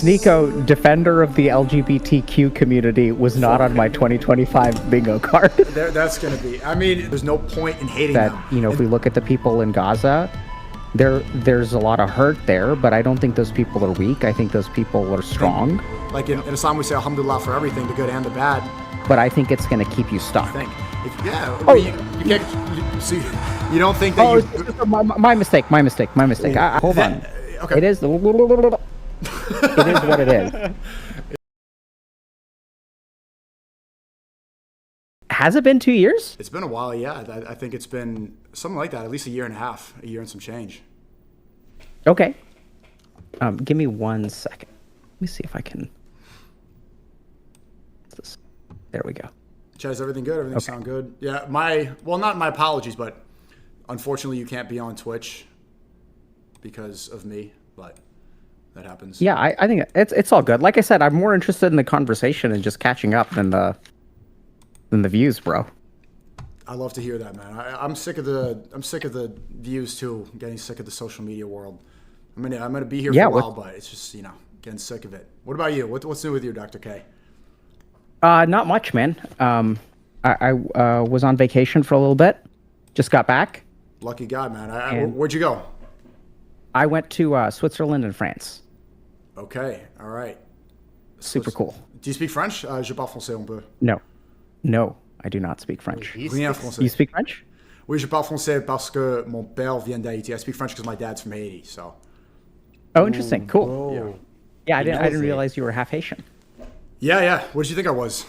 SNEAKO, defender of the LGBTQ community, was not on my 2025 bingo card. That's going to be, I mean, there's no point in hating that, them. you know, if we look at the people in Gaza, there's a lot of hurt there, but I don't think those people are weak. I think those people are strong. Like in Islam, we say alhamdulillah for everything, the good and the bad. But I think it's going to keep you stuck. You don't think that my mistake. Hold on. Okay. It is it is what it is. Has it been 2 years? It's been a while, yeah. I think it's been something like that, at least a year and a half, a year and some change. Okay. Give me 1 second. Let me see if I can. There we go. Chaz, everything good? Everything sound good? Yeah, not my apologies, but unfortunately you can't be on Twitch because of me, but that happens. Yeah, I think it's all good. Like I said, I'm more interested in the conversation and just catching up than the views, bro. I love to hear that, man. I'm sick of the views too. I'm getting sick of the social media world. I'm gonna be here for a while, but it's just, you know, getting sick of it. What about you? What's new with you, Dr. K? Not much, man. I was on vacation for a little bit. Just got back. Lucky guy, man. Where'd you go? I went to Switzerland and France. Okay, all right. Super cool. Do you speak French? Je parle français un peu. No, I do not speak French. Rien français. You speak French? Oui, je parle français parce que mon père vient d'Haïti. I speak French because my dad's from Haiti. So. Oh, interesting. Cool. Yeah. Yeah, I didn't realize you were half Haitian. Yeah. What did you think I was?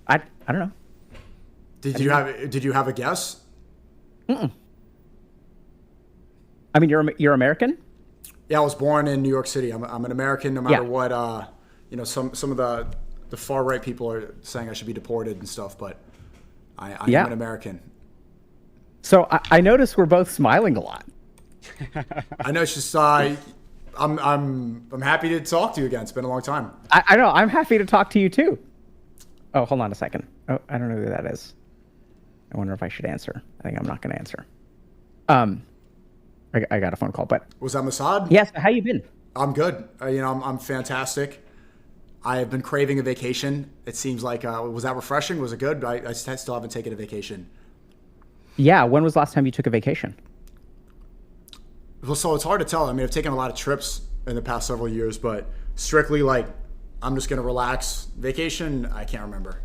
I don't know. Did you have a guess? Mm-mm. I mean, you're American? Yeah, I was born in New York City. I'm an American, no matter what. You know, some of the far right people are saying I should be deported and stuff, but I am an American. So I noticed we're both smiling a lot. I know. It's just I'm happy to talk to you again. It's been a long time. I know. I'm happy to talk to you too. Oh, hold on a second. Oh, I don't know who that is. I wonder if I should answer. I think I'm not going to answer. I got a phone call, but was that Muzahid? Yes. How you been? I'm good. I'm fantastic. I have been craving a vacation. It seems like was that refreshing? Was it good? I still haven't taken a vacation. Yeah. When was the last time you took a vacation? Well, so it's hard to tell. I mean, I've taken a lot of trips in the past several years, but strictly like I'm just gonna relax. Vacation, I can't remember.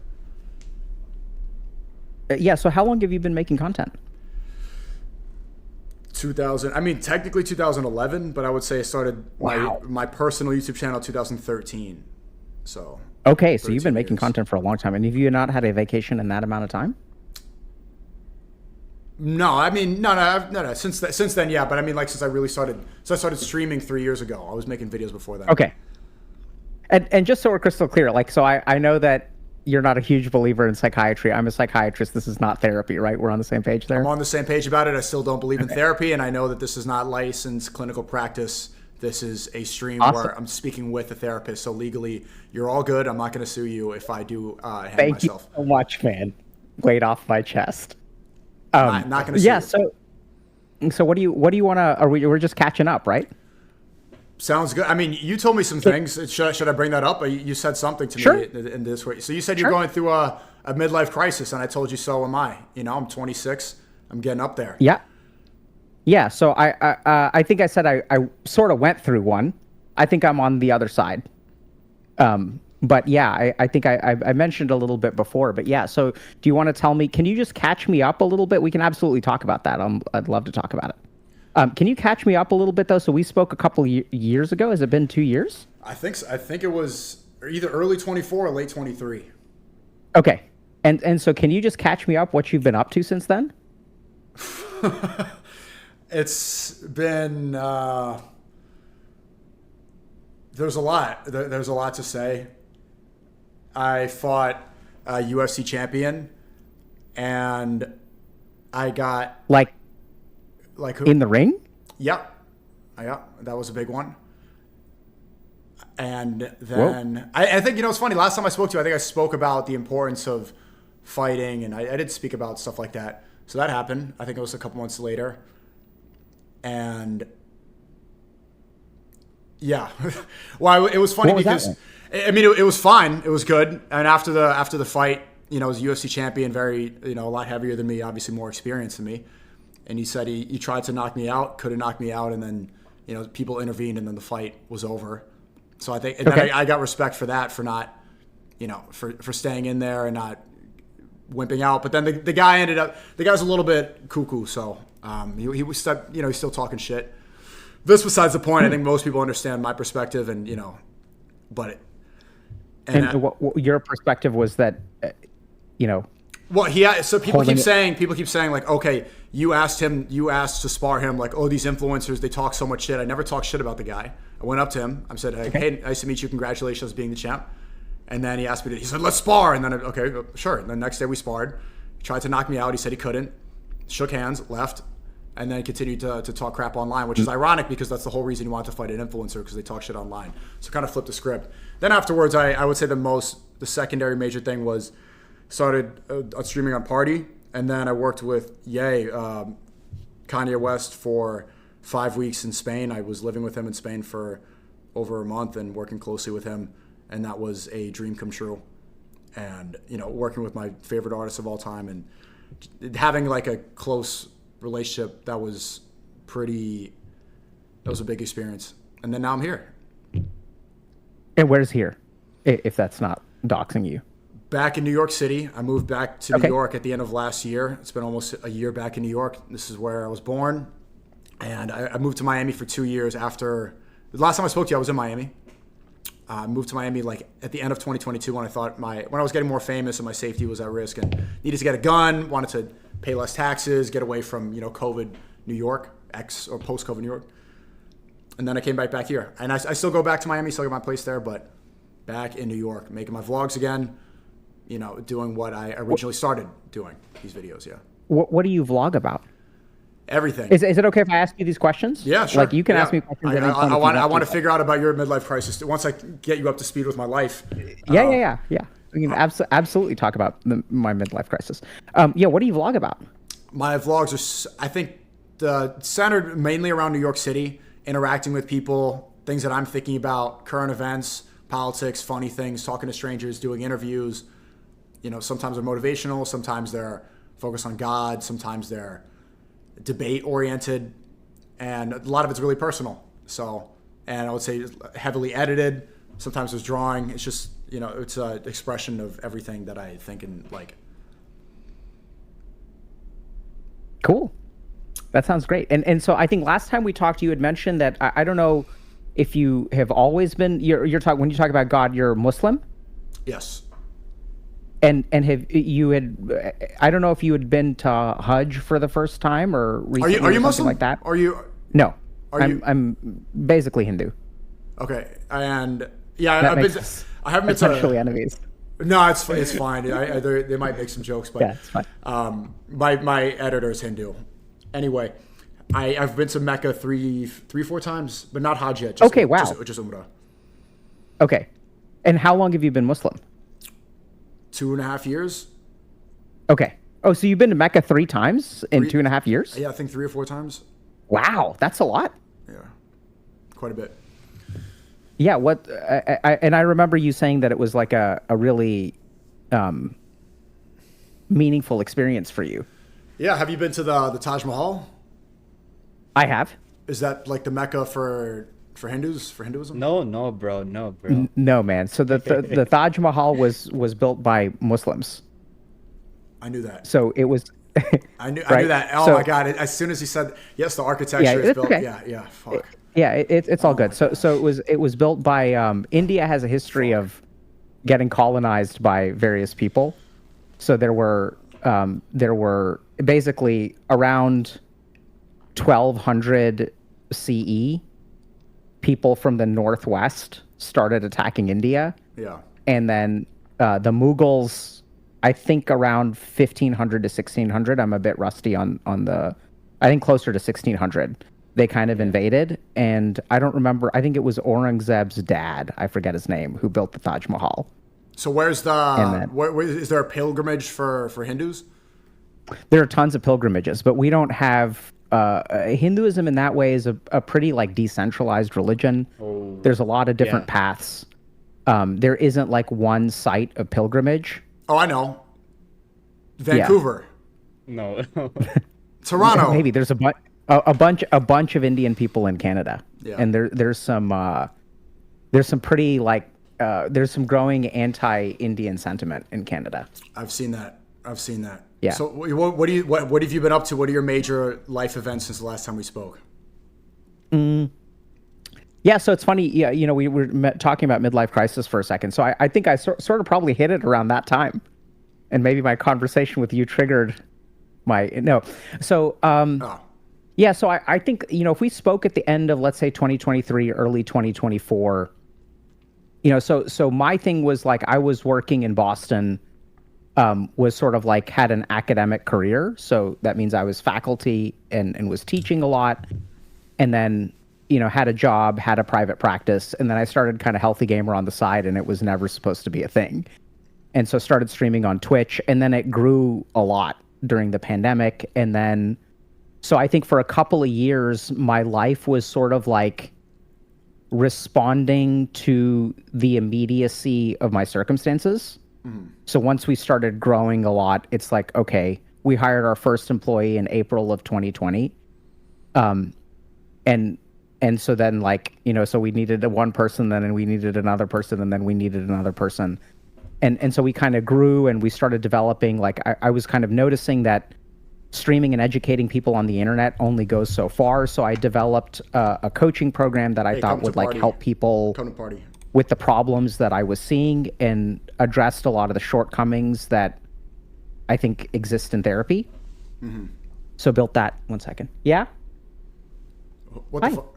Yeah. So how long have you been making content? 2000. I mean, technically 2011, but I would say I started my personal YouTube channel 2013. So. Okay, so you've been making content for a long time, and have you not had a vacation in that amount of time? No, I mean, no. Since then, yeah. But I mean, like since I really started, I started streaming 3 years ago. I was making videos before that. Okay. And just so we're crystal clear, like, so I know that you're not a huge believer in psychiatry. I'm a psychiatrist. This is not therapy, right? We're on the same page there? I'm on the same page about it. I still don't believe in therapy, and I know that this is not licensed clinical practice. This is a stream where I'm speaking with a therapist. So legally, you're all good. I'm not going to sue you if I do hang Thank myself. you so much, man. Weight off my chest. Not going to sue you. So what do you want to, we're just catching up, right? Sounds good. I mean, you told me some things. Should I bring that up? You said something to me in this way. So you said you're going through a midlife crisis, and I told you so am I. You know, I'm 26. I'm getting up there. Yeah. Yeah. So I think I said I sort of went through one. I think I'm on the other side. But yeah, I think I mentioned a little bit before. But yeah, so do you want to tell me? Can you just catch me up a little bit? We can absolutely talk about that. I'd love to talk about it. Can you catch me up a little bit though? So we spoke a couple years ago. Has it been 2 years? I think so. I think it was either early 24 or late 23. Okay. And so can you just catch me up what you've been up to since then? It's been there's a lot. There's a lot to say. I fought a UFC champion, and I got like who? In the ring? Yep. Yeah, that was a big one. And then I think, it's funny. Last time I spoke to you, I think I spoke about the importance of fighting, and I did speak about stuff like that. So that happened. I think it was a couple months later. And Yeah. Well, it was funny What was that because like? I mean it was fine. It was good. And after the fight, you know, he was a UFC champion, very, you know, a lot heavier than me, obviously more experienced than me. And he said he tried to knock me out, couldn't knock me out, and then, you know, people intervened, and then the fight was over. So I think, and then I got respect for that, for not, you know, for staying in there and not wimping out. But then the guy was a little bit cuckoo, so he was stuck, you know, he's still talking shit. This besides the point. I think most people understand my perspective, and you know, but what your perspective was that, you know. Well, so people keep saying like, okay, you asked to spar him, like, oh, these influencers, they talk so much shit. I never talked shit about the guy. I went up to him. I said, hey, nice to meet you. Congratulations on being the champ. And then he asked me he said, let's spar. And then, okay, sure. And the next day we sparred. He tried to knock me out. He said he couldn't. Shook hands, left, and then continued to talk crap online, which is ironic because that's the whole reason he wanted to fight an influencer, because they talk shit online. So kind of flipped the script. Then afterwards, I would say the secondary major thing was started streaming on Party, and then I worked with Kanye West for 5 weeks in Spain. I was living with him in Spain for over a month and working closely with him, and that was a dream come true. And, you know, working with my favorite artists of all time and having like a close relationship, that was a big experience. And then now I'm here. And where's here, if that's not doxing you? Back in New York City. I moved back to New York at the end of last year. It's been almost a year back in New York. This is where I was born. And I moved to Miami for 2 years after. The last time I spoke to you, I was in Miami. I moved to Miami like at the end of 2022 when I thought when I was getting more famous and my safety was at risk and needed to get a gun, wanted to pay less taxes, get away from, you know, COVID New York, or post-COVID New York. And then I came back here. And I still go back to Miami, still got my place there, but back in New York, making my vlogs again, you know, doing what I originally started doing, these videos, yeah. What do you vlog about? Everything. Is it okay if I ask you these questions? Yeah, sure. Like, you can ask me questions. I want to figure out about your midlife crisis once I get you up to speed with my life. Yeah. We can absolutely talk about my midlife crisis. Yeah, what do you vlog about? My vlogs are, I think, centered mainly around New York City, interacting with people, things that I'm thinking about, current events, politics, funny things, talking to strangers, doing interviews. You know, sometimes they're motivational, sometimes they're focused on God, sometimes they're debate oriented, and a lot of it's really personal. So, and I would say heavily edited. Sometimes there's drawing. It's just, you know, it's an expression of everything that I think and like. Cool. That sounds great. And so I think last time we talked, you had mentioned that, I don't know if you have always been, you're talking, when you talk about God, you're Muslim? Yes. And have you I don't know if you had been to Hajj for the first time or recently, are you or Muslim? like that? Are you? No. I'm basically Hindu. Okay. And yeah, I haven't been essentially enemies. No, it's fine. They might make some jokes, but yeah, it's fine. My editor is Hindu. Anyway, I've been to Mecca three, 4 times, but not Hajj yet. Okay, wow. Just Umrah. Okay. And how long have you been Muslim? 2.5 years. Okay. Oh, so you've been to Mecca 3 times in 2.5 years? Yeah, I think 3 or 4 times. Wow, that's a lot. Yeah, quite a bit. Yeah, I remember you saying that it was like a really meaningful experience for you. Yeah, have you been to the Taj Mahal? I have. Is that like the Mecca for Hindus, for Hinduism? No, bro. No, man. So the Taj Mahal was built by Muslims. I knew that. So it was. I knew that. Oh my God! As soon as he said yes, the architecture is built. Okay. Yeah. Fuck. It's all good. So it was built by India has a history of getting colonized by various people. So there were basically around 1200 CE, people from the northwest started attacking India. Yeah. And then the Mughals, I think around 1500 to 1600. I'm a bit rusty on the, I think closer to 1600. They kind of invaded, and I don't remember. I think it was Aurangzeb's dad, I forget his name, who built the Taj Mahal. So where's where is there a pilgrimage for Hindus? There are tons of pilgrimages, but we don't have Hinduism in that way is a pretty like decentralized religion. Oh, There's a lot of different yeah. paths. There isn't like one site of pilgrimage. Oh, I know. Vancouver. No. Toronto. Maybe there's a bunch of Indian people in Canada, Yeah. and there's some pretty like there's some growing anti-Indian sentiment in Canada. I've seen that. Yeah. So what have you been up to? What are your major life events since the last time we spoke? Yeah, so it's funny. Yeah, we were talking about midlife crisis for a second. So I think I sort of probably hit it around that time, and maybe my conversation with you triggered my no. So yeah, so I think if we spoke at the end of, let's say, 2023, early 2024, so my thing was like I was working in Boston, was sort of like had an academic career. So that means I was faculty and was teaching a lot, and then had a job, had a private practice, and then I started kind of Healthy Gamer on the side, and it was never supposed to be a thing. And so started streaming on Twitch, and then it grew a lot during the pandemic. And then, so I think for a couple of years, my life was sort of like responding to the immediacy of my circumstances. So once we started growing a lot, it's like, okay, we hired our first employee in April of 2020. And so then so we needed one person, then and we needed another person, and then we needed another person. And so we kind of grew, and we started developing, like I was kind of noticing that streaming and educating people on the internet only goes so far. So I developed a coaching program that I thought would like help people with the problems that I was seeing, and addressed a lot of the shortcomings that I think exist in therapy. So built that. One second. Yeah. What the fuck?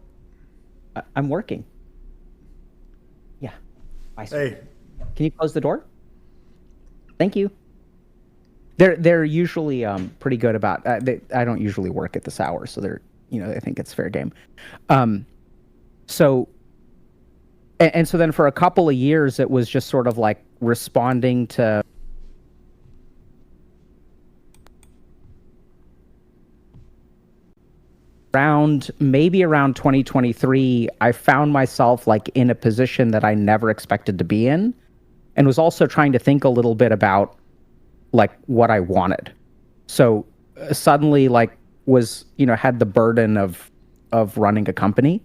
I'm working. Yeah. Bye, sir. Hey. Can you close the door? Thank you. They're usually pretty good about. I don't usually work at this hour, so they're I think it's fair game. So. And so then for a couple of years, it was just sort of like responding to maybe around 2023, I found myself like in a position that I never expected to be in, and was also trying to think a little bit about like what I wanted. So suddenly like was, had the burden of running a company.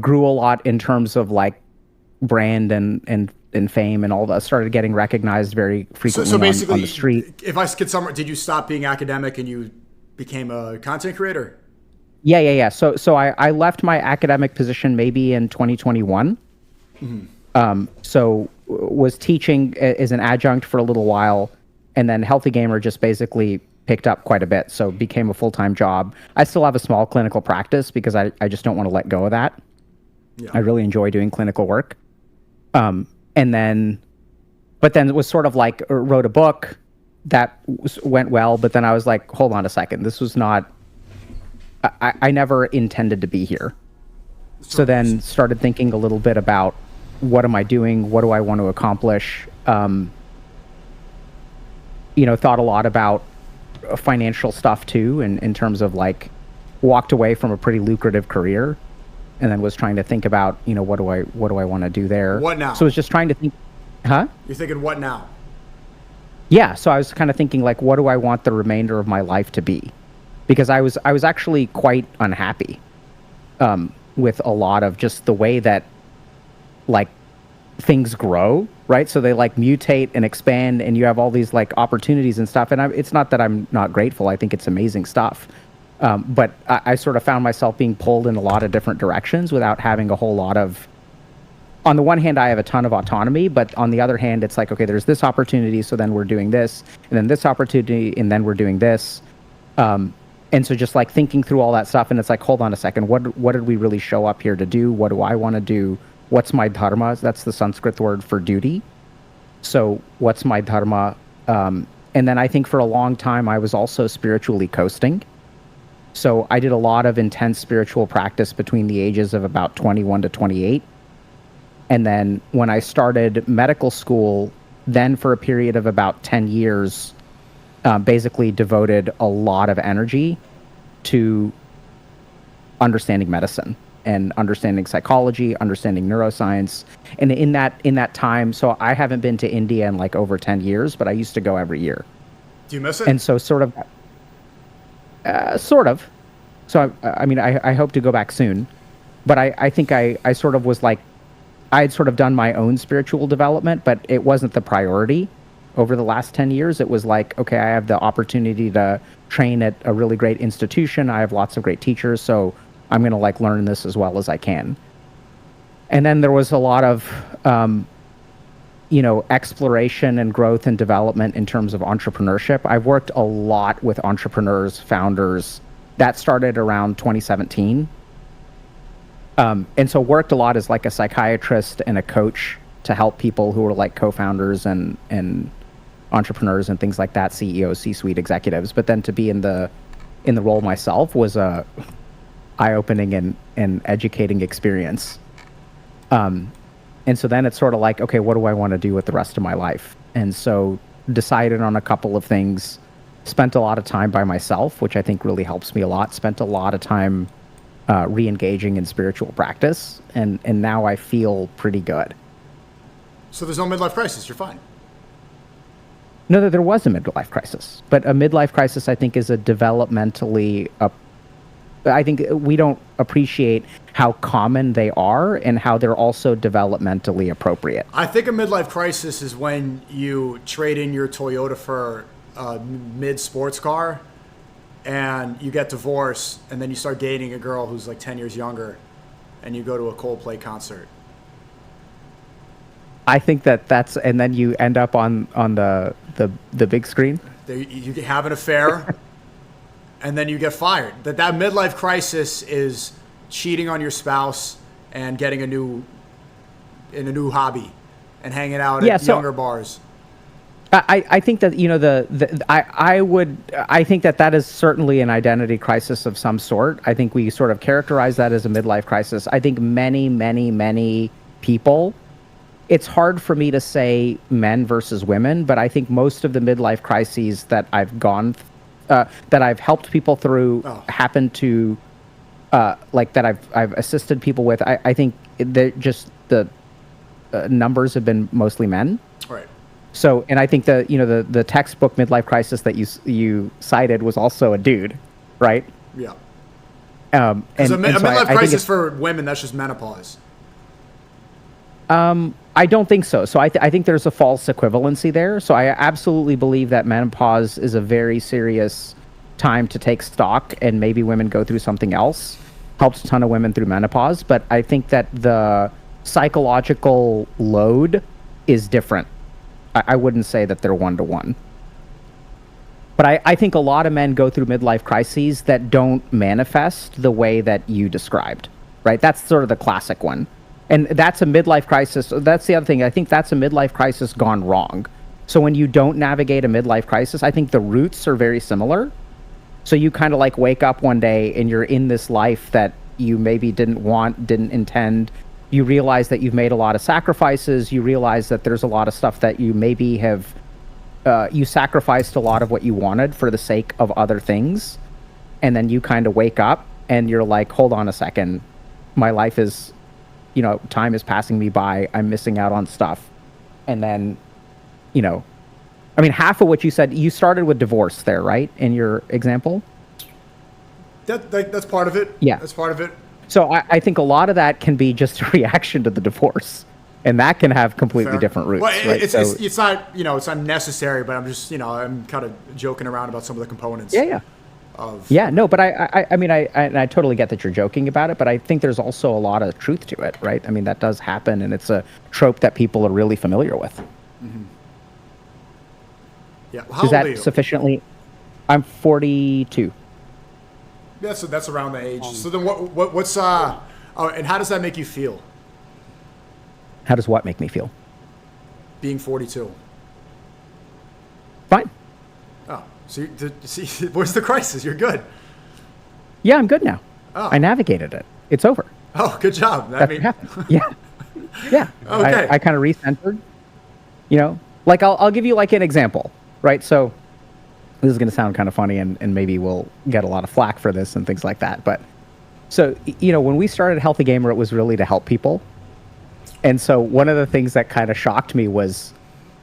Grew a lot in terms of like brand and fame and all that. Started getting recognized very frequently so basically, on the street. If I could summarize, did you stop being academic and you became a content creator? Yeah. So I left my academic position maybe in 2021. So was teaching as an adjunct for a little while, and then Healthy Gamer just basically picked up quite a bit, so became a full-time job. I still have a small clinical practice because I just don't want to let go of that. Yeah. I really enjoy doing clinical work. But then it was sort of like wrote a book that went well, but then I was like, hold on a second, this was not, I never intended to be here. So then started thinking a little bit about what am I doing? What do I want to accomplish? Thought a lot about financial stuff too, in terms of like walked away from a pretty lucrative career, and then was trying to think about what do I want to do there. What now? So I was just trying to think. You're thinking what now? Yeah, so I was kind of thinking like, what do I want the remainder of my life to be? Because I was actually quite unhappy with a lot of just the way that like things grow, right? So they like mutate and expand, and you have all these like opportunities and stuff. And it's not that I'm not grateful. I think it's amazing stuff. But I sort of found myself being pulled in a lot of different directions without having a whole lot of, on the one hand, I have a ton of autonomy, but on the other hand, it's like, okay, there's this opportunity, so then we're doing this, and then this opportunity, and then we're doing this. And so just like thinking through all that stuff, and it's like, hold on a second, what did we really show up here to do? What do I want to do? What's my dharma? That's the Sanskrit word for duty. So what's my dharma? And then I think for a long time, I was also spiritually coasting. So I did a lot of intense spiritual practice between the ages of about 21 to 28. And then when I started medical school, then for a period of about 10 years, basically devoted a lot of energy to understanding medicine and understanding psychology, understanding neuroscience. And in that time, so I haven't been to India in like over 10 years, but I used to go every year. Do you miss it? And so sort of. So I mean, I hope to go back soon, but I think I sort of was like, I had sort of done my own spiritual development, but it wasn't the priority over the last 10 years. It was like, okay, I have the opportunity to train at a really great institution. I have lots of great teachers, so I'm going to like learn this as well as I can. And then there was a lot of, exploration and growth and development in terms of entrepreneurship. I've worked a lot with entrepreneurs, founders. That started around 2017. And so worked a lot as like a psychiatrist and a coach to help people who were like co-founders and entrepreneurs and things like that, CEOs, C-suite executives. But then to be in the role myself was a eye-opening and educating experience. And so then it's sort of like, okay, what do I want to do with the rest of my life? And so decided on a couple of things, spent a lot of time by myself, which I think really helps me a lot, spent a lot of time re-engaging in spiritual practice, and now I feel pretty good. So there's no midlife crisis, you're fine. No, there was a midlife crisis, but a midlife crisis, I think, is a developmentally I think we don't appreciate how common they are and how they're also developmentally appropriate. I think a midlife crisis is when you trade in your Toyota for a mid-sports car and you get divorced and then you start dating a girl who's like 10 years younger and you go to a Coldplay concert. I think that's, and then you end up on the big screen. You have an affair and then you get fired. That midlife crisis is cheating on your spouse and getting a new hobby and hanging out at younger bars. I think that, I think that is certainly an identity crisis of some sort. I think we sort of characterize that as a midlife crisis. I think many people, it's hard for me to say men versus women, but I think most of the midlife crises that I've that I've helped people through happen to, that I've assisted people with. I think the numbers have been mostly men. Right. So, and I think the textbook midlife crisis that you cited was also a dude, right? Yeah. And a midlife crisis for women, that's just menopause. I don't think so. So I think there's a false equivalency there. So I absolutely believe that menopause is a very serious time to take stock, and maybe women go through something else. Helps a ton of women through menopause, but I think that the psychological load is different. I wouldn't say that they're one-to-one. But I think a lot of men go through midlife crises that don't manifest the way that you described, right? That's sort of the classic one. And that's a midlife crisis. That's the other thing. I think that's a midlife crisis gone wrong. So when you don't navigate a midlife crisis, I think the roots are very similar. So you kind of like wake up one day and you're in this life that you maybe didn't want, didn't intend. You realize that you've made a lot of sacrifices. You realize that there's a lot of stuff that you maybe have, you sacrificed a lot of what you wanted for the sake of other things. And then you kind of wake up and you're like, hold on a second. My life is, time is passing me by. I'm missing out on stuff. And then, half of what you said, you started with divorce there, right? In your example? That's part of it. Yeah. That's part of it. So I think a lot of that can be just a reaction to the divorce. And that can have completely different roots. Well, right? It's not, it's not necessary, but I'm just, I'm kind of joking around about some of the components. Yeah. But I totally get that you're joking about it, but I think there's also a lot of truth to it, right? I mean, that does happen, and it's a trope that people are really familiar with. Mm-hmm. Yeah. Is that sufficiently? I'm 42. Yeah, so that's around the age. So then what's and how does that make you feel? How does what make me feel? Being 42. Fine. Oh, so see, where's the crisis? You're good. Yeah, I'm good now. Oh. I navigated it. It's over. Oh, good job. Yeah. Okay. I kind of recentered. Like I'll give you like an example, right? So this is going to sound kind of funny, and maybe we'll get a lot of flack for this and things like that. But so, when we started Healthy Gamer, it was really to help people. And so one of the things that kind of shocked me was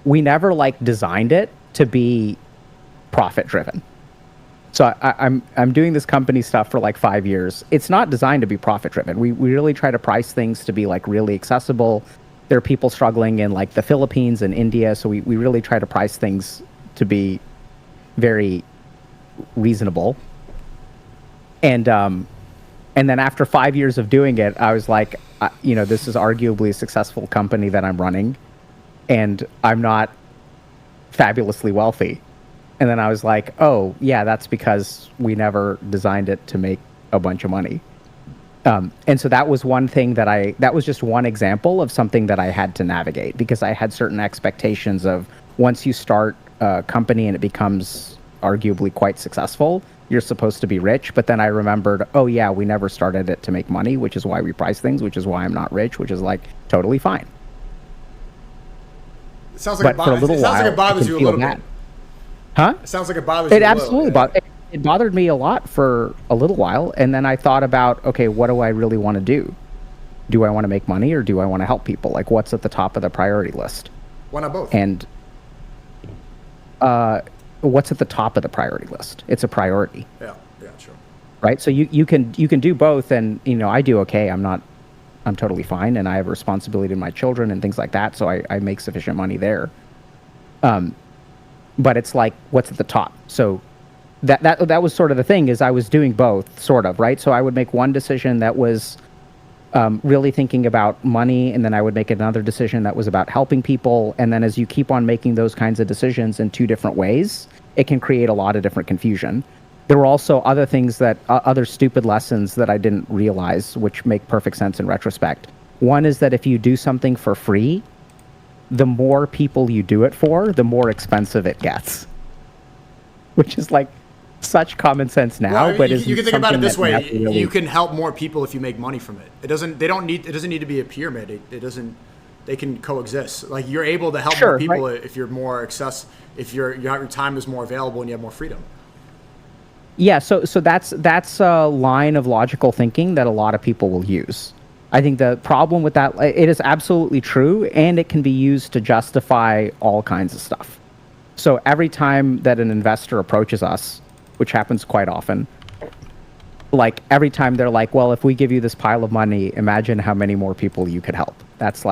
we never designed it to be profit driven. So I'm doing this company stuff for 5 years. It's not designed to be profit driven. We really try to price things to be really accessible. There are people struggling in the Philippines and India, so we really try to price things to be very reasonable. And then after 5 years of doing it, I was like, this is arguably a successful company that I'm running, and I'm not fabulously wealthy. And then I was like, oh, yeah, that's because we never designed it to make a bunch of money. And so that was one thing that was just one example of something that I had to navigate, because I had certain expectations of once you start a company and it becomes arguably quite successful, you're supposed to be rich. But then I remembered, oh, yeah, we never started it to make money, which is why we price things, which is why I'm not rich, which is totally fine. It sounds like it bothers you a little bit. Huh? It sounds like it bothers you a little. It absolutely it bothered me a lot for a little while, and then I thought about, okay, what do I really want to do? Do I want to make money, or do I want to help people? What's at the top of the priority list? Why not both? And what's at the top of the priority list? It's a priority. Yeah, sure. Right? So you can do both, and I do okay. I'm totally fine, and I have a responsibility to my children and things like that, so I make sufficient money there. But it's what's at the top? So that was sort of the thing, is I was doing both, sort of, right? So I would make one decision that was really thinking about money, and then I would make another decision that was about helping people. And then as you keep on making those kinds of decisions in two different ways, it can create a lot of different confusion. There were also other things other stupid lessons that I didn't realize, which make perfect sense in retrospect. One is that if you do something for free, the more people you do it for, the more expensive it gets. Which is such common sense now, well, but you can think about it this way: you can help more people if you make money from it. It doesn't need to be a pyramid. They can coexist. You're able to help more people, right, if you're more if your time is more available and you have more freedom. Yeah, so that's a line of logical thinking that a lot of people will use. I think the problem with that, it is absolutely true, and it can be used to justify all kinds of stuff. So every time that an investor approaches us, which happens quite often, every time they're like, well, if we give you this pile of money, imagine how many more people you could help. That's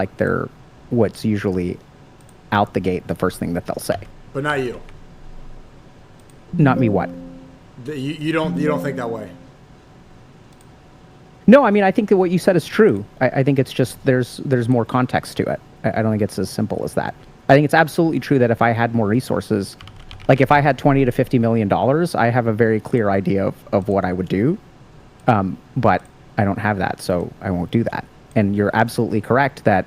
what's usually out the gate, the first thing that they'll say. But not you. Not me what? You don't think that way? No, I mean, I think that what you said is true. I think it's just there's more context to it. I don't think it's as simple as that. I think it's absolutely true that if I had more resources, if I had $20 to $50 million, I have a very clear idea of what I would do. But I don't have that, so I won't do that. And you're absolutely correct that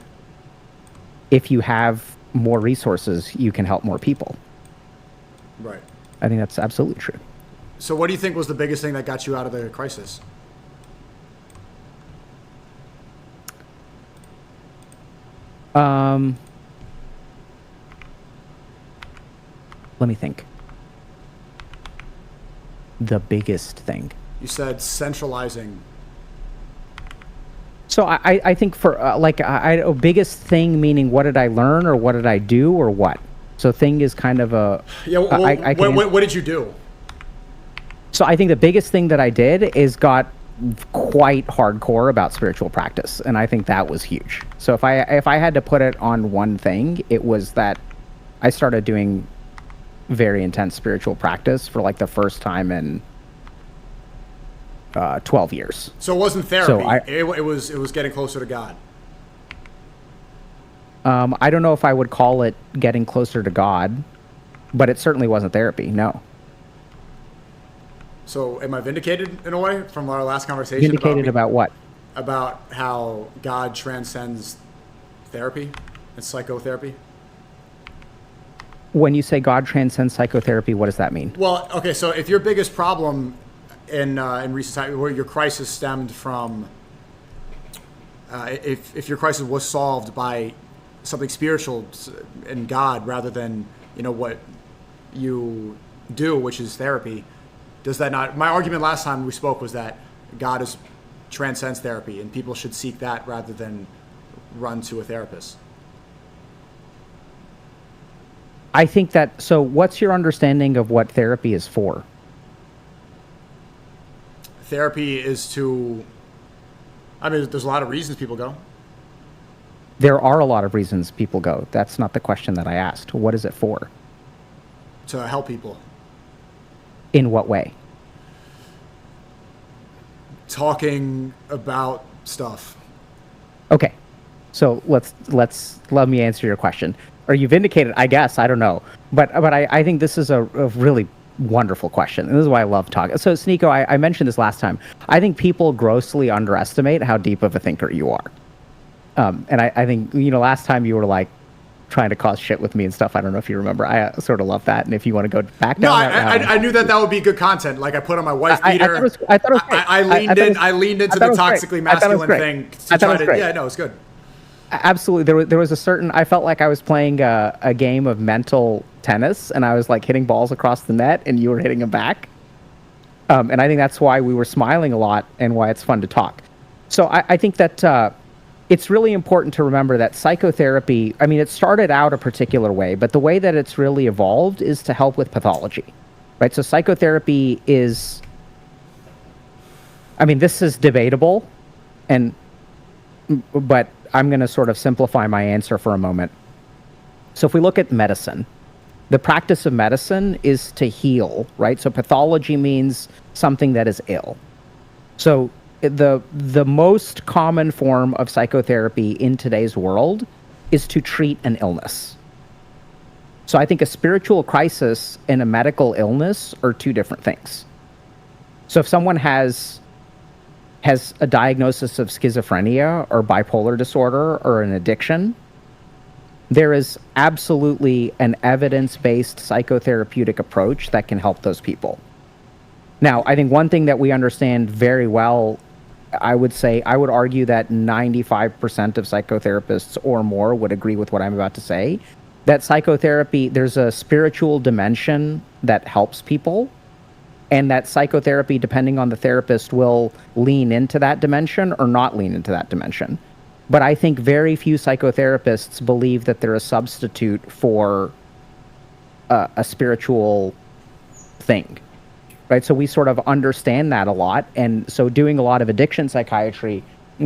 if you have more resources, you can help more people. Right. I think that's absolutely true. So what do you think was the biggest thing that got you out of the crisis? Let me think. The biggest thing. You said centralizing. So I think for biggest thing meaning what did I learn or what did I do or what? So thing is kind of a what did you do? So I think the biggest thing that I did is got quite hardcore about spiritual practice, and I think that was huge. So if I had to put it on one thing, it was that I started doing very intense spiritual practice for the first time in 12 years. So it wasn't therapy. So it was getting closer to God. I don't know if I would call it getting closer to God, but it certainly wasn't therapy. No. So am I vindicated in a way from our last conversation? Vindicated about what? About how God transcends therapy and psychotherapy? When you say God transcends psychotherapy, what does that mean? Well, okay, so if your biggest problem in recent time, where your crisis stemmed from, if your crisis was solved by something spiritual and God rather than what you do, which is therapy, does that not? My argument last time we spoke was that God transcends therapy, and people should seek that rather than run to a therapist. I think that, so what's your understanding of what therapy is for? Therapy is to, I mean, there's a lot of reasons people go. There are a lot of reasons people go. That's not the question that I asked. What is it for? To help people. In what way? Talking about stuff. Okay. So let me answer your question. Are you vindicated? I guess. I don't know. But I think this is a really wonderful question. And this is why I love talking. So, SNEAKO, I mentioned this last time. I think people grossly underestimate how deep of a thinker you are. And I think, last time you were like trying to cause shit with me and stuff. I don't know if you remember. I sort of love that. And if you want to go back down I knew that would be good content. Like I put on my wife beater. I thought it was great. I leaned into the toxically masculine thing to try to. Yeah, no, it's good. Absolutely. There was a certain, I felt like I was playing a game of mental tennis, and I was like hitting balls across the net, and you were hitting them back. And I think that's why we were smiling a lot, and why it's fun to talk. So I think that it's really important to remember that psychotherapy, I mean, it started out a particular way, but the way that it's really evolved is to help with pathology, right? So psychotherapy is, I mean, this is debatable, but I'm going to sort of simplify my answer for a moment. So if we look at medicine, the practice of medicine is to heal, right? So pathology means something that is ill. So the most common form of psychotherapy in today's world is to treat an illness. So I think a spiritual crisis and a medical illness are two different things. So if someone has a diagnosis of schizophrenia or bipolar disorder or an addiction, there is absolutely an evidence-based psychotherapeutic approach that can help those people. Now, I think one thing that we understand very well, I would argue that 95% of psychotherapists or more would agree with what I'm about to say, that psychotherapy, there's a spiritual dimension that helps people, and that psychotherapy, depending on the therapist, will lean into that dimension or not lean into that dimension. But I think very few psychotherapists believe that they're a substitute for a spiritual thing, right? So we sort of understand that a lot. And so doing a lot of addiction psychiatry,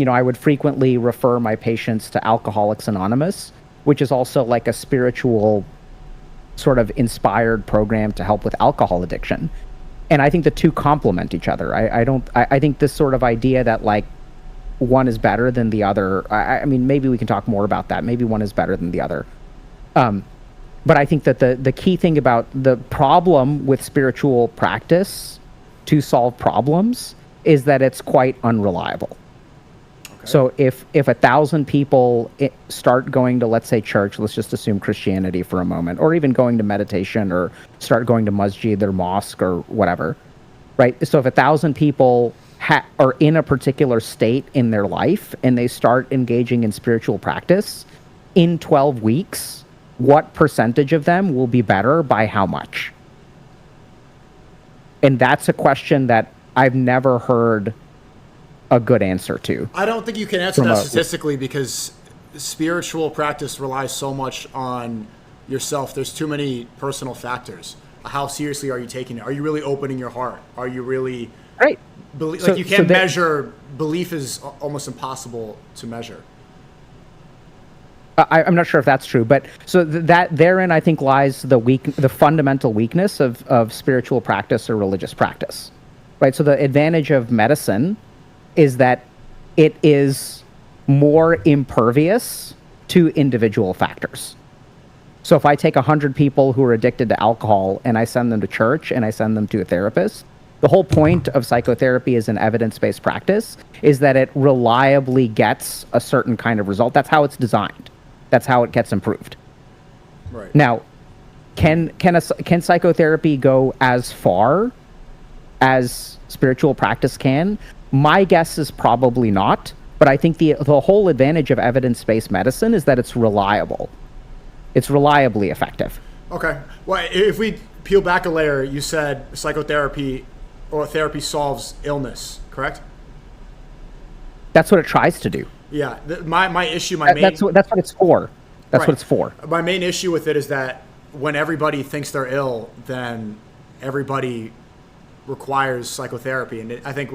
I would frequently refer my patients to Alcoholics Anonymous, which is also like a spiritual sort of inspired program to help with alcohol addiction. And I think the two complement each other. I think this sort of idea that like one is better than the other, I mean, maybe we can talk more about that. Maybe one is better than the other. But I think that the key thing about the problem with spiritual practice to solve problems is that it's quite unreliable. Okay. So if 1,000 people start going to, let's say, church, let's just assume Christianity for a moment, or even going to meditation or start going to Muzehid or mosque or whatever, right? So if 1,000 people are in a particular state in their life and they start engaging in spiritual practice, in 12 weeks, what percentage of them will be better by how much? And that's a question that I've never heard a good answer to. I don't think you can answer that statistically because spiritual practice relies so much on yourself. There's too many personal factors. How seriously are you taking it? Are you really opening your heart? Are you really... Right. You can't measure. Belief is almost impossible to measure. I'm not sure if that's true, but so that therein I think lies the fundamental weakness of spiritual practice or religious practice, right? So the advantage of medicine is that it is more impervious to individual factors. So if I take 100 people who are addicted to alcohol and I send them to church and I send them to a therapist, the whole point of psychotherapy as an evidence-based practice is that it reliably gets a certain kind of result. That's how it's designed. That's how it gets improved. Right. Now, can psychotherapy go as far as spiritual practice can? My guess is probably not, but I think the whole advantage of evidence-based medicine is that it's reliable. It's reliably effective. Okay. Well, if we peel back a layer, you said psychotherapy or therapy solves illness, correct? That's what it tries to do. Yeah. My issue, That's what it's for. That's Right. what it's for. My main issue with it is that when everybody thinks they're ill, then everybody requires psychotherapy, and I think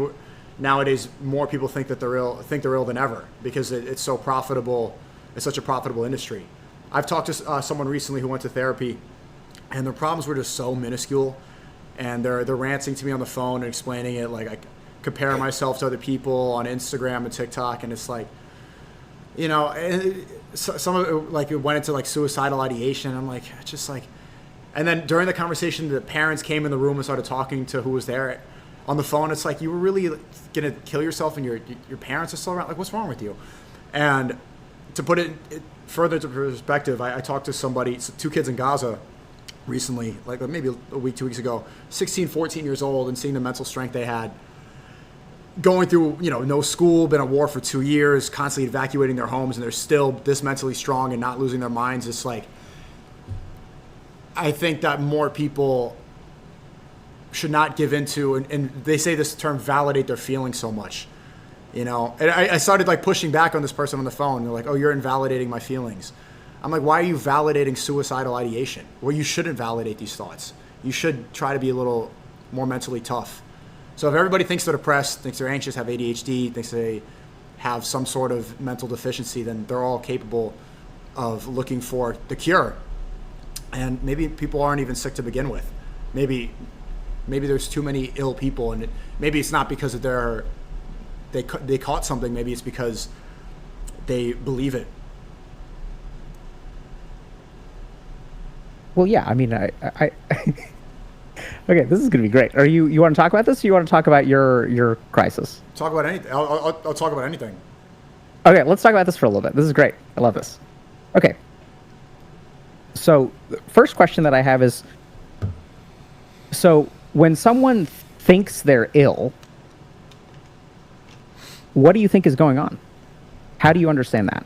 nowadays more people think that they're ill than ever because it's so profitable. It's such a profitable industry. I've talked to someone recently who went to therapy, and their problems were just so minuscule, and they're ranting to me on the phone and explaining it like I compare myself to other people on Instagram and TikTok, and it's like, you know, some of it, like, it went into like suicidal ideation. I'm like, it's just like, and then during the conversation, the parents came in the room and started talking to who was there on the phone. It's like, you were really gonna kill yourself, and your parents are still around. Like, what's wrong with you? And to put it further into perspective, I talked to somebody, 2 kids in Gaza recently, like maybe a week, 2 weeks ago, 16, 14 years old, and seeing the mental strength they had, going through, you know, no school, been at war for 2 years, constantly evacuating their homes, and they're still this mentally strong and not losing their minds. It's like, I think that more people should not give into, and they say this term, validate their feelings so much, you know. And I started like pushing back on this person on the phone. They're like, oh, you're invalidating my feelings. I'm like, why are you validating suicidal ideation? Well, you shouldn't validate these thoughts. You should try to be a little more mentally tough. So if everybody thinks they're depressed, thinks they're anxious, have ADHD, thinks they have some sort of mental deficiency, then they're all capable of looking for the cure. And maybe people aren't even sick to begin with. Maybe there's too many ill people, and maybe it's not because of they caught something. Maybe it's because they believe it. Well, yeah. I mean, I okay, this is gonna be great. Are you want to talk about this? Or you want to talk about your crisis? Talk about anything. I'll talk about anything. Okay, let's talk about this for a little bit. This is great. I love this. Okay. So, the first question that I have is, so when someone thinks they're ill, what do you think is going on? How do you understand that?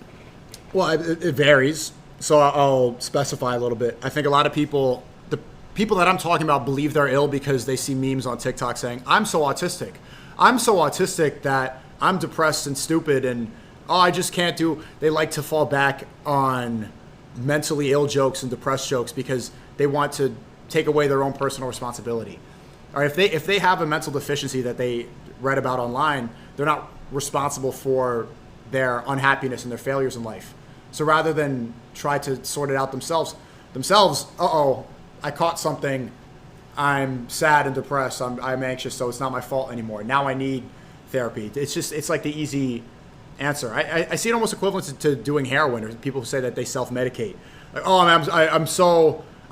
Well, it varies. So I'll specify a little bit. I think a lot of people, the people that I'm talking about, believe they're ill because they see memes on TikTok saying, I'm so autistic. I'm so autistic that I'm depressed and stupid, and I just can't do. They like to fall back on mentally ill jokes and depressed jokes because they want to take away their own personal responsibility. Or if they have a mental deficiency that they read about online, they're not responsible for their unhappiness and their failures in life. So rather than try to sort it out themselves, I caught something, I'm sad and depressed, I'm anxious, so it's not my fault anymore. Now I need therapy. It's like the easy answer. I see it almost equivalent to doing heroin, or people who say that they self-medicate. Like, oh,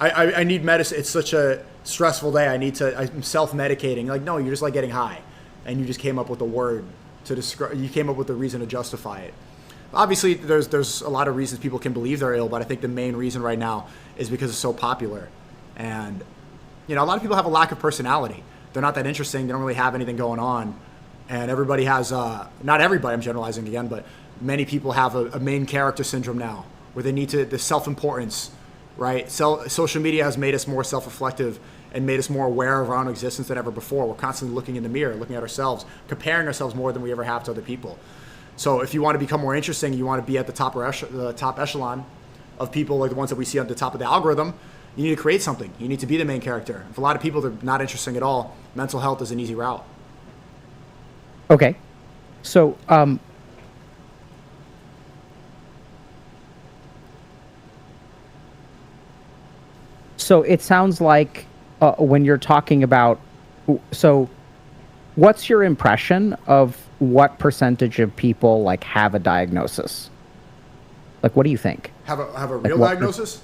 I need medicine. It's such a stressful day. I'm self-medicating. Like, no, you're just like getting high, and you just came up with a word to describe. You came up with a reason to justify it. Obviously, there's a lot of reasons people can believe they're ill, but I think the main reason right now is because it's so popular, and you know, a lot of people have a lack of personality. They're not that interesting. They don't really have anything going on. And everybody has, not everybody, I'm generalizing again, but many people have a main character syndrome now, where they need the self-importance, right? Social media has made us more self-reflective and made us more aware of our own existence than ever before. We're constantly looking in the mirror, looking at ourselves, comparing ourselves more than we ever have to other people. So if you want to become more interesting, you want to be at the top echelon of people, like the ones that we see on the top of the algorithm, you need to create something. You need to be the main character. For a lot of people, they're not interesting at all. Mental health is an easy route. Okay. So, so it sounds like when you're talking about, so what's your impression of what percentage of people like have a diagnosis? Like, what do you think? Have a real diagnosis?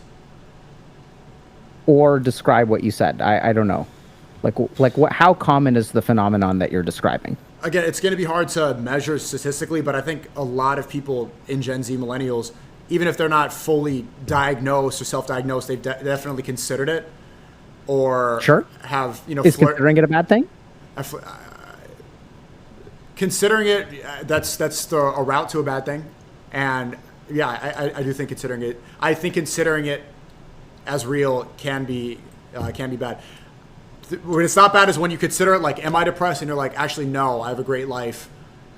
Or describe what you said. I don't know. Like what? How common is the phenomenon that you're describing? Again, it's going to be hard to measure statistically, but I think a lot of people in Gen Z, millennials, even if they're not fully diagnosed or self-diagnosed, they've definitely considered it, or sure. Have, you know, is considering it a bad thing? Considering it, that's a route to a bad thing, and yeah, I do think considering it. I think considering it as real can be It can be bad. When it's not bad is when you consider it like, am I depressed? And you're like, actually, no, I have a great life.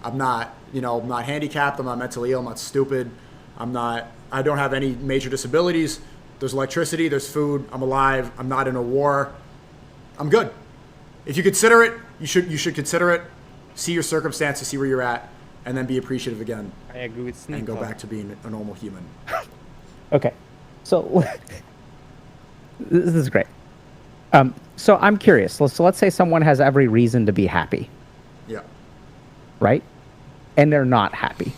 I'm not, I'm not handicapped. I'm not mentally ill. I'm not stupid. I don't have any major disabilities. There's electricity. There's food. I'm alive. I'm not in a war. I'm good. If you consider it, you should consider it. See your circumstances, see where you're at, and then be appreciative again. I agree with Sneo. And go back to being a normal human. Okay. So this is great. So I'm curious. So let's say someone has every reason to be happy. Yeah. Right? And they're not happy.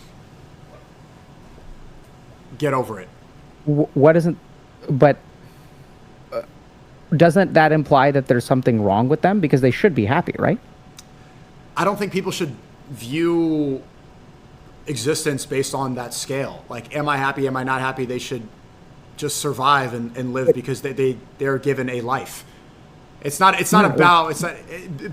Get over it. Doesn't that imply that there's something wrong with them? Because they should be happy, right? I don't think people should view existence based on that scale. Like, am I happy? Am I not happy? They should just survive and live because they're given a life. It's not about.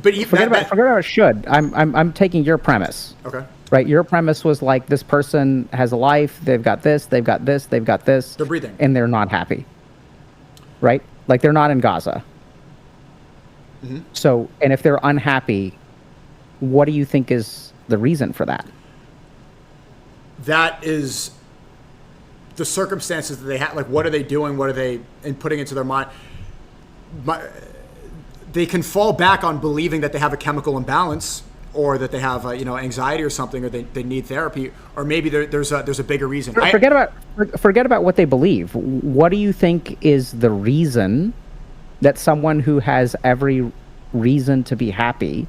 But forget about should. I'm taking your premise. Okay. Right. Your premise was like, this person has a life. They've got this. They've got this. They've got this. They're breathing. And they're not happy. Right. Like, they're not in Gaza. Mm-hmm. So, and if they're unhappy, what do you think is the reason for that? That is the circumstances that they have. Like, what are they doing? What are they putting into their mind? They can fall back on believing that they have a chemical imbalance, or that they have anxiety or something, or they need therapy, or maybe there's a bigger reason. Forget about what they believe. What do you think is the reason that someone who has every reason to be happy,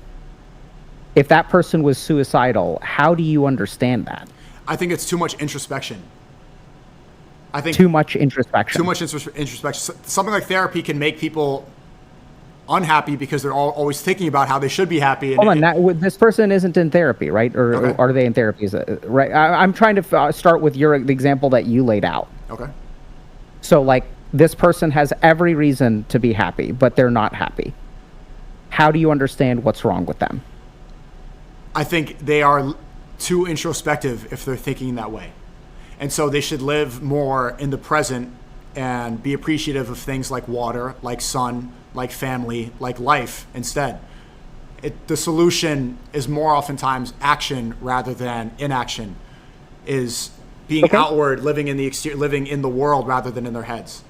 if that person was suicidal, how do you understand that? I think it's too much introspection. I think too much introspection. Too much introspection. Something like therapy can make people unhappy because they're always thinking about how they should be happy. Hold on, this person isn't in therapy, right? Or are they in therapy? Right. I'm trying to start with the example that you laid out. Okay. So, like, this person has every reason to be happy, but they're not happy. How do you understand what's wrong with them? I think they are too introspective if they're thinking that way. And so they should live more in the present and be appreciative of things like water, like sun, like family, like life instead. The solution is more oftentimes action rather than inaction, is being outward, living in the exterior, living in the world rather than in their heads.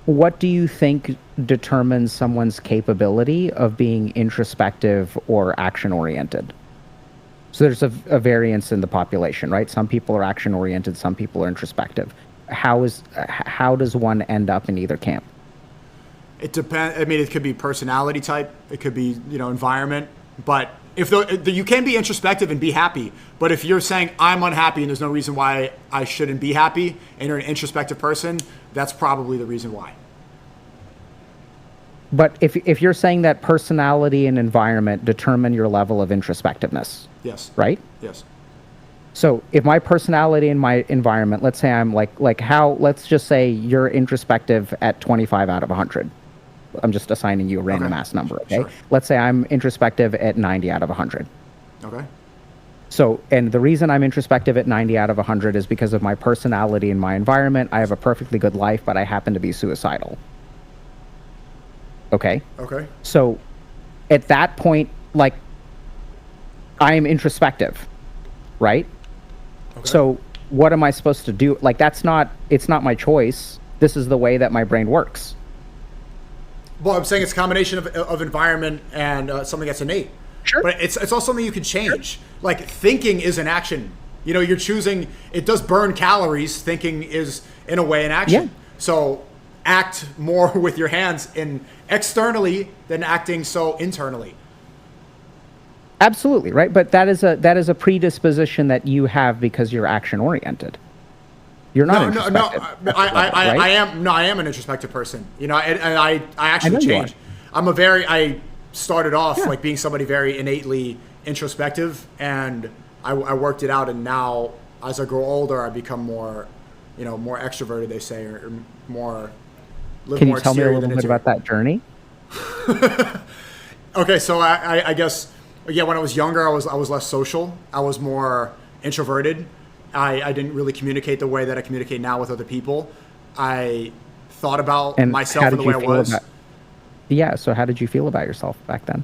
What do you think determines someone's capability of being introspective or action-oriented? So there's a variance in the population, right? Some people are action-oriented, some people are introspective. How does one end up in either camp? It depends. I mean, it could be personality type. It could be, environment. But if you can be introspective and be happy, but if you're saying I'm unhappy and there's no reason why I shouldn't be happy, and you're an introspective person, that's probably the reason why. But if you're saying that personality and environment determine your level of introspectiveness, yes, right? Yes. So if my personality and my environment, let's say I'm let's just say you're introspective at 25 out of 100. I'm just assigning you a random ass number, okay? Sure. Let's say I'm introspective at 90 out of 100. Okay. So, and the reason I'm introspective at 90 out of 100 is because of my personality and my environment. I have a perfectly good life, but I happen to be suicidal. Okay? Okay. So, at that point, like, I am introspective, right? Okay. So, what am I supposed to do? Like, it's not my choice. This is the way that my brain works. Well, I'm saying it's a combination of environment and something that's innate. Sure. But it's also something you can change. Sure. Like, thinking is an action. You're choosing, it does burn calories. Thinking is, in a way, an action. Yeah. So act more with your hands externally than acting so internally. Absolutely, right? But that is a predisposition that you have because you're action oriented. You're not introspective. I am an introspective person. And I actually change. I started off like being somebody very innately introspective, and I worked it out, and now as I grow older, I become more, more extroverted, they say, or more. Can you tell me a little bit about that journey? Okay, so I guess, when I was younger, I was less social. I was more introverted. I didn't really communicate the way that I communicate now with other people. I thought about myself and the way I was. Yeah. So how did you feel about yourself back then?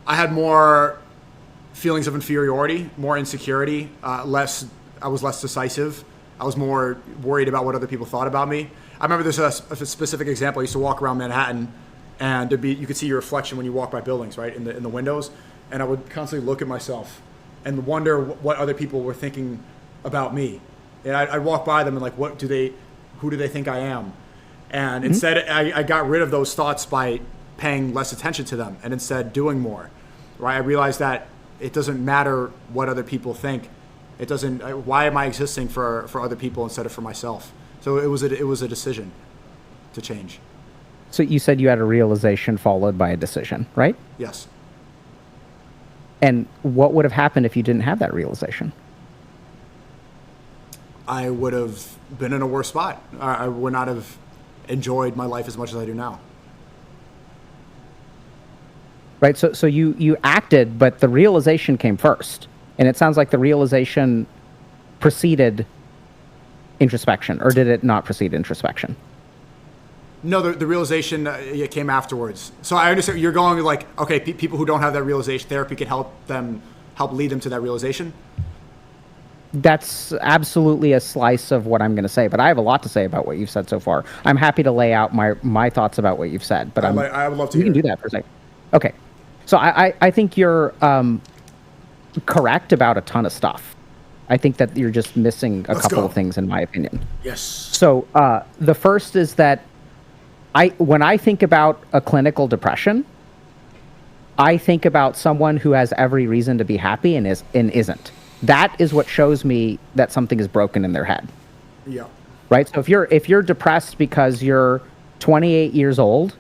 I had more feelings of inferiority, more insecurity, I was less decisive. I was more worried about what other people thought about me. I remember there's a specific example. I used to walk around Manhattan, and you could see your reflection when you walk by buildings, right, in the windows. And I would constantly look at myself and wonder what other people were thinking about me. And I'd walk by them and like, who do they think I am? And instead, I got rid of those thoughts by paying less attention to them and instead doing more. Right? I realized that it doesn't matter what other people think. It doesn't. Why am I existing for other people instead of for myself? So it was a decision to change. So you said you had a realization followed by a decision, right? Yes. And what would have happened if you didn't have that realization? I would have been in a worse spot. I would not have enjoyed my life as much as I do now. Right. So you acted, but the realization came first. And it sounds like the realization preceded introspection, or did it not precede introspection? No, the realization it came afterwards. So I understand you're going like, okay, people who don't have that realization, therapy can help lead them to that realization. That's absolutely a slice of what I'm going to say, but I have a lot to say about what you've said so far. I'm happy to lay out my thoughts about what you've said, but I would love to. You can do that for a second. Okay. So I think you're correct about a ton of stuff. I think that you're just missing a couple of things, in my opinion. Yes. So the first is that when I think about a clinical depression, I think about someone who has every reason to be happy and isn't. That is what shows me that something is broken in their head. Yeah. Right? So if you're depressed because you're 28 years old,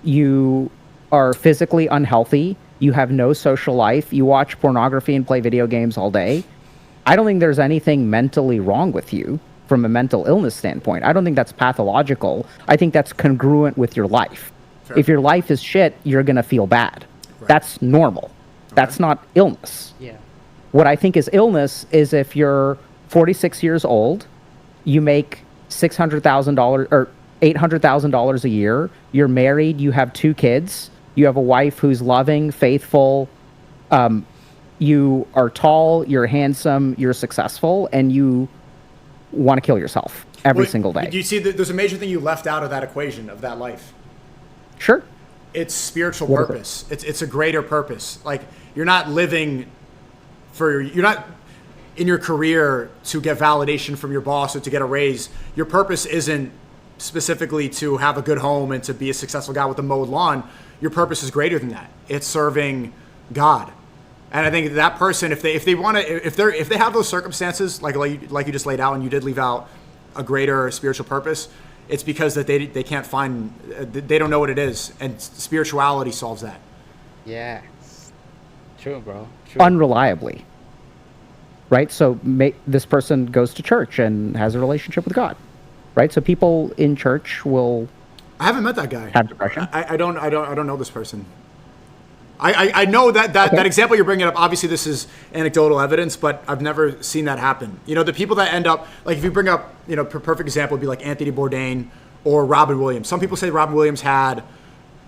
you are physically unhealthy, you have no social life, you watch pornography and play video games all day, I don't think there's anything mentally wrong with you from a mental illness standpoint. I don't think that's pathological. I think that's congruent with your life. Fair. If your life is shit, you're going to feel bad. Right. That's normal. Okay. That's not illness. Yeah. What I think is illness is if you're 46 years old, you make $600,000 or $800,000 a year, you're married, you have 2 kids, you have a wife who's loving, faithful, you are tall, you're handsome, you're successful, and you want to kill yourself every single day. Do you see there's a major thing you left out of that equation of that life? Sure. It's spiritual purpose. It's a greater purpose. Like you're not living you're not in your career to get validation from your boss or to get a raise. Your purpose isn't specifically to have a good home and to be a successful guy with a mowed lawn. Your purpose is greater than that. It's serving God. And I think that person, if they have those circumstances like you just laid out, and you did leave out a greater spiritual purpose, it's because that they can't find, they don't know what it is, and spirituality solves that. Yeah, true, bro. True. Unreliably, right? So this person goes to church and has a relationship with God, right? So people in church will. I haven't met that guy. Have depression. I don't know this person. I know that example you're bringing up, obviously this is anecdotal evidence, but I've never seen that happen. You know, the people that end up, like if you bring up, you know, perfect example would be like Anthony Bourdain or Robin Williams. Some people say Robin Williams had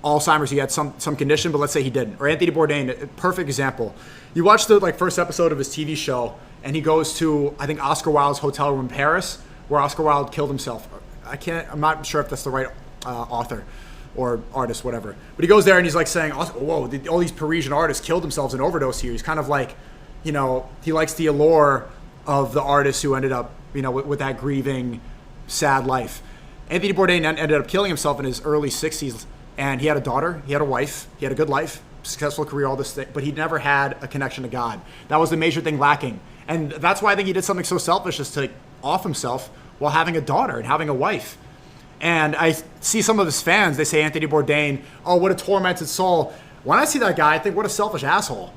Alzheimer's, he had some condition, but let's say he didn't. Or Anthony Bourdain, perfect example. You watch the first episode of his TV show, and he goes to, I think, Oscar Wilde's hotel room in Paris, where Oscar Wilde killed himself. I'm not sure if that's the right author or artist, whatever. But he goes there and he's like saying, whoa, all these Parisian artists killed themselves in overdose here. He's kind of like, you know, he likes the allure of the artists who ended up, you know, with that grieving, sad life. Anthony Bourdain ended up killing himself in his early 60s, and he had a daughter, he had a wife, he had a good life, successful career, all this thing, but he never had a connection to God. That was the major thing lacking. And that's why I think he did something so selfish as to off himself while having a daughter and having a wife. And I see some of his fans, they say Anthony Bourdain, oh, what a tormented soul. When I see that guy, I think, what a selfish asshole.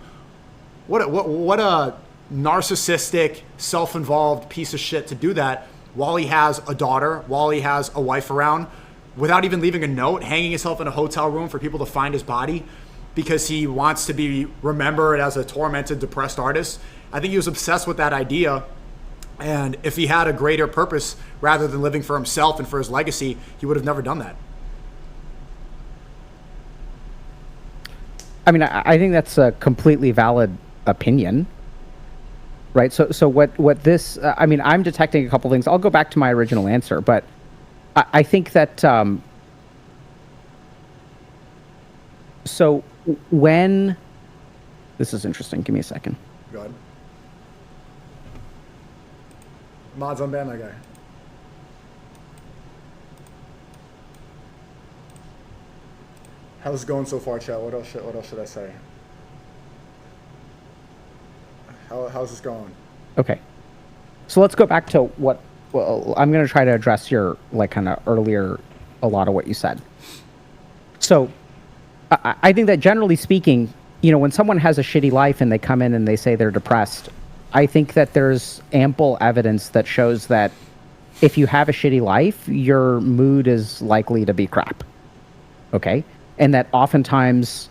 What a narcissistic, self-involved piece of shit to do that while he has a daughter, while he has a wife around, without even leaving a note, hanging himself in a hotel room for people to find his body because he wants to be remembered as a tormented, depressed artist. I think he was obsessed with that idea. And if he had a greater purpose rather than living for himself and for his legacy, he would have never done that. I mean, I think that's a completely valid opinion, right? So what this, I mean, I'm detecting a couple things. I'll go back to my original answer, but I think that, so when, this is interesting. Give me a second. Go ahead. Mods unban that guy. How's it going so far, chat? What else should I say? How's this going? Okay. So let's go back to what, well, I'm going to try to address your, like, kind of earlier, a lot of what you said. So I think that generally speaking, you know, when someone has a shitty life and they come in and they say they're depressed, I think that there's ample evidence that shows that if you have a shitty life, your mood is likely to be crap. Okay? And that oftentimes,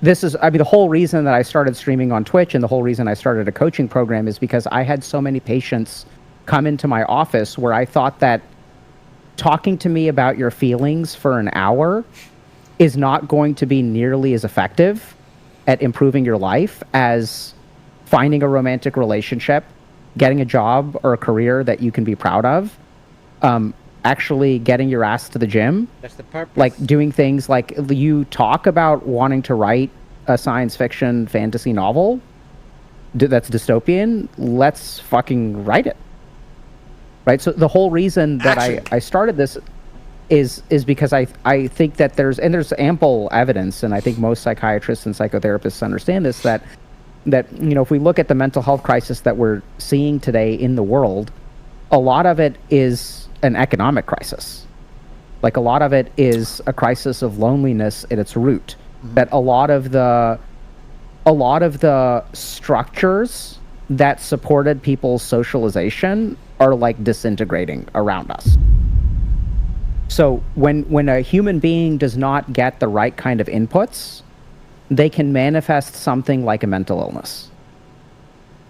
this is, I mean, the whole reason that I started streaming on Twitch and the whole reason I started a coaching program is because I had so many patients come into my office where I thought that talking to me about your feelings for an hour is not going to be nearly as effective at improving your life as finding a romantic relationship, getting a job or a career that you can be proud of, actually getting your ass to the gym. That's the purpose. Like doing things like you talk about wanting to write a science fiction fantasy novel that's dystopian. Let's fucking write it. Right? So the whole reason that I started this is because I think that there's ample evidence, and I think most psychiatrists and psychotherapists understand this, that you know, if we look at the mental health crisis that we're seeing today in the world, a lot of it is an economic crisis. Like a lot of it is a crisis of loneliness at its root. Mm-hmm. That a lot of the structures that supported people's socialization are like disintegrating around us. So when a human being does not get the right kind of inputs, they can manifest something like a mental illness.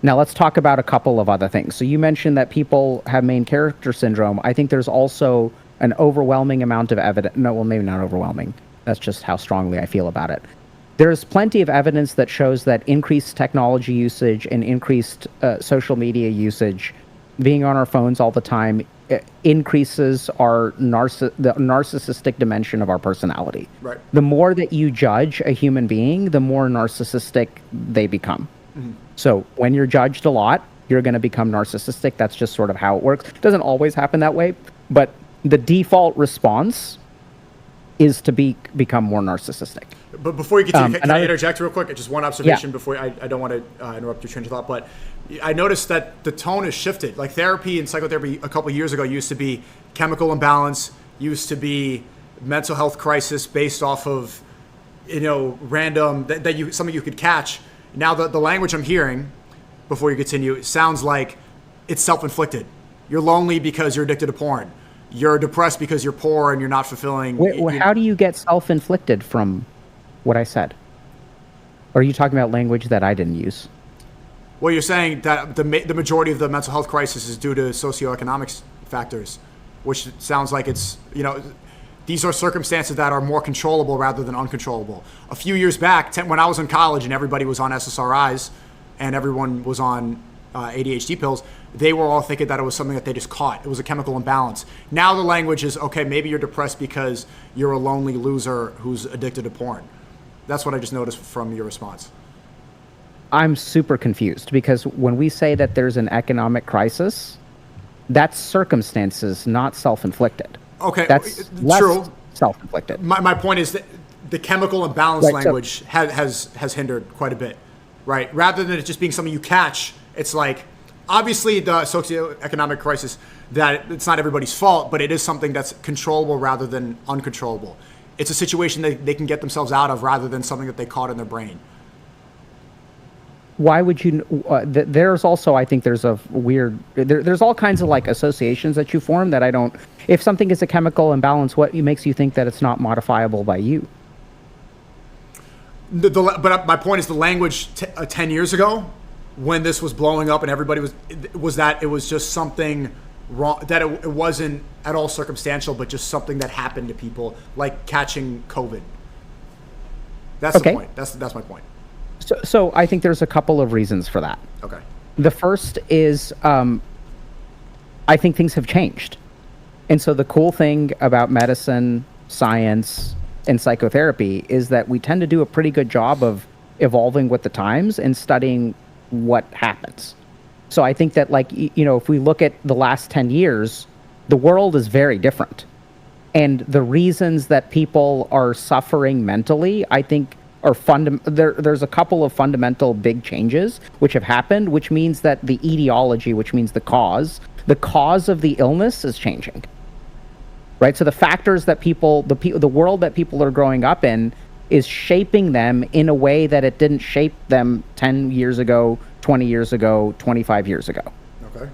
Now let's talk about a couple of other things. So you mentioned that people have main character syndrome. I think there's also an overwhelming amount of evidence. No, well, maybe not overwhelming. That's just how strongly I feel about it. There's plenty of evidence that shows that increased technology usage and increased social media usage, being on our phones all the time, increases the narcissistic dimension of our personality. Right. The more that you judge a human being, the more narcissistic they become. Mm-hmm. So when you're judged a lot, you're going to become narcissistic. That's just sort of how it works. It doesn't always happen that way, but the default response is to become more narcissistic. But before you continue, can I interject real quick? Just one observation before I don't want to interrupt your train of thought, but I noticed that the tone has shifted. Like therapy and psychotherapy a couple of years ago used to be chemical imbalance, used to be mental health crisis based off of, you know, random, something you could catch. Now the language I'm hearing, before you continue, sounds like it's self-inflicted. You're lonely because you're addicted to porn. You're depressed because you're poor and you're not fulfilling. How do you get self-inflicted from what I said? Or are you talking about language that I didn't use? Well, you're saying that the majority of the mental health crisis is due to socioeconomic factors, which sounds like it's, you know, these are circumstances that are more controllable rather than uncontrollable. A few years back, when I was in college and everybody was on SSRIs and everyone was on ADHD pills, they were all thinking that it was something that they just caught. It was a chemical imbalance. Now the language is, okay, maybe you're depressed because you're a lonely loser who's addicted to porn. That's what I just noticed from your response. I'm super confused because when we say that there's an economic crisis, that's circumstances, not self-inflicted. Okay, that's true. Self-inflicted. My point is that the chemical imbalance language has hindered quite a bit, right? Rather than it just being something you catch, it's like, obviously the socioeconomic crisis, that it's not everybody's fault, but it is something that's controllable rather than uncontrollable. It's a situation that they can get themselves out of rather than something that they caught in their brain. Why would you? There's also, I think there's a weird, there's all kinds of like associations that you form that I don't, if something is a chemical imbalance, what makes you think that it's not modifiable by you? But my point is the language 10 years ago, when this was blowing up and everybody was that it was just something wrong, that it wasn't at all circumstantial, but just something that happened to people, like catching COVID. That's Okay. the point. That's my point. So I think there's a couple of reasons for that. Okay. The first is I think things have changed. And so the cool thing about medicine, science, and psychotherapy is that we tend to do a pretty good job of evolving with the times and studying what happens. So I think that, like, if we look at the last 10 years, the world is very different. And the reasons that people are suffering mentally, I think, are there's a couple of fundamental big changes which have happened, which means that the etiology, which means the cause of the illness is changing. Right? So the factors that the world that people are growing up in is shaping them in a way that it didn't shape them 10 years ago, 20 years ago, 25 years ago. Okay.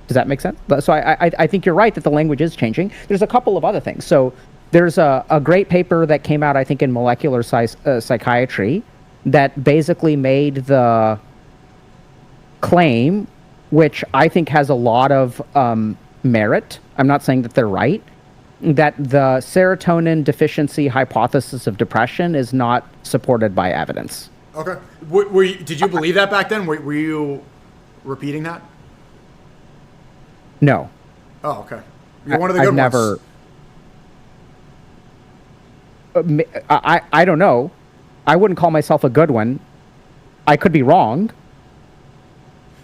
Does that make sense? So I think you're right that the language is changing. There's a couple of other things. So there's a great paper that came out, I think, in molecular psychiatry that basically made the claim, which I think has a lot of merit. I'm not saying that they're right, that the serotonin deficiency hypothesis of depression is not supported by evidence. Okay. Did you believe that back then? Were you repeating that? No. Oh, okay. You're one of the good I've never. ones. I don't know. I wouldn't call myself a good one. I could be wrong.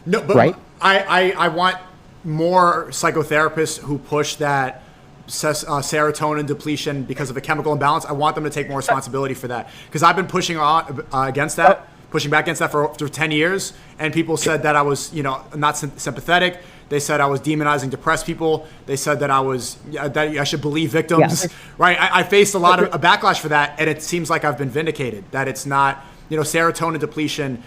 No, but right? I want more psychotherapists who push that serotonin depletion because of a chemical imbalance. I want them to take more responsibility for that, because I've been pushing back against that for 10 years, and people said that I was, not sympathetic. They said I was demonizing depressed people. They said that that I should believe victims. Yeah. Right? I faced a lot of a backlash for that, and it seems like I've been vindicated. That it's not, serotonin depletion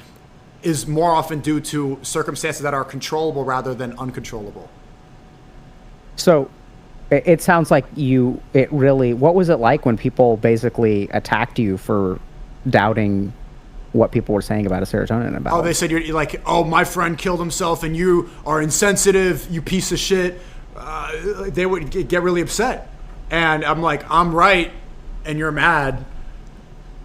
is more often due to circumstances that are controllable rather than uncontrollable. So it sounds like what was it like when people basically attacked you for doubting what people were saying about a serotonin imbalance? Oh, they said you're like, oh, my friend killed himself and you are insensitive, you piece of shit. They would get really upset. And I'm like, I'm right and you're mad.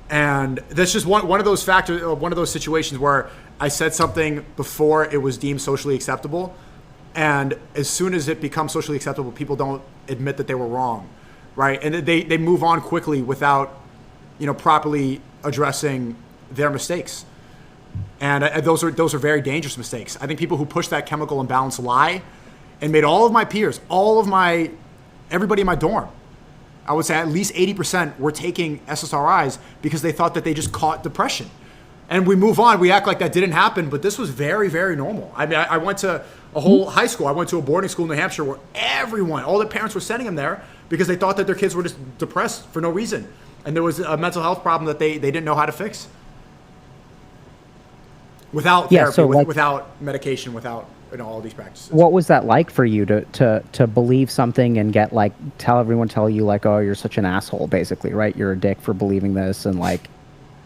And that's just one of those factors, one of those situations where I said something before it was deemed socially acceptable. And as soon as it becomes socially acceptable, people don't admit that they were wrong, right? And they move on quickly without, properly addressing their mistakes. And those are very dangerous mistakes. I think people who push that chemical imbalance lie and made all of my peers, everybody in my dorm, I would say at least 80% were taking SSRIs because they thought that they just caught depression. And we move on. We act like that didn't happen, but this was very, very normal. I mean, I went to a whole high school. I went to a boarding school in New Hampshire where all the parents were sending them there because they thought that their kids were just depressed for no reason. And there was a mental health problem that they didn't know how to fix. Without therapy, without medication, without all these practices. What was that like for you to believe something and get tell you oh, you're such an asshole, basically, right? You're a dick for believing this, and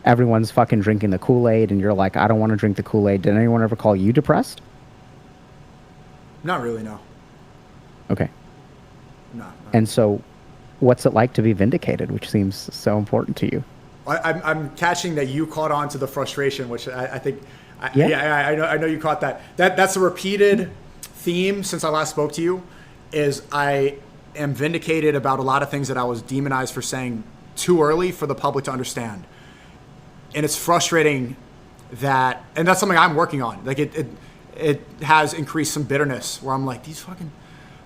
everyone's fucking drinking the Kool-Aid and you're like, I don't want to drink the Kool-Aid. Did anyone ever call you depressed? Not really, no. Okay. No. And so what's it like to be vindicated, which seems so important to you? I'm catching that you caught on to the frustration, which I think, I know you caught that. That's a repeated theme since I last spoke to you, is I am vindicated about a lot of things that I was demonized for saying too early for the public to understand. And it's frustrating and that's something I'm working on. It has increased some bitterness where I'm like, these fucking,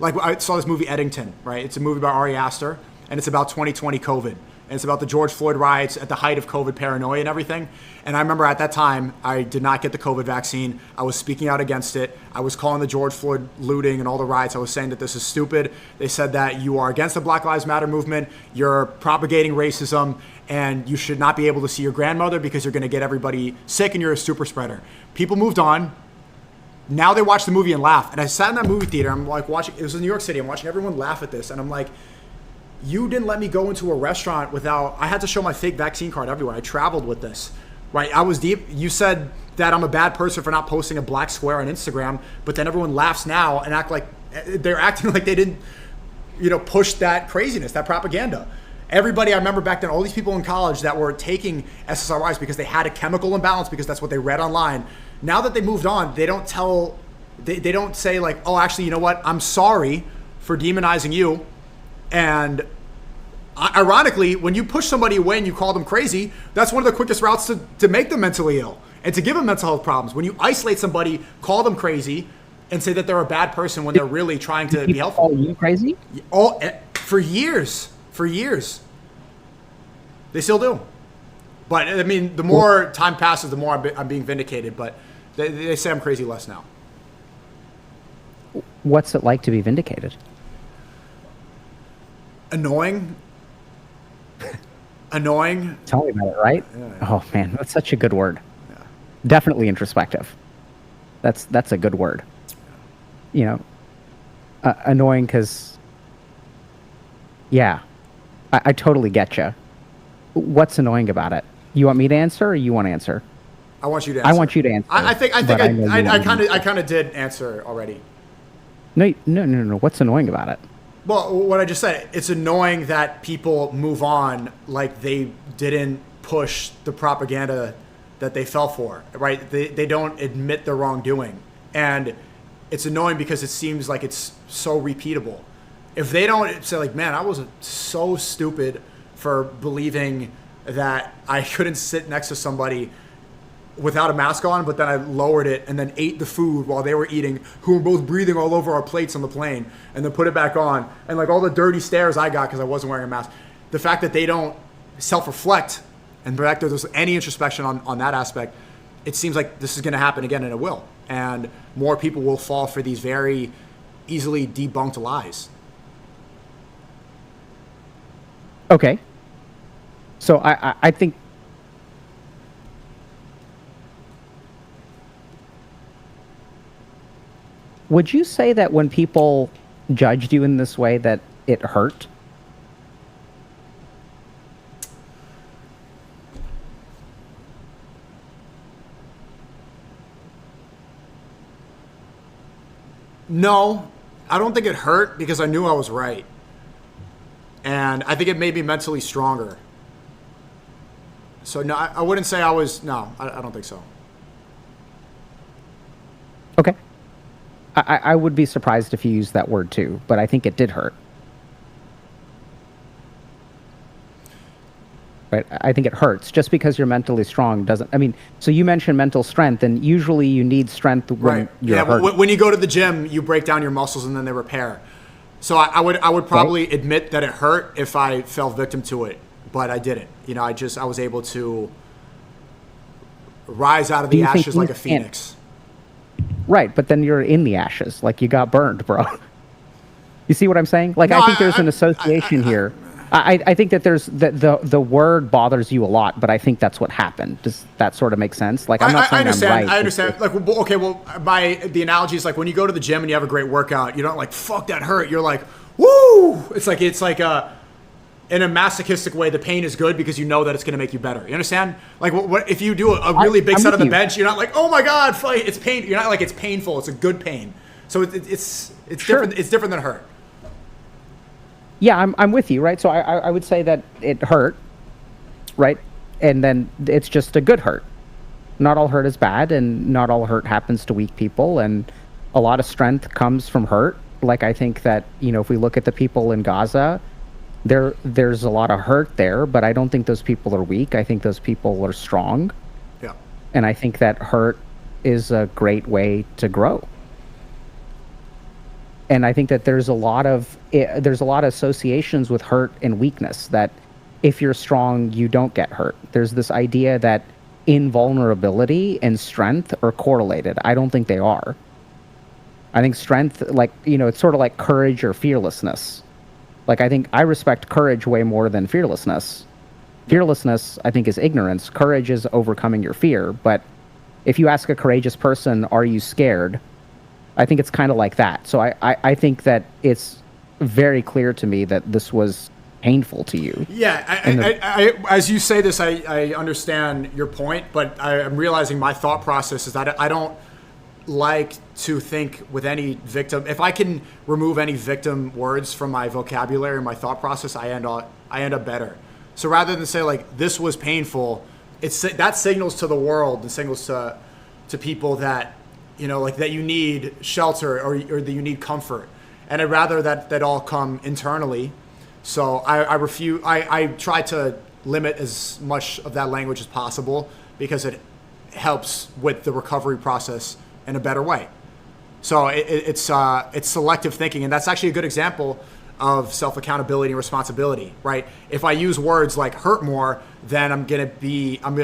I saw this movie Eddington, right? It's a movie by Ari Aster, and it's about 2020 COVID. And it's about the George Floyd riots at the height of COVID paranoia and everything. And I remember at that time, I did not get the COVID vaccine. I was speaking out against it. I was calling the George Floyd looting and all the riots. I was saying that this is stupid. They said that you are against the Black Lives Matter movement. You're propagating racism, and you should not be able to see your grandmother because you're going to get everybody sick and you're a super spreader. People moved on. Now they watch the movie and laugh. And I sat in that movie theater. I'm watching. It was in New York City. I'm watching everyone laugh at this. And I'm like, you didn't let me go into a restaurant without, I had to show my fake vaccine card everywhere. I traveled with this, right? I was deep. You said that I'm a bad person for not posting a black square on Instagram, but then everyone laughs now and they're acting like they didn't, push that craziness, that propaganda. Everybody, I remember back then, all these people in college that were taking SSRIs because they had a chemical imbalance because that's what they read online. Now that they moved on, they don't tell, they don't say like, oh, actually, you know what? I'm sorry for demonizing you. And ironically, when you push somebody away and you call them crazy, that's one of the quickest routes to make them mentally ill and to give them mental health problems. When you isolate somebody, call them crazy, and say that they're a bad person when they're really trying to be helpful. Call you crazy? Oh, for years. They still do. But I mean, the more time passes, the more I'm being vindicated. But they say I'm crazy less now. What's it like to be vindicated? Annoying. Annoying. Tell me about it, right? Yeah. Oh man, that's such a good word. Yeah. Definitely introspective. That's a good word. You know, annoying because, yeah, I totally get you. What's annoying about it? You want me to answer, or you want to answer? I want you to answer. I want you to answer. I think I kind of did answer already. No. What's annoying about it? Well, what I just said, it's annoying that people move on like they didn't push the propaganda that they fell for, right? They don't admit their wrongdoing. And it's annoying because it seems like it's so repeatable. If they don't say like, man, I was so stupid for believing that I couldn't sit next to somebody without a mask on, but then I lowered it and then ate the food while they were eating, who were both breathing all over our plates on the plane, and then put it back on. And like all the dirty stares I got because I wasn't wearing a mask. The fact that they don't self-reflect and the fact that there's any introspection on that aspect, it seems like this is going to happen again, and it will. And more people will fall for these very easily debunked lies. Okay. So I think would you say that when people judged you in this way that it hurt? No, I don't think it hurt because I knew I was right. And I think it made me mentally stronger. So no, I wouldn't say I was, no, I don't think so. Okay. I would be surprised if you used that word too, but I think it did hurt. Right? I think it hurts. Just because you're mentally strong doesn't, I mean, so you mentioned mental strength, and usually you need strength when you're hurt. When you go to the gym, you break down your muscles and then they repair. So I would probably admit that it hurt if I fell victim to it, but I didn't. You know, I was able to rise out of the ashes like a phoenix. Right, but then you're in the ashes, like you got burned, bro. You see what I'm saying? Like, no, I think there's an association here. I think that there's the word bothers you a lot, but I think that's what happened. Does that sort of make sense? Like, I'm not saying I'm right. I understand. Like, okay, well, the analogy is like when you go to the gym and you have a great workout, you don't like, fuck, that hurt. You're like, woo! It's like in a masochistic way, the pain is good because you know that it's going to make you better. You understand? Like, what if you do a really big set on the bench, you're not like, oh my god, fight! It's pain. You're not like it's painful. It's a good pain. So it's sure. different. It's different than hurt. Yeah, I'm with you, right? So I would say that it hurt, right? And then it's just a good hurt. Not all hurt is bad, and not all hurt happens to weak people, and a lot of strength comes from hurt. Like, I think that, you know, if we look at the people in Gaza, there's a lot of hurt there, but I don't think those people are weak. I think those people are strong. Yeah. And I think that hurt is a great way to grow. And I think that there's a lot of associations with hurt and weakness, that if you're strong, you don't get hurt. There's this idea that invulnerability and strength are correlated. I don't think they are. I think strength, like, you know, it's sort of like courage or fearlessness. Like, I think I respect courage way more than fearlessness. Fearlessness, I think, is ignorance. Courage is overcoming your fear. But if you ask a courageous person, are you scared? I think it's kind of like that. So I think that it's very clear to me that this was painful to you. Yeah, I as you say this, I understand your point, but I'm realizing my thought process is that I don't like to think with any victim. If I can remove any victim words from my vocabulary and my thought process, I I end up better. So rather than say like this was painful, that signals to the world and signals to people that, you know, like that you need shelter or that you need comfort. And I'd rather that all come internally. So I try to limit as much of that language as possible because it helps with the recovery process in a better way. So it's selective thinking, and that's actually a good example of self-accountability and responsibility, right? If I use words like hurt more, then I'm gonna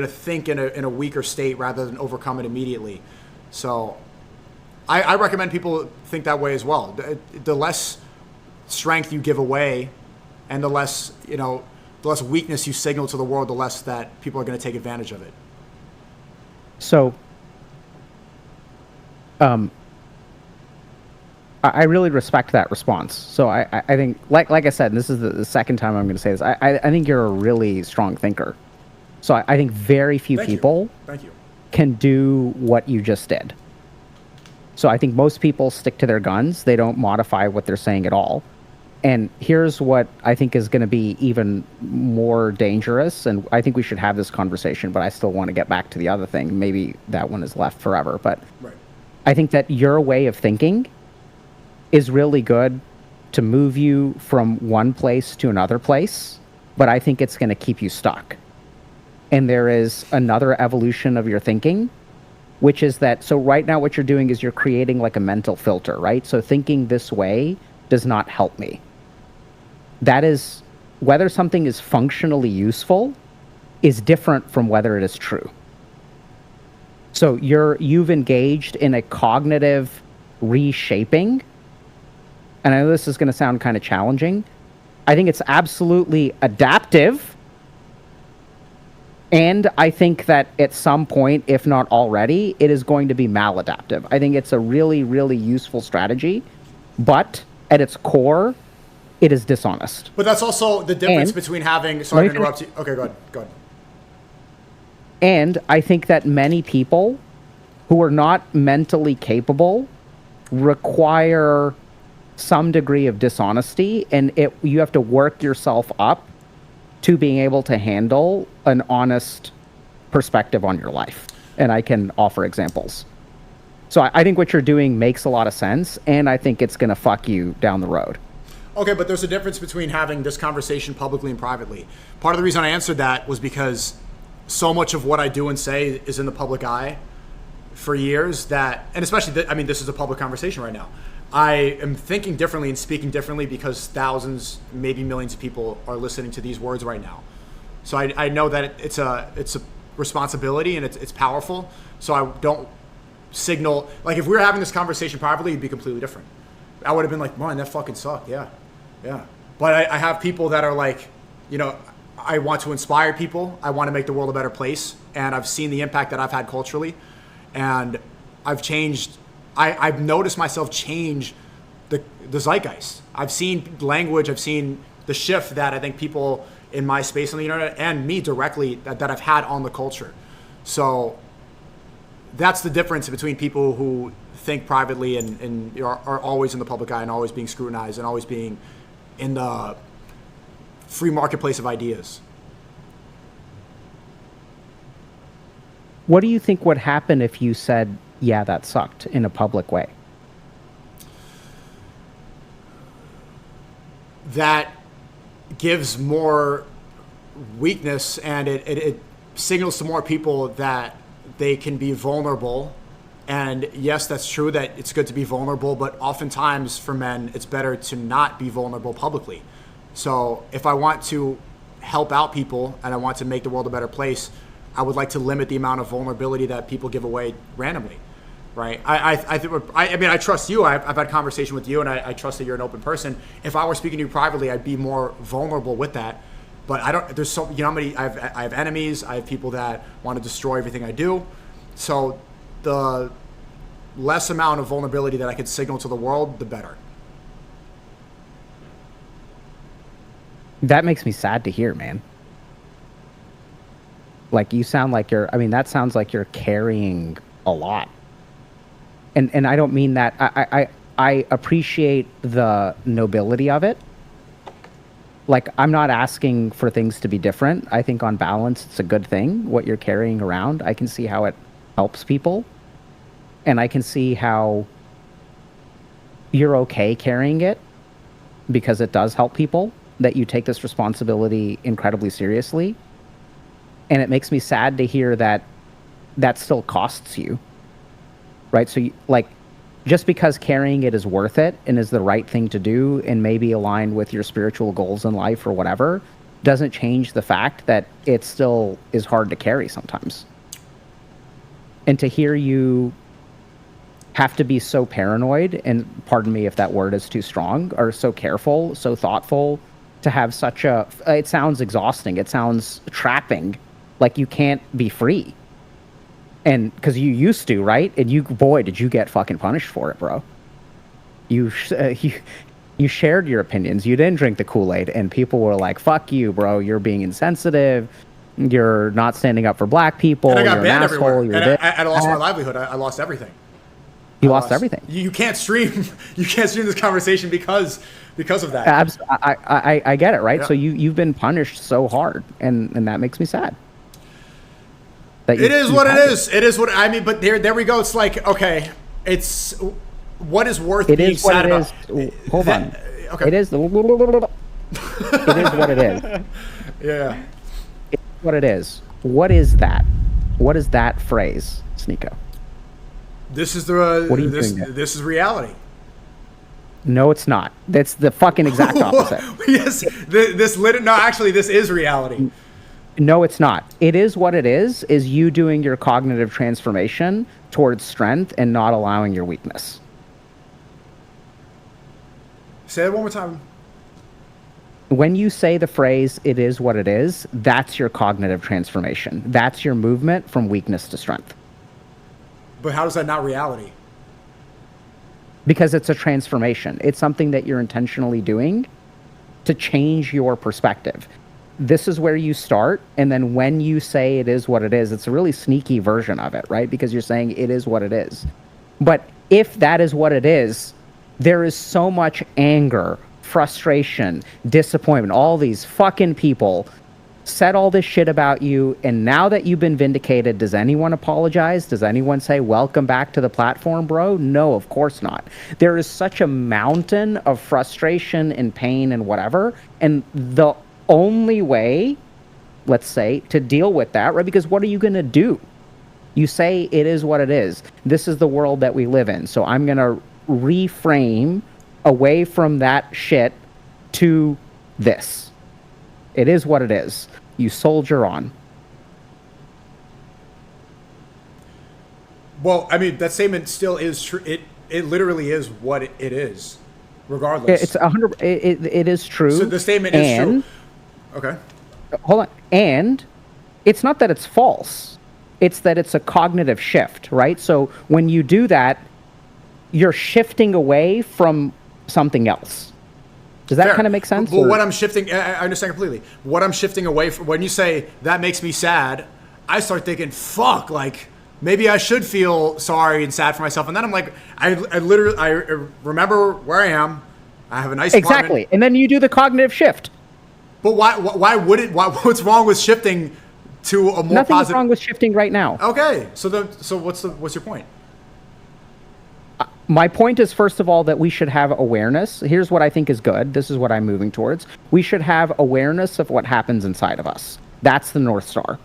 think in a weaker state rather than overcome it immediately. So I recommend people think that way as well. The less strength you give away, and the less weakness you signal to the world, the less that people are going to take advantage of it. So, I really respect that response. So I think, like I said, and this is the second time I'm going to say this, I think you're a really strong thinker. So I think very few people can do what you just did. So I think most people stick to their guns. They don't modify what they're saying at all. And here's what I think is going to be even more dangerous. And I think we should have this conversation, but I still want to get back to the other thing. Maybe that one is left forever. But I think that your way of thinking is really good to move you from one place to another place. But I think it's going to keep you stuck. And there is another evolution of your thinking, which is that, so right now what you're doing is you're creating like a mental filter, right? So thinking this way does not help me. That is, whether something is functionally useful is different from whether it is true. So you've engaged in a cognitive reshaping, and I know this is going to sound kind of challenging. I think it's absolutely adaptive. And I think that at some point, if not already, it is going to be maladaptive. I think it's a really, really useful strategy, but at its core, it is dishonest. But that's also the difference between having... Sorry to interrupt you. Okay, go ahead. And I think that many people who are not mentally capable require some degree of dishonesty, and you have to work yourself up to being able to handle an honest perspective on your life. And I can offer examples. So I think what you're doing makes a lot of sense, and I think it's going to fuck you down the road. Okay, but there's a difference between having this conversation publicly and privately. Part of the reason I answered that was because so much of what I do and say is in the public eye for years that, and especially, this is a public conversation right now. I am thinking differently and speaking differently because thousands, maybe millions of people are listening to these words right now. So I know that it's a responsibility and it's powerful. So I don't signal, like if we were having this conversation privately, it'd be completely different. I would have been like, man, that fucking sucked. Yeah. But I have people that are like, I want to inspire people. I want to make the world a better place. And I've seen the impact that I've had culturally. And I've changed. I've noticed myself change the zeitgeist. I've seen language. I've seen the shift that I think people in my space on the internet and me directly that I've had on the culture. So that's the difference between people who think privately and are always in the public eye and always being scrutinized and always being in the free marketplace of ideas. What do you think would happen if you said, yeah, that sucked in a public way? That gives more weakness, and it signals to more people that they can be vulnerable. And yes, that's true that it's good to be vulnerable, but oftentimes for men, it's better to not be vulnerable publicly. So if I want to help out people and I want to make the world a better place, I would like to limit the amount of vulnerability that people give away randomly. Right. I trust you. I've had conversation with you, and I trust that you're an open person. If I were speaking to you privately, I'd be more vulnerable with that. But I don't. There's so I have enemies. I have people that want to destroy everything I do. So the less amount of vulnerability that I could signal to the world, the better. That makes me sad to hear, man. Like you sound like that sounds like you're carrying a lot. And I don't mean that. I appreciate the nobility of it. like, I'm not asking for things to be different. I think on balance, it's a good thing, what you're carrying around. I can see how it helps people. And I can see how you're okay carrying it because it does help people, that you take this responsibility incredibly seriously. And it makes me sad to hear that that still costs you, right? So, like, just because carrying it is worth it and is the right thing to do and maybe aligned with your spiritual goals in life or whatever, doesn't change the fact that it still is hard to carry sometimes. And to hear you have to be so paranoid, and pardon me if that word is too strong, or so careful, so thoughtful, to have such a, it sounds exhausting, it sounds trapping, like you can't be free. And because you used to, right? And you, boy, did you get fucking punished for it, bro. You shared your opinions. You didn't drink the Kool-Aid, and people were like, "Fuck you, bro. You're being insensitive. You're not standing up for black people. And I got you're banned an asshole. everywhere. And I lost my livelihood. I lost everything. You lost everything. You can't stream. You can't stream this conversation because of that. I get it, right? Yeah. So you've been punished so hard, and that makes me sad. It is what it is. It is what I mean. But there we go. It's like, okay, it's what is worth being sad about. Hold on. Okay. It is. It is what it is. Yeah. It's what it is. What is that? What is that phrase, SNEAKO? This is the. What are you doing there? This is reality. No, it's not. That's the fucking exact opposite. Yes. No, actually, this is reality. No, it's not. It is what it is you doing your cognitive transformation towards strength and not allowing your weakness. Say it one more time. When you say the phrase, it is what it is, that's your cognitive transformation. That's your movement from weakness to strength. But how is that not reality? Because it's a transformation. It's something that you're intentionally doing to change your perspective. This is where you start, and then when you say it is what it is, it's a really sneaky version of it, right? Because you're saying it is what it is. But if that is what it is, there is so much anger, frustration, disappointment. All these fucking people said all this shit about you, and now that you've been vindicated, does anyone apologize? Does anyone say, welcome back to the platform, bro? No, of course not. There is such a mountain of frustration and pain and whatever, and the only way, let's say, to deal with that, right? Because what are you going to do? You say it is what it is. This is the world that we live in. So I'm going to reframe away from that shit to this. It is what it is. You soldier on. Well, I mean, that statement still is true. It literally is what it is, regardless. It's 100. It is true. So the statement is true. Okay. Hold on. And it's not that it's false. It's that it's a cognitive shift, right? So when you do that, you're shifting away from something else. Does that kind of make sense? Well, what I'm shifting, I understand completely. What I'm shifting away from, when you say that makes me sad, I start thinking, fuck, like, maybe I should feel sorry and sad for myself. And then I'm like, I remember where I am. I have a nice apartment. Exactly. And then you do the cognitive shift. But why would it? What's wrong with shifting to a more Nothing's positive? Nothing's wrong with shifting right now. Okay, so what's your point? My point is, first of all, that we should have awareness. Here's what I think is good. This is what I'm moving towards. We should have awareness of what happens inside of us. That's the North Star.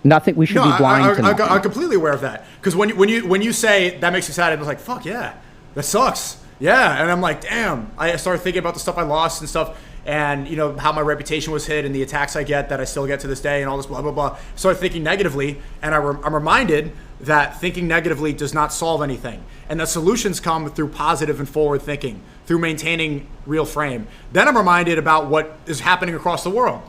Nothing. We should be blind to nothing. I'm completely aware of that. Because when you say that makes you sad, I was like, fuck yeah, that sucks. Yeah, and I'm like, damn. I started thinking about the stuff I lost and stuff. And, you know, how my reputation was hit and the attacks I get that I still get to this day and all this blah, blah, blah. Started thinking negatively. And I'm reminded that thinking negatively does not solve anything. And that solutions come through positive and forward thinking, through maintaining real frame. Then I'm reminded about what is happening across the world.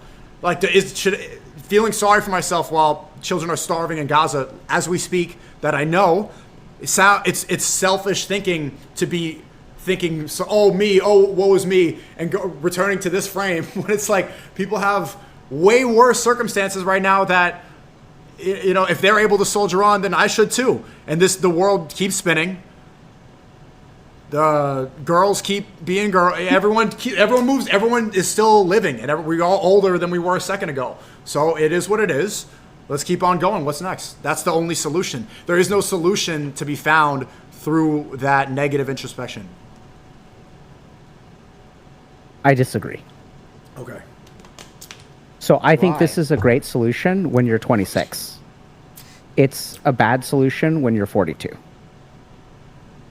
Like, feeling sorry for myself while children are starving in Gaza as we speak, that I know, it's selfish thinking to be thinking, so, woe is me, and returning to this frame when it's like people have way worse circumstances right now that, you know, if they're able to soldier on, then I should too. And the world keeps spinning. The girls keep being girl. Everyone moves. Everyone is still living, and we're all older than we were a second ago. So it is what it is. Let's keep on going. What's next? That's the only solution. There is no solution to be found through that negative introspection. I disagree. Okay. So I think this is a great solution when you're 26. It's a bad solution when you're 42.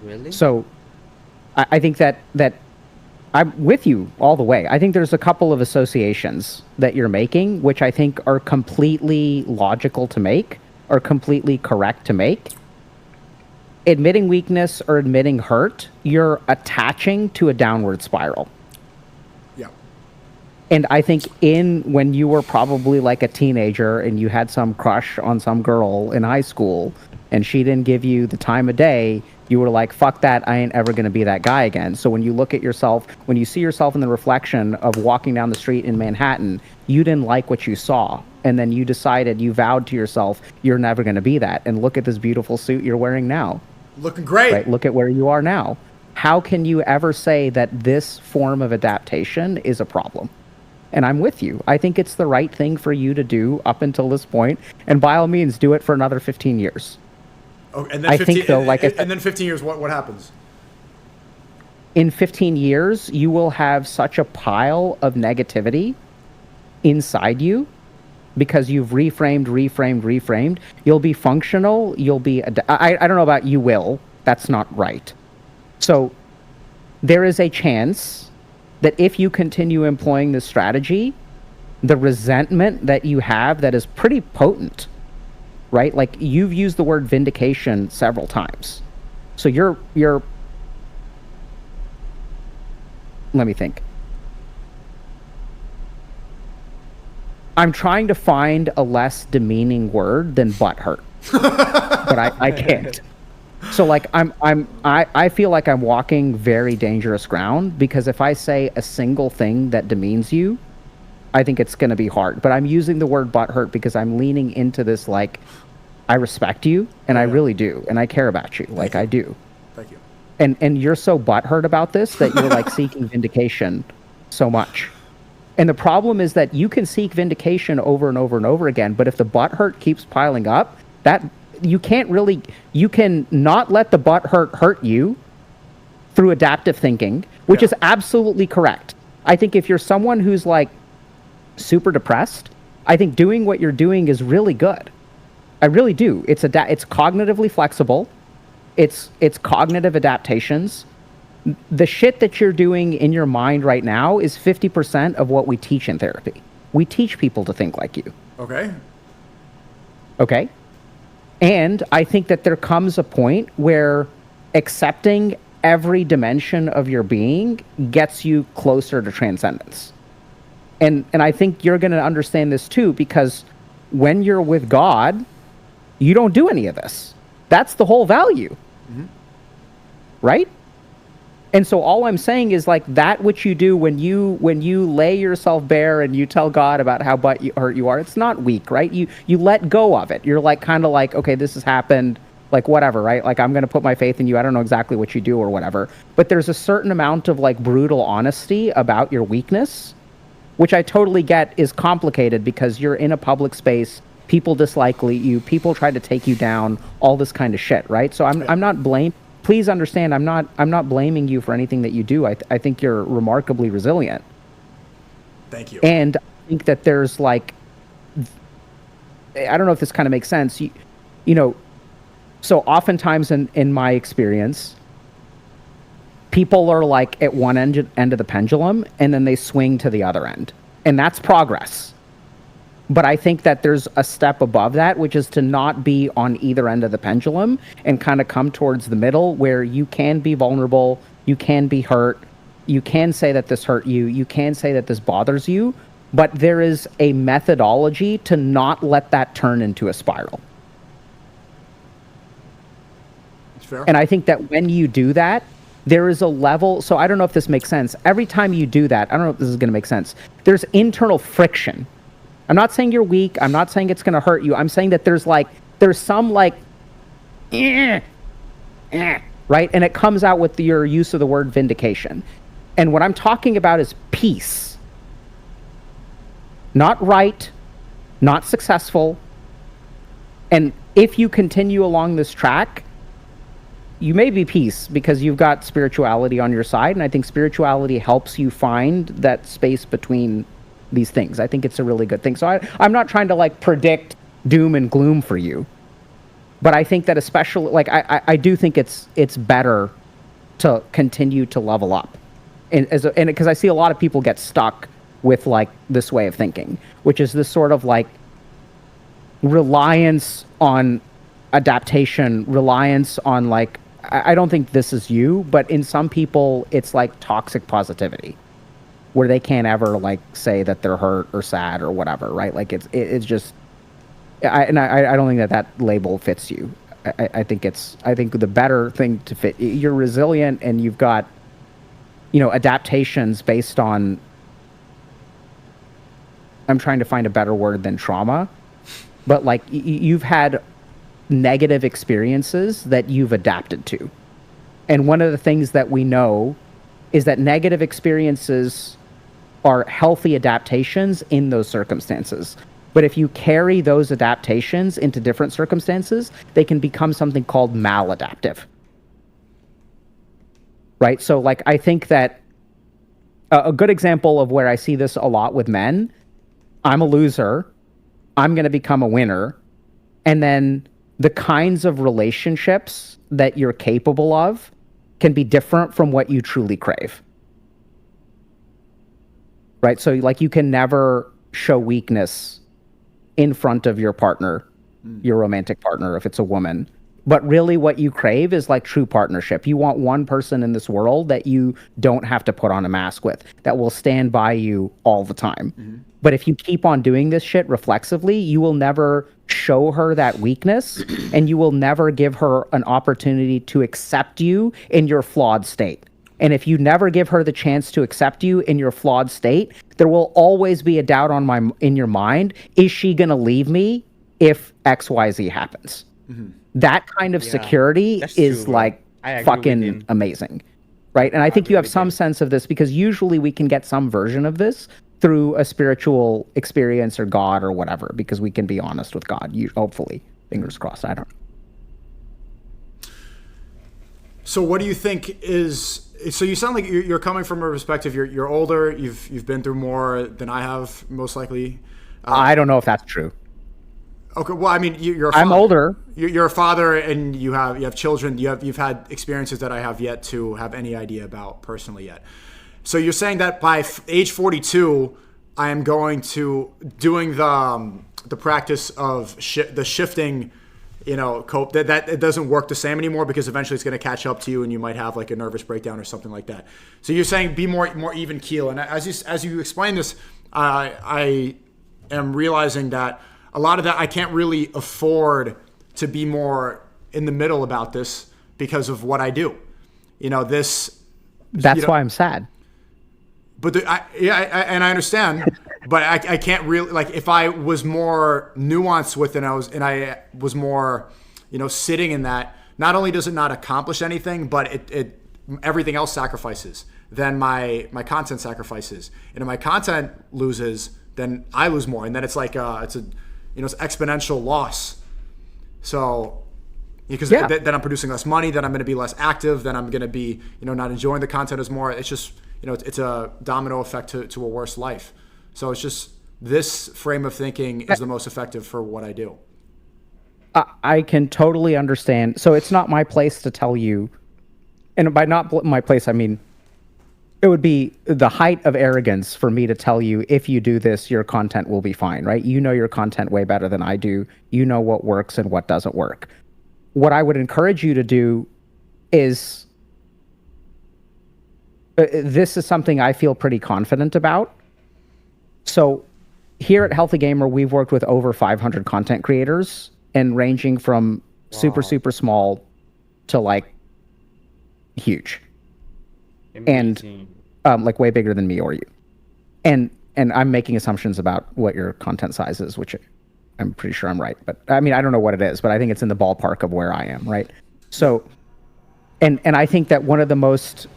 Really? So I think that I'm with you all the way. I think there's a couple of associations that you're making, which I think are completely logical to make, or completely correct to make. Admitting weakness or admitting hurt, you're attaching to a downward spiral. Yeah. And I think when you were probably like a teenager and you had some crush on some girl in high school and she didn't give you the time of day, you were like, fuck that, I ain't ever going to be that guy again. So when you look at yourself, when you see yourself in the reflection of walking down the street in Manhattan, you didn't like what you saw. And then you decided, you vowed to yourself, you're never going to be that. And look at this beautiful suit you're wearing now. Looking great. Right? Look at where you are now. How can you ever say that this form of adaptation is a problem? And I'm with you. I think it's the right thing for you to do up until this point. And by all means, do it for another 15 years. Oh, and then 15, I think though, like and then 15 years, what happens? In 15 years, you will have such a pile of negativity inside you because you've reframed. You'll be functional. You'll be, I don't know about you will. That's not right. So there is a chance that if you continue employing this strategy, the resentment that you have that is pretty potent, right? Like you've used the word vindication several times. So you're let me think. I'm trying to find a less demeaning word than butthurt, but I can't. So like I feel like I'm walking very dangerous ground because if I say a single thing that demeans you, I think it's going to be hard. But I'm using the word butthurt because I'm leaning into this like I respect you and I really do and I care about you. Like I do. Thank you. And you're so butthurt about this that you're like seeking vindication so much. And the problem is that you can seek vindication over and over and over again, but if the butthurt keeps piling up, that you can not let the butthurt hurt you through adaptive thinking, which is absolutely correct. I think if you're someone who's like super depressed, I think doing what you're doing is really good. I really do. It's cognitively flexible. It's cognitive adaptations. The shit that you're doing in your mind right now is 50% of what we teach in therapy. We teach people to think like you. Okay? And I think that there comes a point where accepting every dimension of your being gets you closer to transcendence. And I think you're going to understand this too, because when you're with God, you don't do any of this. That's the whole value. Mm-hmm. Right? And so all I'm saying is like that which you do when you lay yourself bare and you tell God about how hurt you are, it's not weak, right? You let go of it. You're like kind of like, okay, this has happened, like whatever, right? Like I'm going to put my faith in you. I don't know exactly what you do or whatever. But there's a certain amount of like brutal honesty about your weakness, which I totally get is complicated because you're in a public space, people dislike you, people try to take you down, all this kind of shit, right? So I'm not blaming. Please understand, I'm not blaming you for anything that you do. I think you're remarkably resilient. Thank you. And I think that there's like, I don't know if this kind of makes sense. You know, so oftentimes in my experience, people are like at one end of the pendulum and then they swing to the other end. And that's progress. But I think that there's a step above that, which is to not be on either end of the pendulum and kind of come towards the middle where you can be vulnerable, you can be hurt, you can say that this hurt you, you can say that this bothers you, but there is a methodology to not let that turn into a spiral. That's fair. And I think that when you do that, there is a level, so I don't know if this makes sense. Every time you do that, I don't know if this is going to make sense. There's internal friction. I'm not saying you're weak. I'm not saying it's going to hurt you. I'm saying that there's some right? right? And it comes out with your use of the word vindication. And what I'm talking about is peace. Not right, not successful. And if you continue along this track, you may be peace because you've got spirituality on your side. And I think spirituality helps you find that space between these things. I think it's a really good thing. So I'm not trying to like predict doom and gloom for you. But I think that especially, like, I do think it's better to continue to level up. And because I see a lot of people get stuck with, like, this way of thinking, which is this sort of, like, reliance on adaptation, reliance on, like, I don't think this is you, but in some people, it's, like, toxic positivity, where they can't ever, like, say that they're hurt or sad or whatever, right? Like, it's just... I don't think that label fits you. I think the better thing to fit, you're resilient and you've got, adaptations based on, I'm trying to find a better word than trauma, but like you've had negative experiences that you've adapted to. And one of the things that we know is that negative experiences are healthy adaptations in those circumstances. But if you carry those adaptations into different circumstances, they can become something called maladaptive. Right? So, like, I think that a good example of where I see this a lot with men, I'm a loser, I'm going to become a winner, and then the kinds of relationships that you're capable of can be different from what you truly crave. Right? So, like, you can never show weakness in front of your partner, your romantic partner, if it's a woman. But really what you crave is like true partnership. You want one person in this world that you don't have to put on a mask with, that will stand by you all the time. Mm-hmm. But if you keep on doing this shit reflexively, you will never show her that weakness and you will never give her an opportunity to accept you in your flawed state. And if you never give her the chance to accept you in your flawed state, there will always be a doubt in your mind, is she going to leave me if XYZ happens? Mm-hmm. That kind of security is true, like fucking amazing. Right? And I think you have some sense of this because usually we can get some version of this through a spiritual experience or God or whatever, because we can be honest with God, hopefully. Fingers crossed. I don't know. So what do you think is... So you sound like you're coming from a perspective. You're older. You've been through more than I have, most likely. I don't know if that's true. Okay. Well, I mean, you're a father. I'm older. You're a father, and you have children. You've had experiences that I have yet to have any idea about personally yet. So you're saying that by age 42, I am going to doing the practice of the shifting. Cope that it doesn't work the same anymore because eventually it's going to catch up to you and you might have like a nervous breakdown or something like that. So you're saying be more even keel. And as you explain this, I am realizing that a lot of that I can't really afford to be more in the middle about this because of what I do. That's why I'm sad. But and I understand, but I can't really, like, if I was more nuanced with it, I was more, sitting in that. Not only does it not accomplish anything, but it everything else sacrifices. Then my content sacrifices, and if my content loses, then I lose more, and then it's like it's exponential loss. So because then I'm producing less money, then I'm going to be less active, then I'm going to be not enjoying the content as more. It's just it's a domino effect to a worse life. So it's just this frame of thinking is the most effective for what I do. I can totally understand. So it's not my place to tell you, and by not my place, I mean, it would be the height of arrogance for me to tell you, if you do this, your content will be fine, right? You know your content way better than I do. You know what works and what doesn't work. What I would encourage you to do is, this is something I feel pretty confident about. So here at Healthy Gamer, we've worked with over 500 content creators, and ranging from super small to like huge. Amazing. And like way bigger than me or you. And I'm making assumptions about what your content size is, which I'm pretty sure I'm right. But I mean, I don't know what it is, but I think it's in the ballpark of where I am, right? So, And I think that one of the most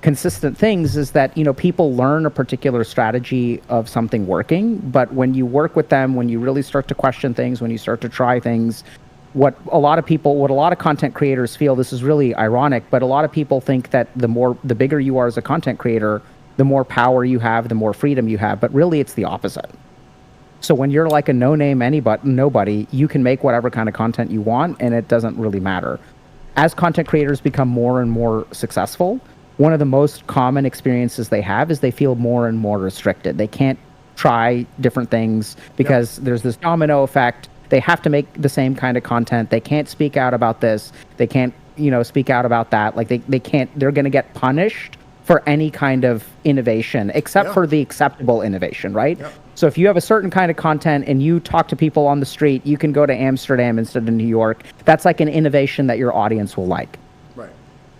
consistent things is that, you know, people learn a particular strategy of something working, but when you work with them, when you really start to question things, when you start to try things, what a lot of content creators feel, this is really ironic, but a lot of people think that the bigger you are as a content creator, the more power you have, the more freedom you have, but really it's the opposite. So when you're like a no-name nobody, you can make whatever kind of content you want, and it doesn't really matter. As content creators become more and more successful, one of the most common experiences they have is they feel more and more restricted. They can't try different things because there's this domino effect. They have to make the same kind of content. They can't speak out about this. They can't, you know, speak out about that. Like they can't, they're going to get punished for any kind of innovation except for the acceptable innovation, right? So if you have a certain kind of content and you talk to people on the street, you can go to Amsterdam instead of New York. That's like an innovation that your audience will like. Right.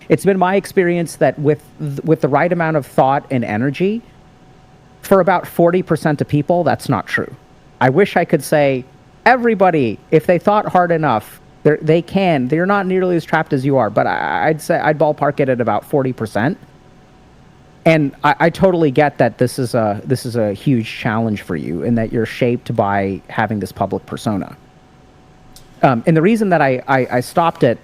It's been my experience that with the right amount of thought and energy, for about 40% of people, that's not true. I wish I could say, everybody, if they thought hard enough, they're not nearly as trapped as you are, but I'd say I'd ballpark it at about 40%. And I totally get that this is a huge challenge for you, and that you're shaped by having this public persona. And the reason that I stopped it,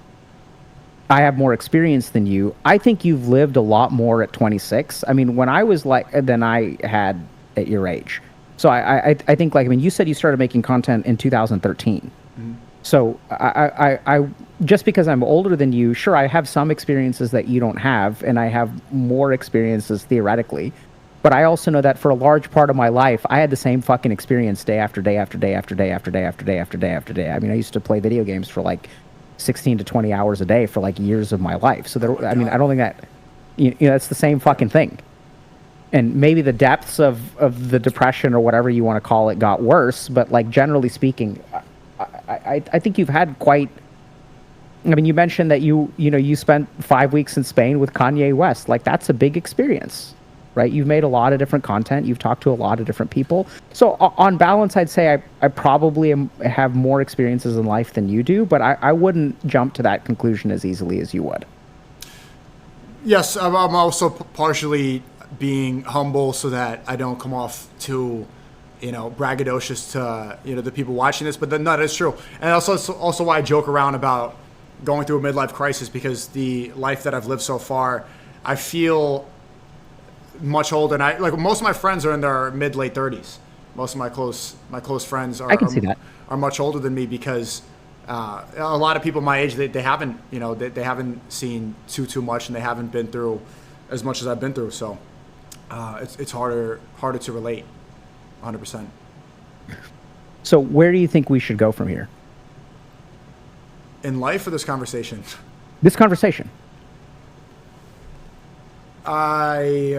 I have more experience than you. I think you've lived a lot more at 26. I mean, when I was than I had at your age. So I think, like, I mean, you said you started making content in 2013. Mm-hmm. So I just because I'm older than you, sure, I have some experiences that you don't have, and I have more experiences theoretically. But I also know that for a large part of my life, I had the same fucking experience day after day after day after day after day after day after day after day. I mean, I used to play video games for like 16 to 20 hours a day for like years of my life. So there, I mean, I don't think that, you know, it's the same fucking thing. And maybe the depths of the depression or whatever you want to call it got worse, but like generally speaking, I think you've had quite. I mean, you mentioned that you spent 5 weeks in Spain with Kanye West. Like, that's a big experience, right? You've made a lot of different content. You've talked to a lot of different people. So on balance, I'd say I probably have more experiences in life than you do, but I wouldn't jump to that conclusion as easily as you would. Yes, I'm also partially being humble so that I don't come off too, braggadocious to, the people watching this. But then, no, that's true. And also why I joke around about going through a midlife crisis, because the life that I've lived so far, I feel much older. And like most of my friends are in their mid-late 30s. Most of my close friends are much older than me, because a lot of people my age, they haven't, they haven't seen too much, and they haven't been through as much as I've been through. So it's harder to relate 100%. So where do you think we should go from here? In life, or this conversation? This conversation. I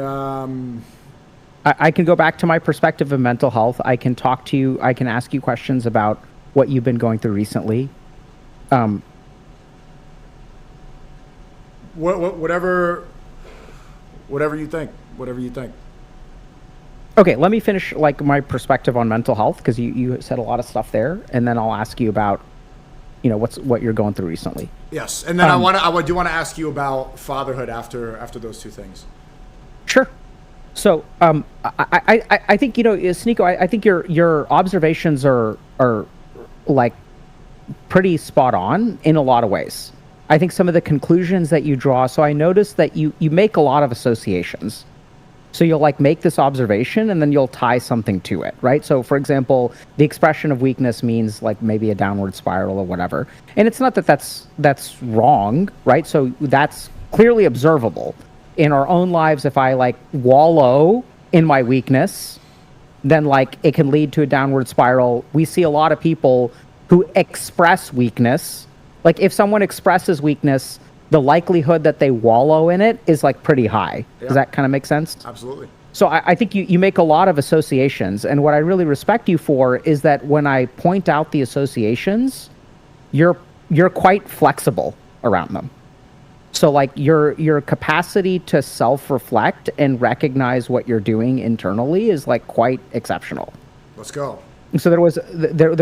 can go back to my perspective of mental health. I can talk to you. I can ask you questions about what you've been going through recently. Whatever you think. Whatever you think. Okay, let me finish like my perspective on mental health, because you said a lot of stuff there, and then I'll ask you about what you're going through recently. Yes, and then I do want to ask you about fatherhood after those two things. Sure. So I think SNEAKO, I think your observations are like pretty spot on in a lot of ways. I think some of the conclusions that you draw. So I noticed that you make a lot of associations. So you'll like make this observation and then you'll tie something to it, right? So for example, the expression of weakness means like maybe a downward spiral or whatever. And it's not that that's wrong, right? So that's clearly observable in our own lives. If I like wallow in my weakness, then like it can lead to a downward spiral. We see a lot of people who express weakness. Like if someone expresses weakness, the likelihood that they wallow in it is like pretty high. Yeah. Does that kind of make sense? Absolutely. So I think you make a lot of associations, and what I really respect you for is that when I point out the associations, you're quite flexible around them. So like your capacity to self-reflect and recognize what you're doing internally is like quite exceptional. Let's go. So there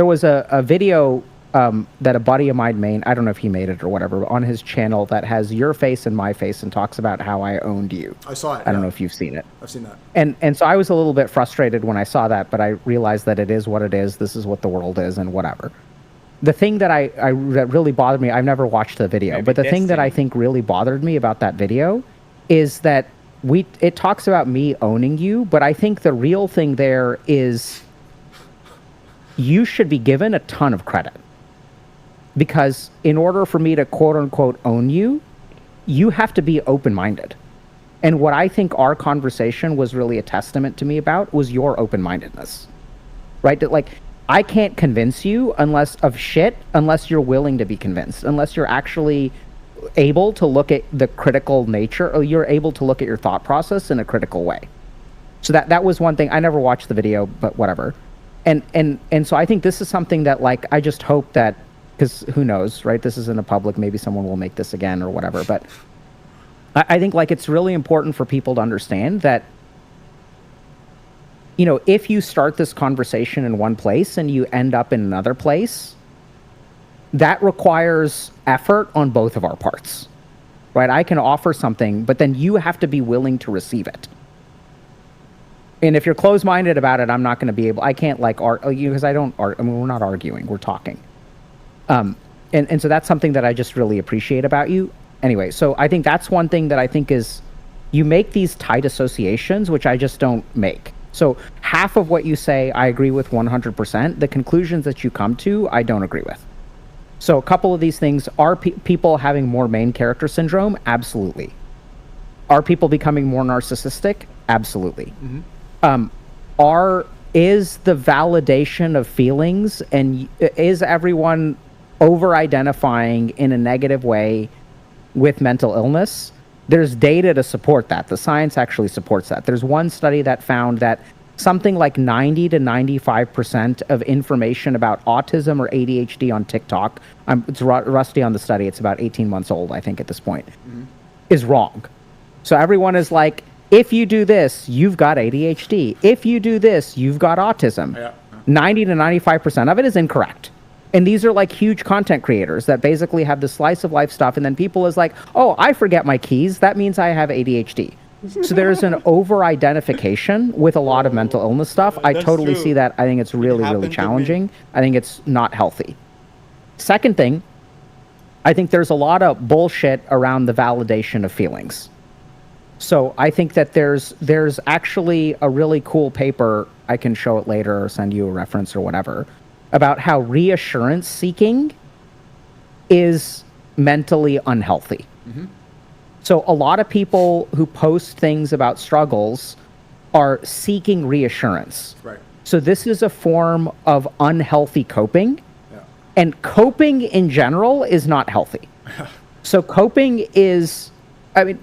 was a video that a buddy of mine made. I don't know if he made it or whatever, on his channel that has your face and my face and talks about how I owned you. I saw it. I don't know if you've seen it. I've seen that. And so I was a little bit frustrated when I saw that, but I realized that it is what it is. This is what the world is, and whatever. The thing that that really bothered me, I've never watched the video, but the thing that I think really bothered me about that video is that it talks about me owning you, but I think the real thing there is you should be given a ton of credit. Because in order for me to quote unquote own you, you have to be open-minded. And what I think our conversation was really a testament to me about was your open-mindedness. Right? That like, I can't convince you unless you're willing to be convinced, unless you're actually able to look at the critical nature, or you're able to look at your thought process in a critical way. So that was one thing. I never watched the video, but whatever. And so I think this is something that, like, I just hope that, because who knows, right? This is in the public. Maybe someone will make this again or whatever. But I think, like, it's really important for people to understand that, you know, if you start this conversation in one place and you end up in another place, that requires effort on both of our parts, right? I can offer something, but then you have to be willing to receive it. And if you're closed-minded about it, I'm not going to be able, I can't, like, argue, because I don't, I mean, we're not arguing, we're talking. And so that's something that I just really appreciate about you. Anyway, so I think that's one thing that I think is, you make these tight associations, which I just don't make. So half of what you say, I agree with 100%. The conclusions that you come to, I don't agree with. So a couple of these things, are people having more main character syndrome? Absolutely. Are people becoming more narcissistic? Absolutely. Is the validation of feelings, and is everyone over-identifying in a negative way with mental illness? There's data to support that. The science actually supports that. There's one study that found that something like 90 to 95% of information about autism or ADHD on TikTok, it's rusty on the study, it's about 18 months old, I think, at this point, is wrong. So everyone is like, if you do this, you've got ADHD. If you do this, you've got autism. Yeah. 90 to 95% of it is incorrect. And these are like huge content creators that basically have the slice of life stuff. And then people is like, oh, I forget my keys. That means I have ADHD. So there's an over-identification with a lot of mental illness stuff. I totally see that. I think it's really, really challenging. I think it's not healthy. Second thing, I think there's a lot of bullshit around the validation of feelings. So I think that there's actually a really cool paper, I can show it later or send you a reference or whatever, about how reassurance seeking is mentally unhealthy. So a lot of people who post things about struggles are seeking reassurance. Right. So this is a form of unhealthy coping. And coping in general is not healthy. So coping is, I mean,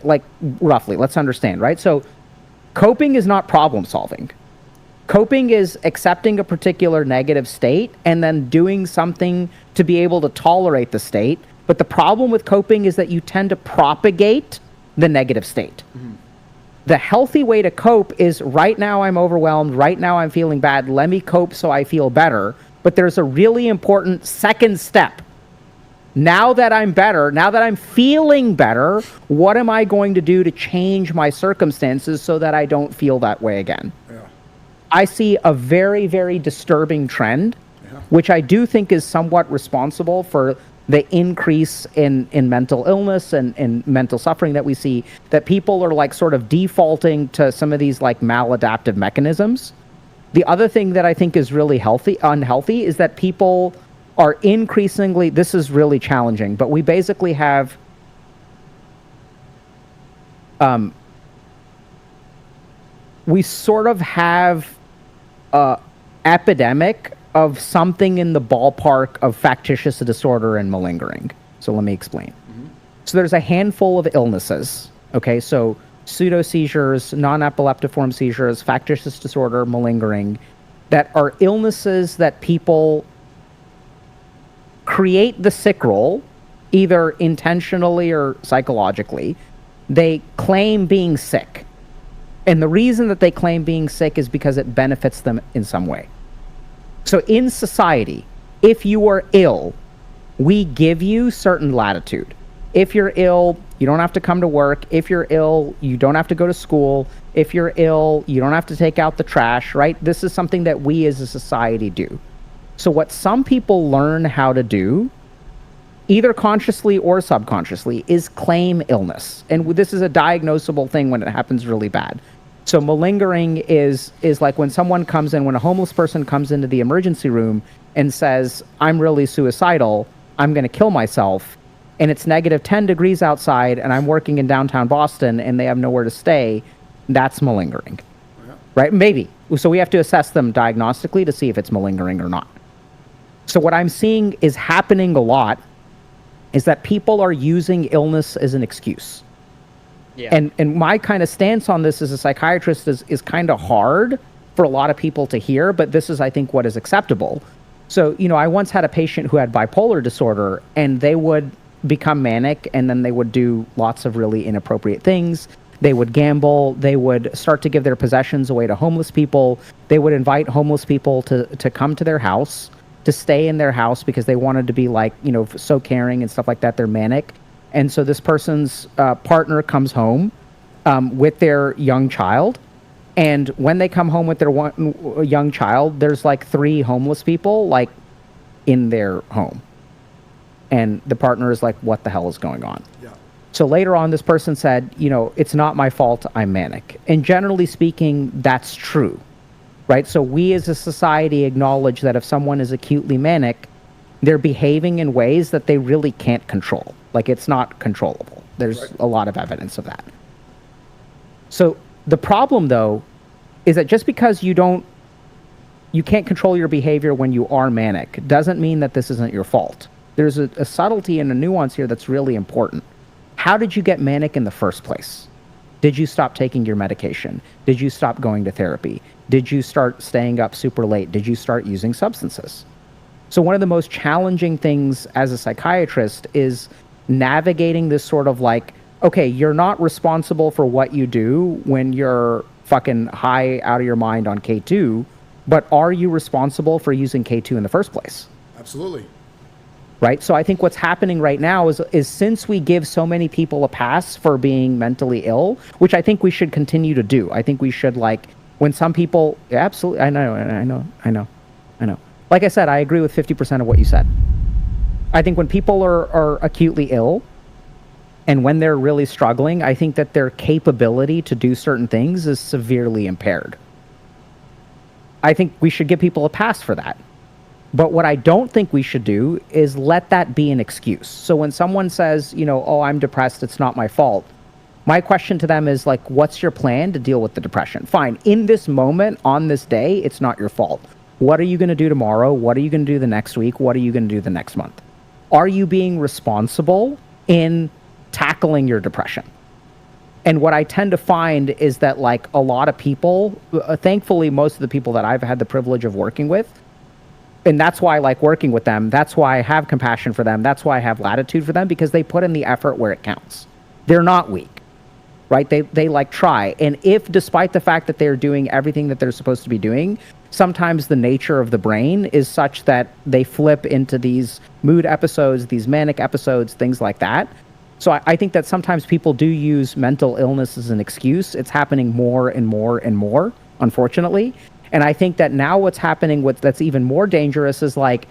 like, roughly, let's understand, right? So coping is not problem solving. Coping is accepting a particular negative state and then doing something to be able to tolerate the state. But the problem with coping is that you tend to propagate the negative state. The healthy way to cope is, right now I'm overwhelmed, right now I'm feeling bad, let me cope so I feel better. But there's a really important second step. Now that I'm better, now that I'm feeling better, what am I going to do to change my circumstances so that I don't feel that way again? I see a very, very disturbing trend, which I do think is somewhat responsible for the increase in mental illness and mental suffering that we see, that people are like sort of defaulting to some of these like maladaptive mechanisms. The other thing that I think is really unhealthy is that people are increasingly, this is really challenging, but we basically have we sort of have a epidemic of something in the ballpark of factitious disorder and malingering. So let me explain. So there's a handful of illnesses, okay? So pseudo-seizures, non-epileptiform seizures, factitious disorder, malingering, that are illnesses that people create the sick role, either intentionally or psychologically. They claim being sick. And the reason that they claim being sick is because it benefits them in some way. So in society, if you are ill, we give you certain latitude. If you're ill, you don't have to come to work. If you're ill, you don't have to go to school. If you're ill, you don't have to take out the trash, right? This is something that we as a society do. So what some people learn how to do, either consciously or subconsciously, is claim illness. And this is a diagnosable thing when it happens really bad. So malingering is like when someone comes in, when a homeless person comes into the emergency room and says, I'm really suicidal, I'm going to kill myself, and it's negative 10 degrees outside, and I'm working in downtown Boston, and they have nowhere to stay, that's malingering, right? Maybe. So we have to assess them diagnostically to see if it's malingering or not. So what I'm seeing is happening a lot is that people are using illness as an excuse. Yeah. And my kind of stance on this as a psychiatrist is kind of hard for a lot of people to hear, but this is, I think, what is acceptable. So, I once had a patient who had bipolar disorder, and they would become manic, and then they would do lots of really inappropriate things. They would gamble. They would start to give their possessions away to homeless people. They would invite homeless people to come to their house, to stay in their house because they wanted to be like, so caring and stuff like that. They're manic. And so this person's partner comes home with their young child. And when they come home with their young child, there's like 3 homeless people like in their home. And the partner is like, what the hell is going on? Yeah. So later on, this person said, it's not my fault, I'm manic. And generally speaking, that's true, right? So we as a society acknowledge that if someone is acutely manic, they're behaving in ways that they really can't control. Like, it's not controllable. There's a lot of evidence of that. So the problem, though, is that just because you can't control your behavior when you are manic doesn't mean that this isn't your fault. There's a subtlety and a nuance here that's really important. How did you get manic in the first place? Did you stop taking your medication? Did you stop going to therapy? Did you start staying up super late? Did you start using substances? So one of the most challenging things as a psychiatrist is navigating this sort of like, okay, you're not responsible for what you do when you're fucking high out of your mind on K2, but are you responsible for using K2 in the first place? Absolutely. Right? So I think what's happening right now is since we give so many people a pass for being mentally ill, which I think we should continue to do. I think we should, like, when some people, absolutely, I know. Like I said, I agree with 50% of what you said. I think when people are acutely ill and when they're really struggling, I think that their capability to do certain things is severely impaired. I think we should give people a pass for that. But what I don't think we should do is let that be an excuse. So when someone says, oh, I'm depressed, it's not my fault, my question to them is like, what's your plan to deal with the depression? Fine. In this moment, on this day, it's not your fault. What are you going to do tomorrow? What are you going to do the next week? What are you going to do the next month? Are you being responsible in tackling your depression? And what I tend to find is that, like, a lot of people, thankfully, most of the people that I've had the privilege of working with, and that's why I like working with them, that's why I have compassion for them, that's why I have latitude for them, because they put in the effort where it counts. They're not weak, right? They like try. And if, despite the fact that they're doing everything that they're supposed to be doing, sometimes the nature of the brain is such that they flip into these mood episodes, these manic episodes, things like that. So I think that sometimes people do use mental illness as an excuse. It's happening more and more and more, unfortunately. And I think that now what's happening that's even more dangerous is, like,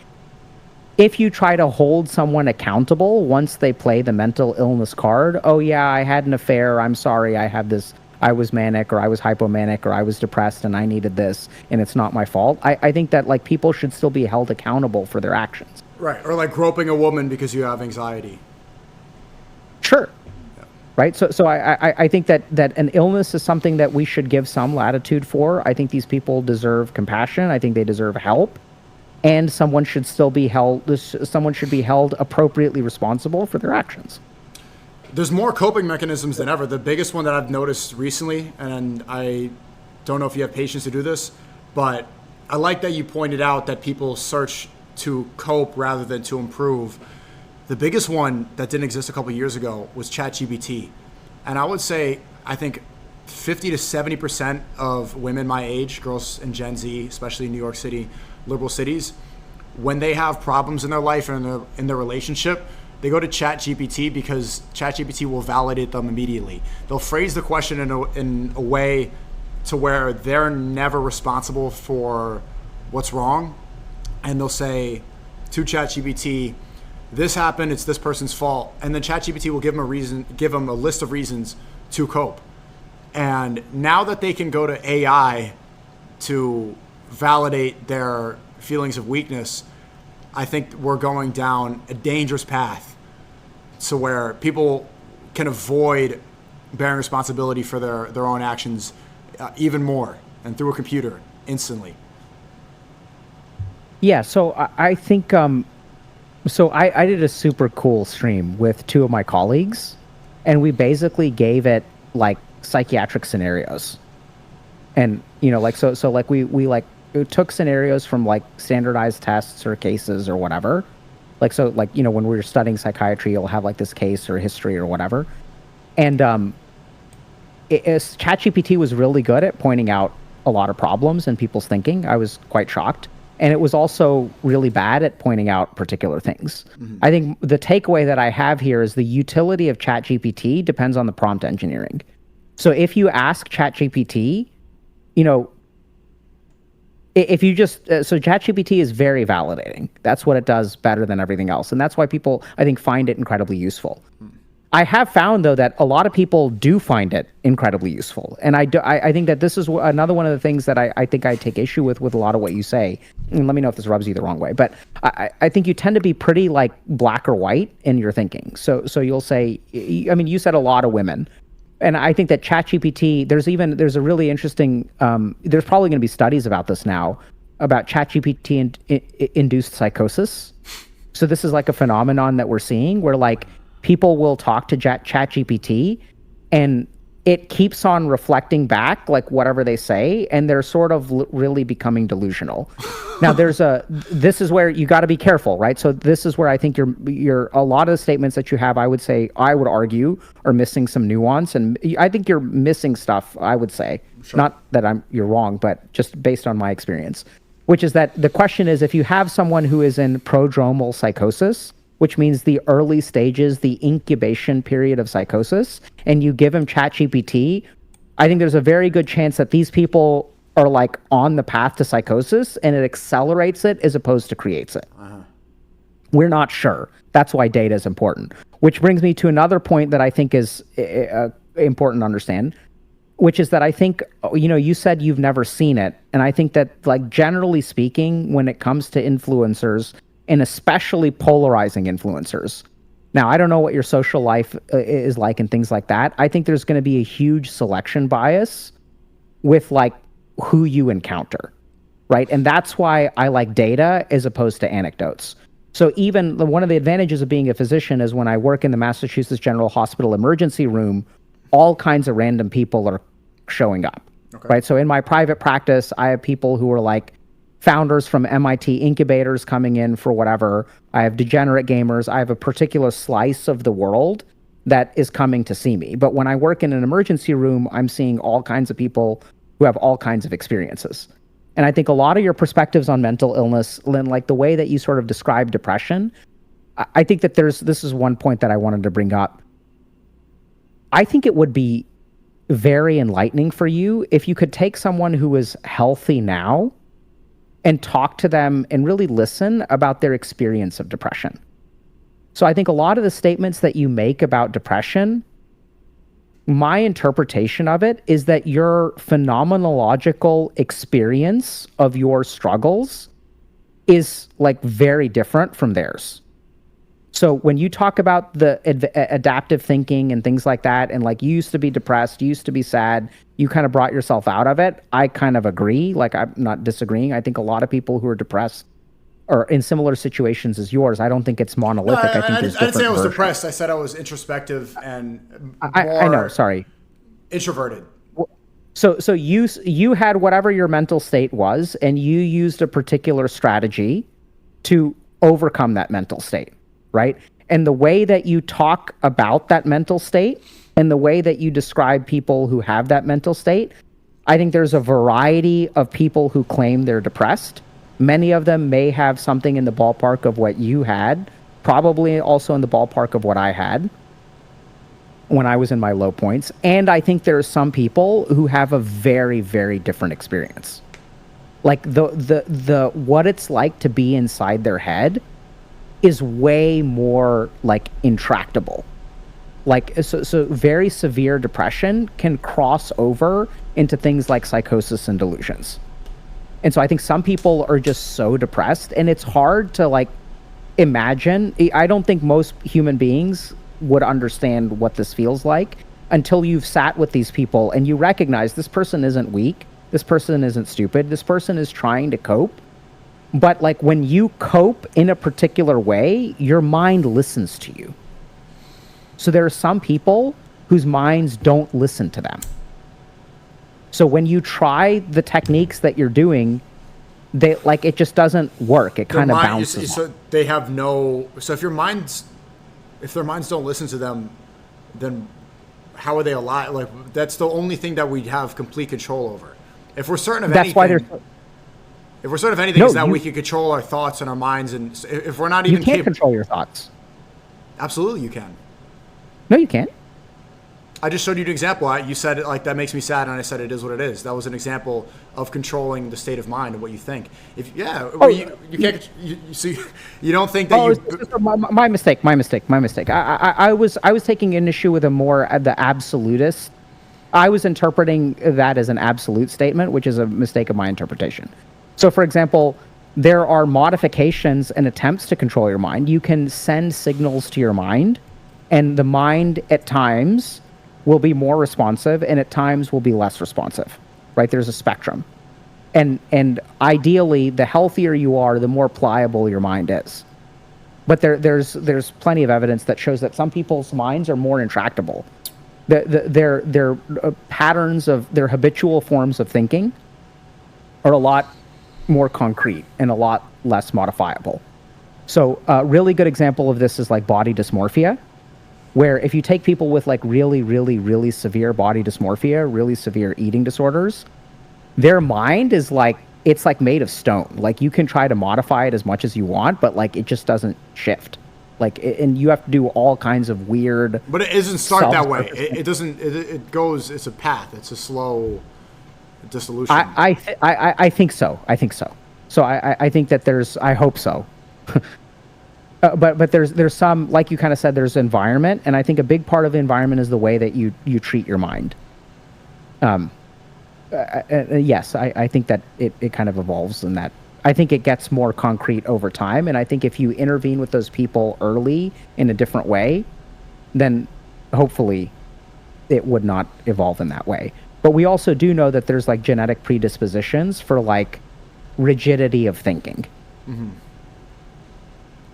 if you try to hold someone accountable once they play the mental illness card, oh yeah, I had an affair, I'm sorry, I was manic, or I was hypomanic, or I was depressed and I needed this and it's not my fault. I think that, like, people should still be held accountable for their actions. Right. Or like groping a woman because you have anxiety. Sure. Yeah. Right. So I think that an illness is something that we should give some latitude for. I think these people deserve compassion. I think they deserve help. And someone should be held appropriately responsible for their actions. There's more coping mechanisms than ever. The biggest one that I've noticed recently, and I don't know if you have patience to do this, but I like that you pointed out that people search to cope rather than to improve. The biggest one that didn't exist a couple years ago was ChatGPT. And I would say, I think 50 to 70% of women my age, girls in Gen Z, especially in New York City, liberal cities, when they have problems in their life and in their relationship, they go to ChatGPT because ChatGPT will validate them immediately. They'll phrase the question in a way to where they're never responsible for what's wrong. And they'll say to ChatGPT, this happened, it's this person's fault. And then ChatGPT will give them a list of reasons to cope. And now that they can go to AI to validate their feelings of weakness, I think we're going down a dangerous path to where people can avoid bearing responsibility for their own actions even more, and through a computer instantly. Yeah, so I think so I did a super cool stream with two of my colleagues, and we basically gave it like psychiatric scenarios. And like so like we like took scenarios from like standardized tests or cases or whatever. Like so like when we were studying psychiatry, you'll have like this case or history or whatever. And ChatGPT was really good at pointing out a lot of problems in people's thinking. I was quite shocked. And it was also really bad at pointing out particular things. Mm-hmm. I think the takeaway that I have here is the utility of ChatGPT depends on the prompt engineering. So if you ask ChatGPT, if you just, so ChatGPT is very validating. That's what it does better than everything else. And that's why people, I think, find it incredibly useful. Mm. I have found, though, that a lot of people do find it incredibly useful. And I think that this is another one of the things that I think I take issue with a lot of what you say. And let me know if this rubs you the wrong way. But I think you tend to be pretty like black or white in your thinking. So you'll say, I mean, you said a lot of women. And I think that ChatGPT, there's a really interesting, there's probably going to be studies about this now, about ChatGPT induced psychosis. So this is like a phenomenon that we're seeing where like people will talk to ChatGPT and it keeps on reflecting back like whatever they say, and they're sort of really becoming delusional. Now this is where you got to be careful, right? So this is where I think you're a lot of the statements that you have, I would argue are missing some nuance, and I think you're missing stuff, I would say. Sure. Not that you're wrong, but just based on my experience, which is that the question is, if you have someone who is in prodromal psychosis, which means the early stages, the incubation period of psychosis, and you give them ChatGPT, I think there's a very good chance that these people are like on the path to psychosis, and it accelerates it as opposed to creates it. Uh-huh. We're not sure. That's why data is important. Which brings me to another point that I think is important to understand, which is that I think, you said you've never seen it. And I think that, like, generally speaking, when it comes to influencers, and especially polarizing influencers. Now, I don't know what your social life is like and things like that. I think there's going to be a huge selection bias with like who you encounter, right? And that's why I like data as opposed to anecdotes. So even one of the advantages of being a physician is when I work in the Massachusetts General Hospital emergency room, all kinds of random people are showing up, okay, right? So in my private practice, I have people who are like founders from MIT incubators coming in for whatever. I have degenerate gamers. I have a particular slice of the world that is coming to see me. But when I work in an emergency room, I'm seeing all kinds of people who have all kinds of experiences. And I think a lot of your perspectives on mental illness, Lynn, like the way that you sort of describe depression, I think that this is one point that I wanted to bring up. I think it would be very enlightening for you if you could take someone who is healthy now and talk to them and really listen about their experience of depression. So I think a lot of the statements that you make about depression, my interpretation of it is that your phenomenological experience of your struggles is like very different from theirs. So when you talk about the adaptive thinking and things like that, and like you used to be depressed, you used to be sad, you kind of brought yourself out of it, I kind of agree. Like, I'm not disagreeing. I think a lot of people who are depressed are in similar situations as yours. I don't think it's monolithic. I think there's different I didn't say I was versions. depressed. I said I was introspective and I know, sorry. Introverted. So you had whatever your mental state was, and you used a particular strategy to overcome that mental state, right? And the way that you talk about that mental state and the way that you describe people who have that mental state, I think there's a variety of people who claim they're depressed, Many of them may have something in the ballpark of what you had, probably also in the ballpark of what I had when I was in my low points. And I think there are some people who have a very, very different experience. Like the what it's like to be inside their head is way more like intractable. Like so very severe depression can cross over into things like psychosis and delusions. And so I think some people are just so depressed, and it's hard to like imagine. I don't think most human beings would understand what this feels like until you've sat with these people and you recognize this person isn't weak, this person isn't stupid, this person is trying to cope. But like when you cope in a particular way, your mind listens to you. So there are some people whose minds don't listen to them. So when you try the techniques that you're doing, they like it just doesn't work. It kind of bounces. So they have no. So if their minds don't listen to them, then how are they alive? Like that's the only thing that we have complete control over. If we're certain of anything, if we're certain of anything, is that we can control our thoughts and our minds, and if we're not even you can't control your thoughts. Absolutely, you can. No, you can't. I just showed you an example. You said it like that makes me sad, and I said it is what it is. That was an example of controlling the state of mind and what you think. If you can't. You don't think that my mistake. I was taking an issue with a more the absolutist. I was interpreting that as an absolute statement, which is a mistake of my interpretation. So, for example, there are modifications and attempts to control your mind. You can send signals to your mind, and the mind at times will be more responsive and at times will be less responsive, right? There's a spectrum. And ideally, the healthier you are, the more pliable your mind is. But there's plenty of evidence that shows that some people's minds are more intractable. Their patterns of their habitual forms of thinking are a lot more concrete and a lot less modifiable. So a really good example of this is like body dysmorphia, where if you take people with like really, really, really severe body dysmorphia, really severe eating disorders, their mind is like, it's like made of stone. Like you can try to modify it as much as you want, but like it just doesn't shift. Like, and you have to do all kinds of weird. But it doesn't start that way. It doesn't. It goes. It's a path. It's a slow dissolution. I think so. I think so. So I think that there's. I hope so. But there's some, like you kind of said, there's environment, and I think a big part of the environment is the way that you treat your mind. Yes, I think that it kind of evolves in that. I think it gets more concrete over time, and I think if you intervene with those people early in a different way, then hopefully it would not evolve in that way. But we also do know that there's like genetic predispositions for like rigidity of thinking. Mm-hmm.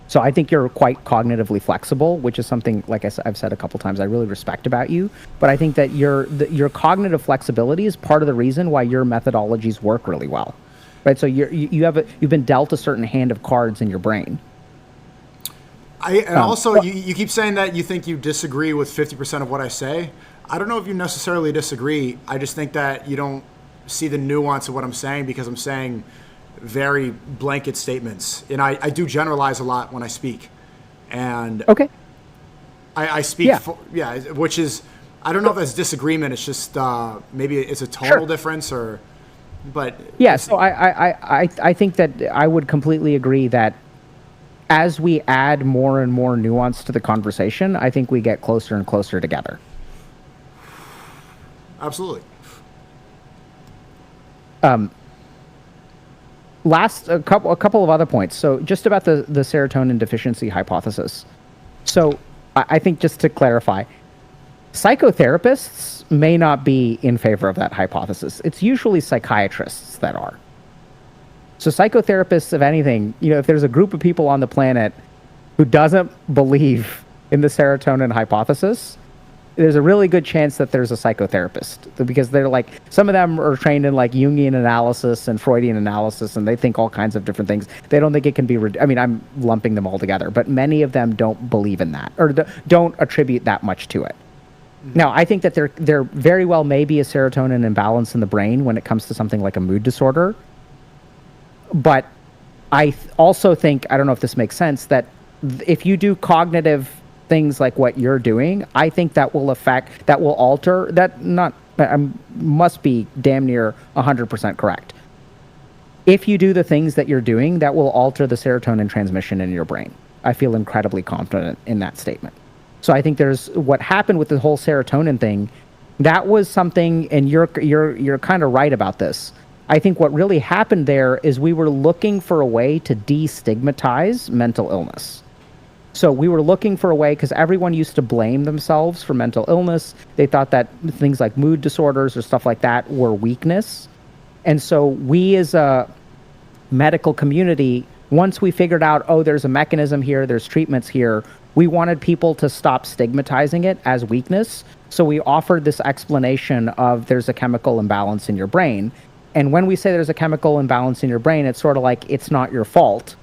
So I think you're quite cognitively flexible, which is something, like I've said a couple times, I really respect about you. But I think that your cognitive flexibility is part of the reason why your methodologies work really well, right? So you've been dealt a certain hand of cards in your brain. You keep saying that you think you disagree with 50% of what I say. I don't know if you necessarily disagree. I just think that you don't see the nuance of what I'm saying because I'm saying very blanket statements, and I do generalize a lot when I speak, and okay, I speak which is, I don't know if that's disagreement. It's just maybe it's a tonal difference, but So I think that I would completely agree that as we add more and more nuance to the conversation, I think we get closer and closer together. Absolutely. A couple of other points. So just about the serotonin deficiency hypothesis. So I think just to clarify, psychotherapists may not be in favor of that hypothesis. It's usually psychiatrists that are. So psychotherapists, if anything, if there's a group of people on the planet who doesn't believe in the serotonin hypothesis, there's a really good chance that there's a psychotherapist, because they're like, some of them are trained in like Jungian analysis and Freudian analysis, and they think all kinds of different things. They don't think it can be, I'm lumping them all together, but many of them don't believe in that, or don't attribute that much to it. Mm-hmm. Now, I think that there very well may be a serotonin imbalance in the brain when it comes to something like a mood disorder, but also think, I don't know if this makes sense, that if you do cognitive things like what you're doing, I think that will alter that. Not must be damn near 100% correct. If you do the things that you're doing, that will alter the serotonin transmission in your brain. I feel incredibly confident in that statement. So I think there's what happened with the whole serotonin thing. That was something, and you're kind of right about this. I think what really happened there is we were looking for a way to destigmatize mental illness. So we were looking for a way, because everyone used to blame themselves for mental illness. They thought that things like mood disorders or stuff like that were weakness. And so we as a medical community, once we figured out, oh, there's a mechanism here, there's treatments here, we wanted people to stop stigmatizing it as weakness. So we offered this explanation of there's a chemical imbalance in your brain. And when we say there's a chemical imbalance in your brain, it's sort of like it's not your fault,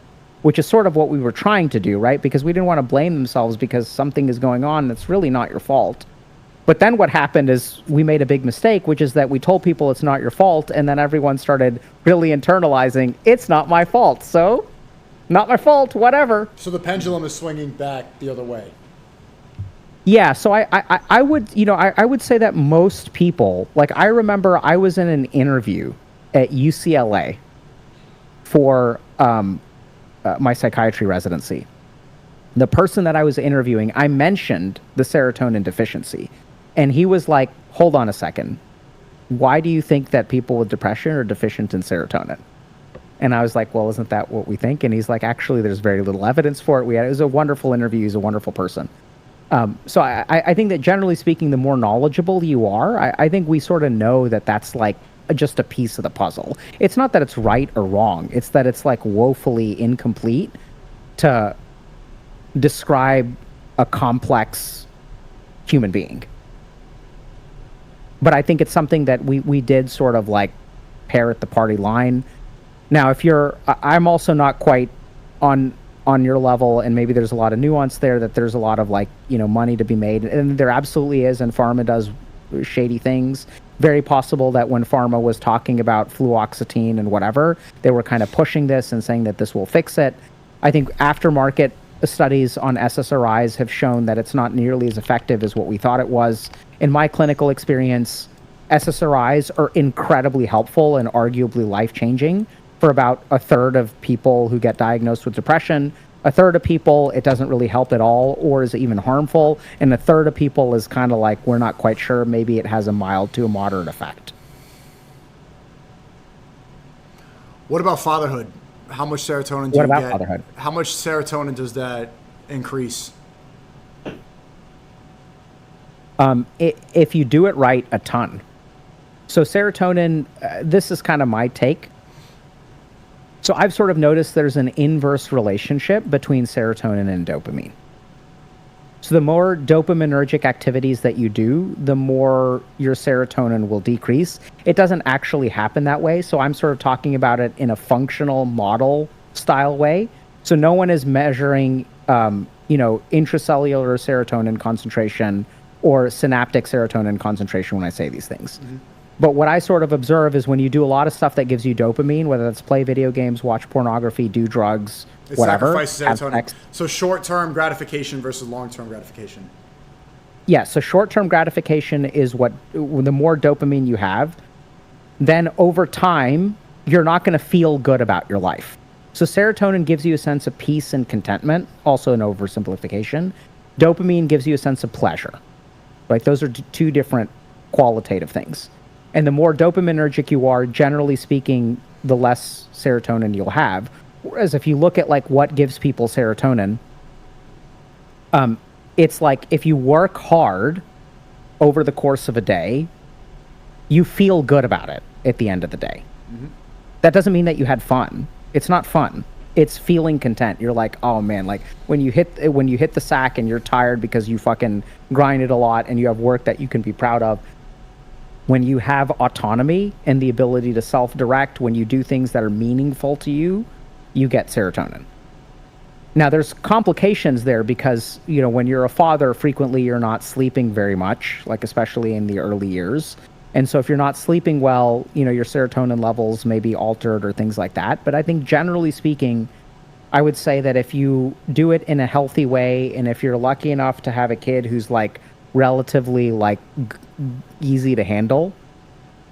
which is sort of what we were trying to do, right? Because we didn't want to blame themselves because something is going on that's really not your fault. But then what happened is we made a big mistake, which is that we told people it's not your fault, and then everyone started really internalizing, it's not my fault, so not my fault, whatever. So the pendulum is swinging back the other way. Yeah, so I would, I would say that most people, like I remember I was in an interview at UCLA for my psychiatry residency. The person that I was interviewing, I mentioned the serotonin deficiency, and he was like, hold on a second. Why do you think that people with depression are deficient in serotonin? And I was like, well, isn't that what we think? And he's like, actually, there's very little evidence for it. It was a wonderful interview. He's a wonderful person. So I think that generally speaking, the more knowledgeable you are, I think we sort of know that that's like just a piece of the puzzle. It's not that it's right or wrong. It's that it's like woefully incomplete to describe a complex human being. But I think it's something that we did sort of like parrot the party line. Now, I'm also not quite on your level, and maybe there's a lot of nuance there, that there's a lot of like, money to be made, and there absolutely is, and pharma does shady things. Very possible that when pharma was talking about fluoxetine and whatever, they were kind of pushing this and saying that this will fix it. I think aftermarket studies on SSRIs have shown that it's not nearly as effective as what we thought it was. In my clinical experience, SSRIs are incredibly helpful and arguably life-changing for about a third of people who get diagnosed with depression. A third of people, it doesn't really help at all, or is even harmful. And a third of people is kind of like, we're not quite sure, maybe it has a mild to a moderate effect. What about fatherhood? How much serotonin do you get? What about fatherhood? How much serotonin does that increase? If you do it right, a ton. So serotonin, this is kind of my take. So I've sort of noticed there's an inverse relationship between serotonin and dopamine. So the more dopaminergic activities that you do, the more your serotonin will decrease. It doesn't actually happen that way. So I'm sort of talking about it in a functional model style way. So no one is measuring, intracellular serotonin concentration or synaptic serotonin concentration when I say these things. Mm-hmm. But what I sort of observe is when you do a lot of stuff that gives you dopamine, whether that's play video games, watch pornography, do drugs, it whatever. Sacrifices serotonin. So short-term gratification versus long-term gratification. Yeah, so short-term gratification is the more dopamine you have, then over time, you're not going to feel good about your life. So serotonin gives you a sense of peace and contentment, also an oversimplification. Dopamine gives you a sense of pleasure. Like those are two different qualitative things. And the more dopaminergic you are, generally speaking, the less serotonin you'll have. Whereas if you look at like what gives people serotonin, it's like if you work hard over the course of a day, you feel good about it at the end of the day. Mm-hmm. That doesn't mean that you had fun. It's not fun. It's feeling content. You're like, oh man, like when you hit the sack and you're tired because you fucking grinded a lot and you have work that you can be proud of. When you have autonomy and the ability to self-direct, when you do things that are meaningful to you, you get serotonin. Now, there's complications there because, when you're a father, frequently you're not sleeping very much, like especially in the early years. And so if you're not sleeping well, your serotonin levels may be altered or things like that. But I think generally speaking, I would say that if you do it in a healthy way, and if you're lucky enough to have a kid who's like relatively like easy to handle,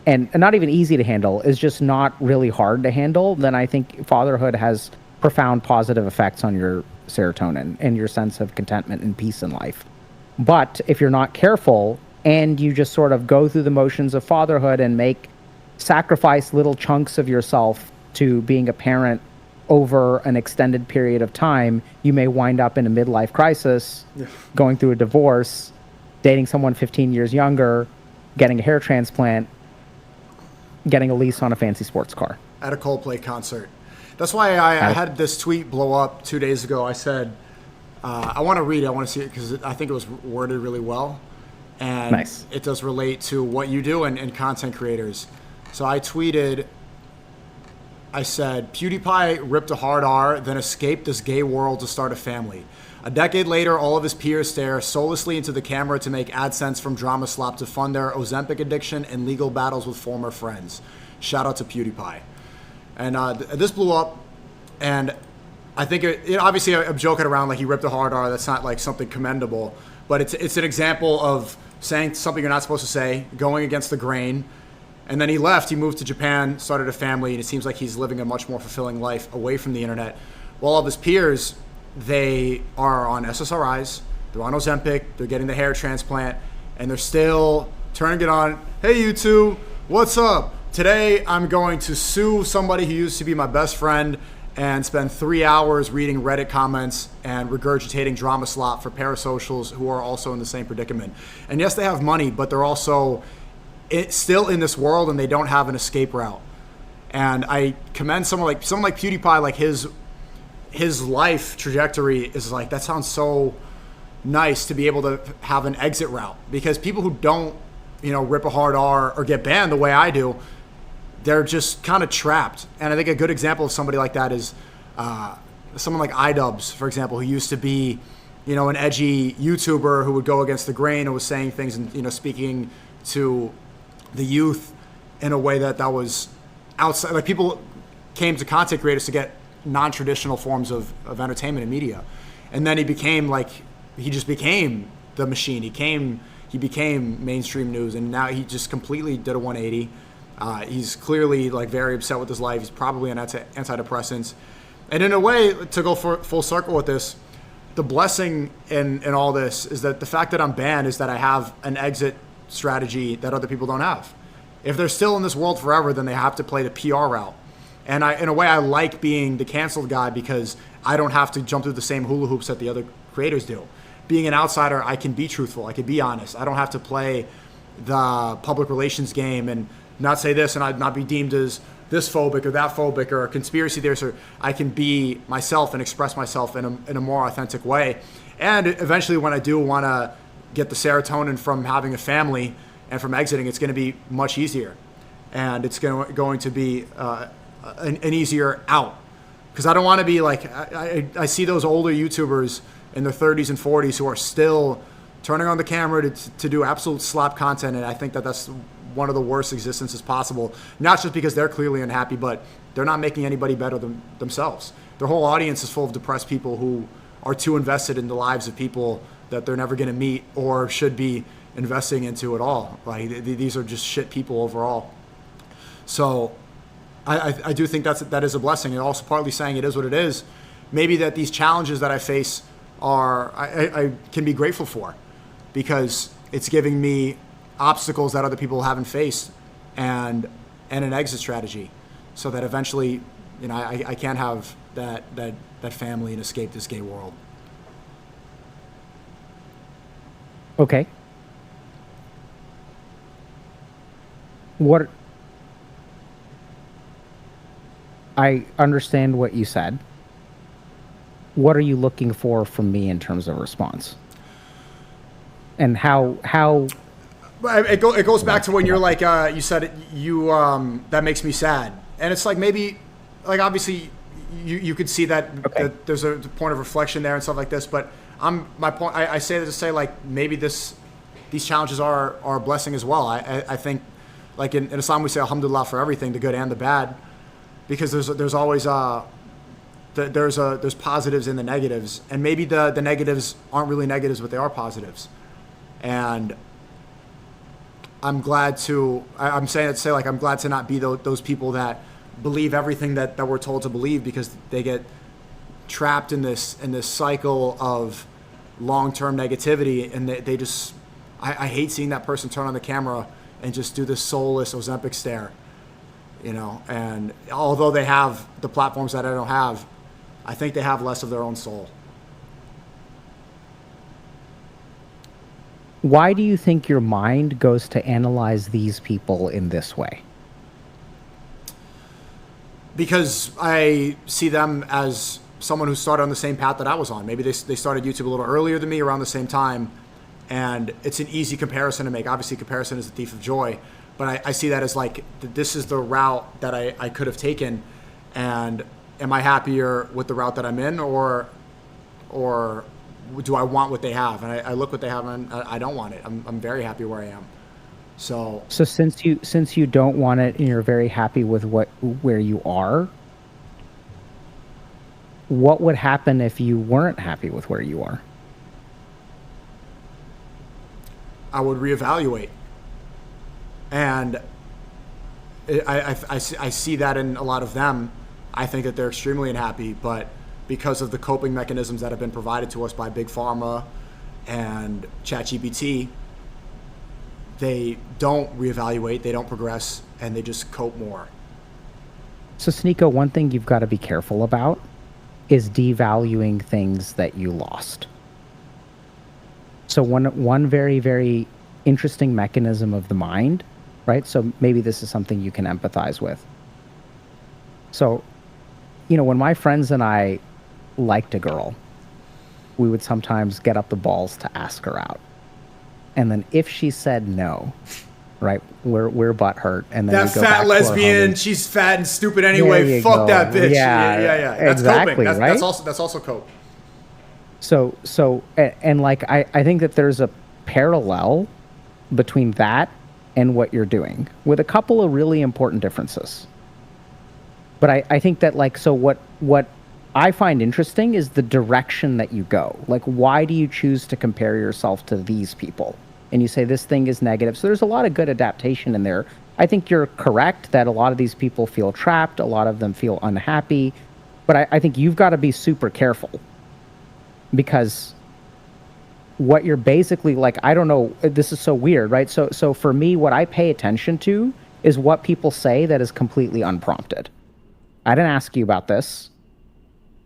and not even easy to handle, is just not really hard to handle, then I think fatherhood has profound positive effects on your serotonin and your sense of contentment and peace in life. But if you're not careful and you just sort of go through the motions of fatherhood and sacrifice little chunks of yourself to being a parent over an extended period of time, you may wind up in a midlife crisis, going through a divorce, dating someone 15 years younger, getting a hair transplant, getting a lease on a fancy sports car. At a Coldplay concert. That's why I had this tweet blow up 2 days ago. I said, I want to read it. I want to see it because I think it was worded really well. And nice. It does relate to what you do and content creators. So I tweeted, I said, PewDiePie ripped a hard R, then escaped this gay world to start a family. A decade later, all of his peers stare soullessly into the camera to make AdSense from Drama Slop to fund their Ozempic addiction and legal battles with former friends. Shout out to PewDiePie. And this blew up, and I think obviously I'm joking around like he ripped a hard R. That's not like something commendable, but it's an example of saying something you're not supposed to say, going against the grain. And then he left. He moved to Japan, started a family, and it seems like he's living a much more fulfilling life away from the internet. While all of his peers, they are on SSRIs, they're on Ozempic, they're getting the hair transplant, and they're still turning it on. Hey, you two, what's up? Today, I'm going to sue somebody who used to be my best friend and spend 3 hours reading Reddit comments and regurgitating Drama Slop for parasocials who are also in the same predicament. And yes, they have money, but they're also still in this world and they don't have an escape route. And I commend someone like PewDiePie, like his life trajectory is like, that sounds so nice to be able to have an exit route, because people who don't, rip a hard R or get banned the way I do, they're just kind of trapped. And I think a good example of somebody like that is someone like iDubbbz, for example, who used to be, an edgy YouTuber who would go against the grain and was saying things and, speaking to the youth in a way that was outside. Like, people came to content creators to get non-traditional forms of entertainment and media. And then he just became the machine. He became mainstream news, and now he just completely did a 180. He's clearly very upset with his life. He's probably on antidepressants. And in a way, to go full circle with this, the blessing in all this is that the fact that I'm banned is that I have an exit strategy that other people don't have. If they're still in this world forever, then they have to play the PR route. And in a way, I like being the canceled guy because I don't have to jump through the same hula hoops that the other creators do. Being an outsider, I can be truthful. I can be honest. I don't have to play the public relations game and not say this and I'd not be deemed as this phobic or that phobic or a conspiracy theorist. Or I can be myself and express myself in a more authentic way. And eventually, when I do want to get the serotonin from having a family and from exiting, it's going to be much easier. And it's going to be an easier out. Because I don't want to be like, I see those older YouTubers in their 30s and 40s who are still turning on the camera to do absolute slop content, and I think that's one of the worst existences possible. Not just because they're clearly unhappy, but they're not making anybody better than themselves. Their whole audience is full of depressed people who are too invested in the lives of people that they're never going to meet or should be investing into at all. Like, these are just shit people overall. So I do think that is a blessing, and also partly saying it is what it is. Maybe that these challenges that I face I can be grateful for, because it's giving me obstacles that other people haven't faced and an exit strategy, so that eventually, I can have that family and escape this gay world. Okay. I understand what you said. What are you looking for from me in terms of response? And how? It goes back to when you're like, you said that makes me sad, and it's like, maybe, like, obviously you could see that, okay, that there's a point of reflection there and stuff like this, but my point, I say that to say, like, maybe these challenges are a blessing as well. I think like in Islam we say alhamdulillah for everything, the good and the bad, because there's always there's positives and the negatives, and maybe the negatives aren't really negatives, but they are positives. And I'm glad to I'm glad to not be those people that believe everything that we're told to believe, because they get trapped in this cycle of long-term negativity, and they just I hate seeing that person turn on the camera and just do this soulless Ozempic stare, you know. And although they have the platforms that I don't have, I think they have less of their own soul. Why do you think your mind goes to analyze these people in this way? Because I see them as someone who started on the same path that I was on. Maybe they started YouTube a little earlier than me, around the same time, and it's an easy comparison to make. Obviously, comparison is the thief of joy, but I see that as like, this is the route that I could have taken, and am I happier with the route that I'm in, or do I want what they have? And I look what they have, and I don't want it. I'm very happy where I am. So since you don't want it, and you're very happy with where you are, what would happen if you weren't happy with where you are? I would reevaluate. And I see that in a lot of them. I think that they're extremely unhappy, but because of the coping mechanisms that have been provided to us by Big Pharma and ChatGPT, they don't reevaluate, they don't progress, and they just cope more. So, SNEAKO, one thing you've got to be careful about is devaluing things that you lost. So one very, very interesting mechanism of the mind, right? So maybe this is something you can empathize with. So, you know, when my friends and I liked a girl, we would sometimes get up the balls to ask her out. And then if she said no, right, we're butthurt. And then that fat lesbian, she's fat and stupid anyway. Fuck that bitch. Yeah. That's exactly, coping. Right? That's also cope. So, and like, I think that there's a parallel between that and what you're doing, with a couple of really important differences. But I think that, like, so what I find interesting is the direction that you go. Like, why do you choose to compare yourself to these people? And you say this thing is negative. So there's a lot of good adaptation in there. I think you're correct that a lot of these people feel trapped. A lot of them feel unhappy. But I think you've got to be super careful, because what you're basically, like, I don't know, this is so weird, right? So for me, what I pay attention to is what people say that is completely unprompted. I didn't ask you about this.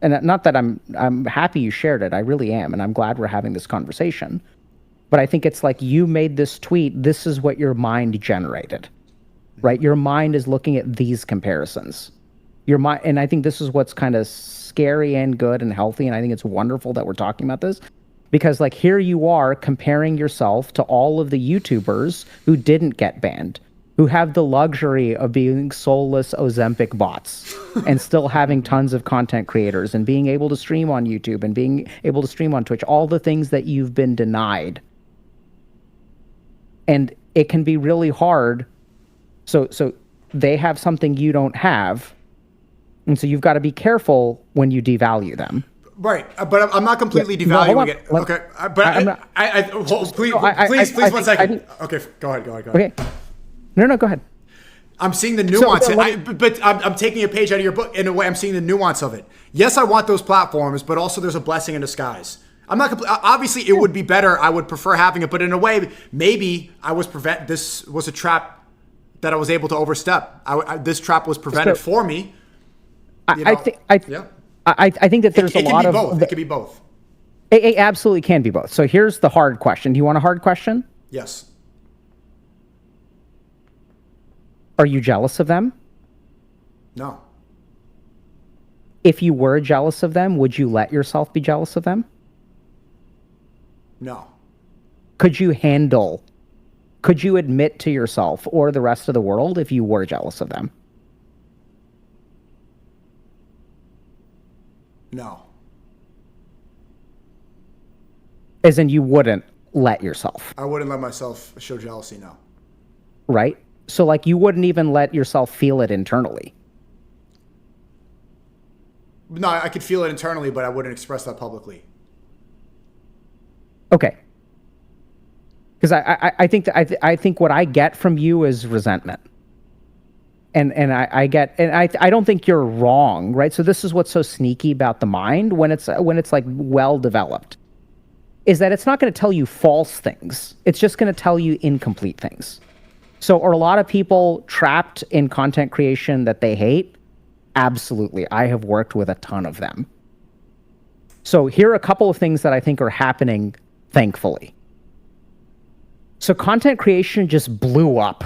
And not that I'm happy you shared it. I really am. And I'm glad we're having this conversation. But I think it's like, you made this tweet. This is what your mind generated, right? Your mind is looking at these comparisons. Your mind, and I think this is what's kind of scary and good and healthy. And I think it's wonderful that we're talking about this, because, like, here you are comparing yourself to all of the YouTubers who didn't get banned, who have the luxury of being soulless Ozempic bots and still having tons of content creators and being able to stream on YouTube and being able to stream on Twitch, all the things that you've been denied. And it can be really hard. So they have something you don't have. And so you've got to be careful when you devalue them. Right, but I'm not completely devaluing it. Okay, but please, 1 second. Okay, go ahead. Okay. No, go ahead. I'm seeing the nuance. But I'm taking a page out of your book. In a way, I'm seeing the nuance of it. Yes, I want those platforms, but also there's a blessing in disguise. I'm not obviously, it would be better. I would prefer having it, but in a way, maybe this was a trap that I was able to overstep. This trap was prevented for me. I think that there's a lot of both. It could be both. It absolutely can be both. So here's the hard question. Do you want a hard question? Yes. Are you jealous of them? No. If you were jealous of them, would you let yourself be jealous of them? No. Could you admit to yourself or the rest of the world if you were jealous of them? No. As in, you wouldn't let yourself. I wouldn't let myself show jealousy, no. Right? So like you wouldn't even let yourself feel it internally. No, I could feel it internally, but I wouldn't express that publicly. Okay. Because I think that I think what I get from you is resentment. And I get, and I don't think you're wrong, right? So this is what's so sneaky about the mind when it's like well developed, is that it's not going to tell you false things. It's just going to tell you incomplete things. So are a lot of people trapped in content creation that they hate? Absolutely. I have worked with a ton of them. So here are a couple of things that I think are happening, thankfully. So content creation just blew up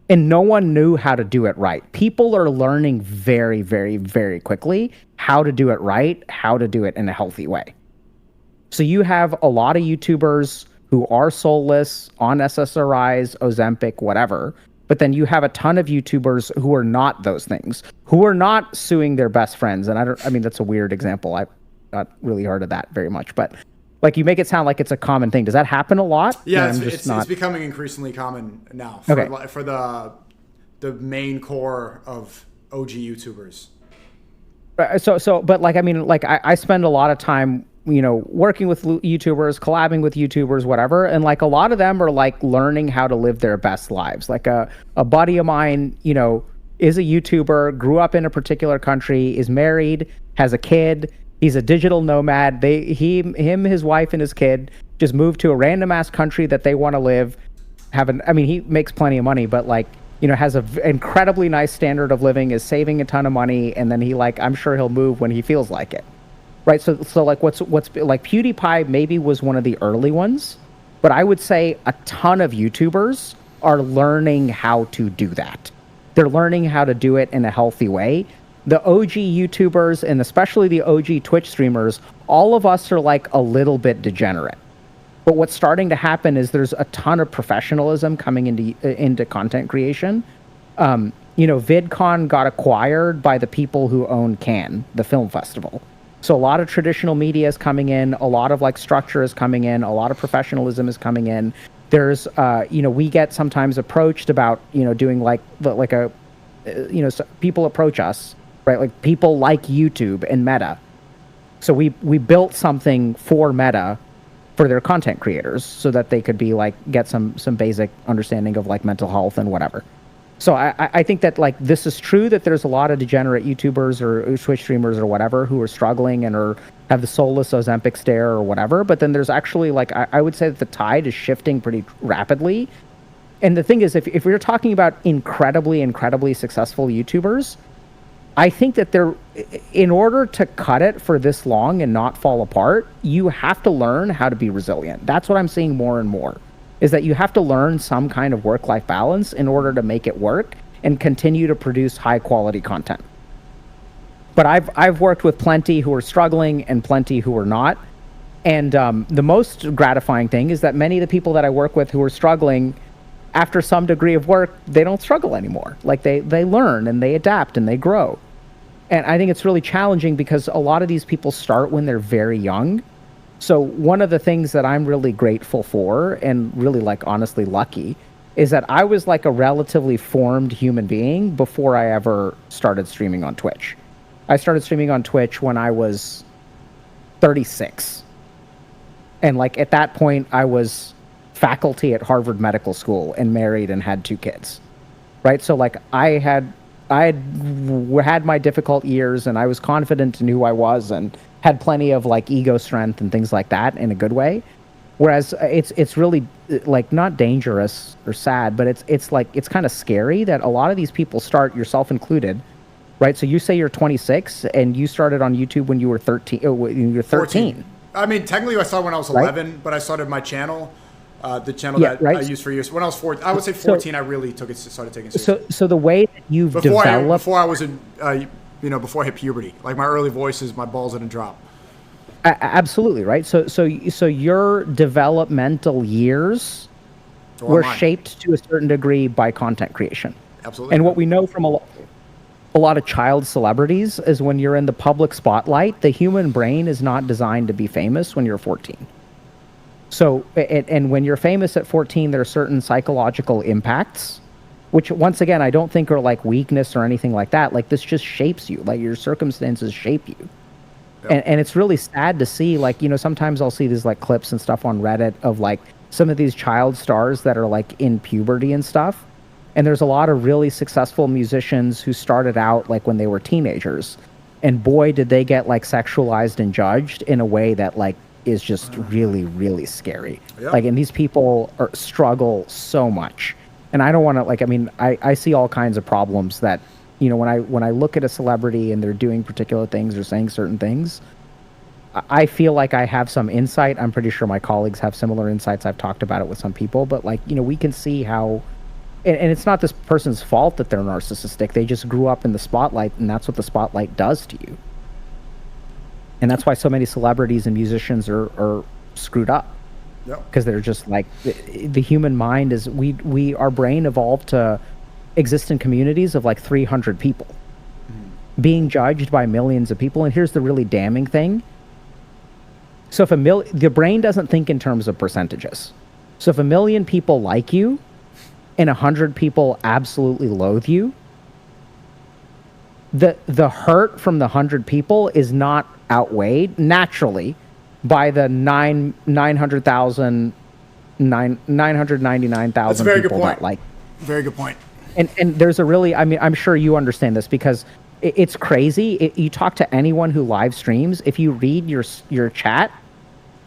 and no one knew how to do it right. People are learning very, very, very quickly how to do it right, how to do it in a healthy way. So you have a lot of YouTubers who are soulless, on SSRIs, Ozempic, whatever. But then you have a ton of YouTubers who are not those things, who are not suing their best friends. And I mean, that's a weird example. I've not really heard of that very much, but like you make it sound like it's a common thing. Does that happen a lot? Yeah, it's becoming increasingly common now for the main core of OG YouTubers. But like, I mean, like I spend a lot of time, you know, working with YouTubers, collabing with YouTubers, whatever. And like a lot of them are like learning how to live their best lives. Like a buddy of mine, you know, is a YouTuber, grew up in a particular country, is married, has a kid. He's a digital nomad. Him, his wife, and his kid just moved to a random ass country that they want to live. I mean, he makes plenty of money, but like, you know, has an incredibly nice standard of living, is saving a ton of money, and then I'm sure he'll move when he feels like it. Right. So like what's like PewDiePie maybe was one of the early ones, but I would say a ton of YouTubers are learning how to do that. They're learning how to do it in a healthy way. The OG YouTubers and especially the OG Twitch streamers, all of us are like a little bit degenerate. But what's starting to happen is there's a ton of professionalism coming into content creation. You know, VidCon got acquired by the people who own Cannes, the film festival. So a lot of traditional media is coming in, a lot of like structure is coming in, a lot of professionalism is coming in. There's, you know, we get sometimes approached about, you know, doing people approach us, right? Like people like YouTube and Meta. So we built something for Meta for their content creators so that they could be like, get some basic understanding of like mental health and whatever. So I think that like this is true that there's a lot of degenerate YouTubers or Twitch streamers or whatever who are struggling and or have the soulless Ozempic stare or whatever. But then there's actually like I would say that the tide is shifting pretty rapidly. And the thing is, if we're talking about incredibly successful YouTubers, I think that in order to cut it for this long and not fall apart, you have to learn how to be resilient. That's what I'm seeing more and more. Is that you have to learn some kind of work-life balance in order to make it work and continue to produce high-quality content. But I've worked with plenty who are struggling and plenty who are not. And the most gratifying thing is that many of the people that I work with who are struggling, after some degree of work, they don't struggle anymore. Like they learn and they adapt and they grow. And I think it's really challenging because a lot of these people start when they're very young. So one of the things that I'm really grateful for and really like honestly lucky is that I was like a relatively formed human being before I ever started streaming on Twitch. I started streaming on Twitch when I was 36. And like at that point I was faculty at Harvard Medical School and married and had 2 kids. Right? So like I had my difficult years and I was confident in who I was and had plenty of like ego strength and things like that in a good way. Whereas it's really like not dangerous or sad, but it's like it's kind of scary that a lot of these people start, yourself included, right? So you say you're 26 and you started on YouTube when you were 13. You're 13. 14. I mean, technically I started when I was 11, right? But I started my channel, the channel I used for years. When I was 14, I would say 14, I really started taking it seriously. So the way that you've developed before I was in. Before I hit puberty, like my early voices, my balls didn't drop. Absolutely, right? So your developmental years were shaped to a certain degree by content creation. Absolutely. And what we know from a lot of child celebrities is when you're in the public spotlight, the human brain is not designed to be famous when you're 14. So, and when you're famous at 14, there are certain psychological impacts, which once again, I don't think are like weakness or anything like that. Like this just shapes you. Like your circumstances shape you. And it's really sad to see, like, you know, sometimes I'll see these like clips and stuff on Reddit of like some of these child stars that are like in puberty and stuff. And there's a lot of really successful musicians who started out like when they were teenagers. And boy, did they get like sexualized and judged in a way that like is just really, really scary. Like, and these people struggle so much. And I don't want to like, I mean, I see all kinds of problems that, you know, when I look at a celebrity and they're doing particular things or saying certain things, I feel like I have some insight. I'm pretty sure my colleagues have similar insights. I've talked about it with some people, but like, you know, we can see how, and it's not this person's fault that they're narcissistic. They just grew up in the spotlight, and that's what the spotlight does to you. And that's why so many celebrities and musicians are screwed up. Because they're just like, the human mind is, our brain evolved to exist in communities of like 300 people, being judged by millions of people. And here's the really damning thing. So if the brain doesn't think in terms of percentages. So if 1 million people like you and 100 people absolutely loathe you, the hurt from the 100 people is not outweighed naturally by the 999,000 people that like. Very good point. And there's a really, I mean, I'm sure you understand this because it's crazy. You talk to anyone who live streams, if you read your chat,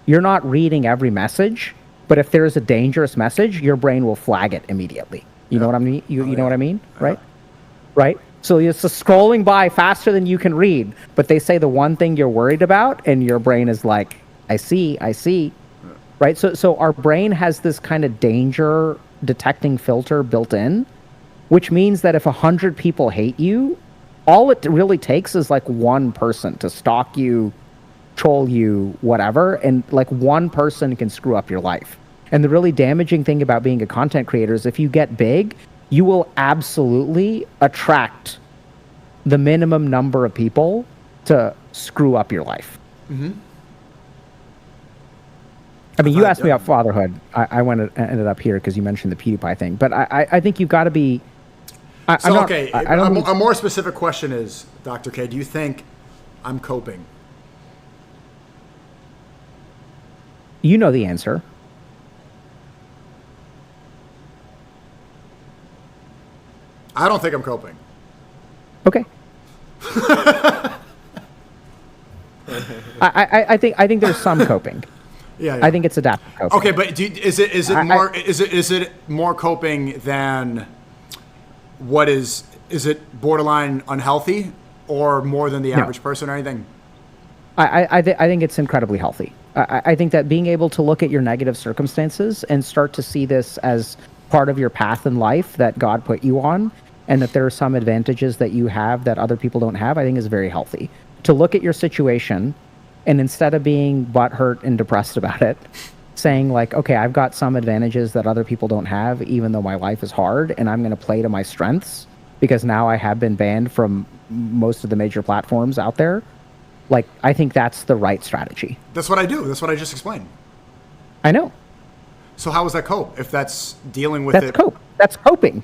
you're not reading every message, but if there's a dangerous message, your brain will flag it immediately. You know what I mean? You know what I mean? Right? Right? So it's just scrolling by faster than you can read, but they say the one thing you're worried about, and your brain is like, I see. Right? So our brain has this kind of danger detecting filter built in, which means that if 100 people hate you, all it really takes is like one person to stalk you, troll you, whatever, and like one person can screw up your life. And the really damaging thing about being a content creator is if you get big, you will absolutely attract the minimum number of people to screw up your life. I mean, you asked me about fatherhood. I ended up here because you mentioned the PewDiePie thing. But I think you've got to be... A more specific question is, Dr. K, do you think I'm coping? You know the answer. I don't think I'm coping. Okay. I think there's some coping. Yeah. I think it's adaptive coping. Okay, but is it more coping than what is it borderline unhealthy or more than the average person or anything? I think it's incredibly healthy. I think that being able to look at your negative circumstances and start to see this as part of your path in life that God put you on, and that there are some advantages that you have that other people don't have, I think is very healthy. To look at your situation and instead of being butthurt and depressed about it, saying like, okay, I've got some advantages that other people don't have, even though my life is hard, and I'm going to play to my strengths because now I have been banned from most of the major platforms out there. Like, I think that's the right strategy. That's what I do. That's what I just explained. I know. So how is that cope? If that's dealing with That's cope. That's coping.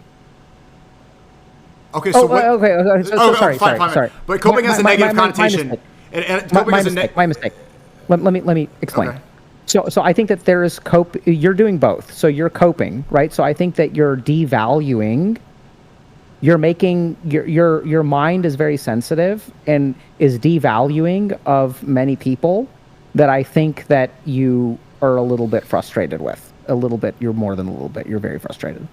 Okay, so what? Okay. Sorry. But coping has a negative connotation. My mistake. Let me explain. Okay. So I think that there is you're doing both. So you're coping, right? So I think that you're devaluing. You're making your mind is very sensitive and is devaluing of many people that I think that you are a little bit frustrated with. A little bit. You're more than a little bit. You're very frustrated.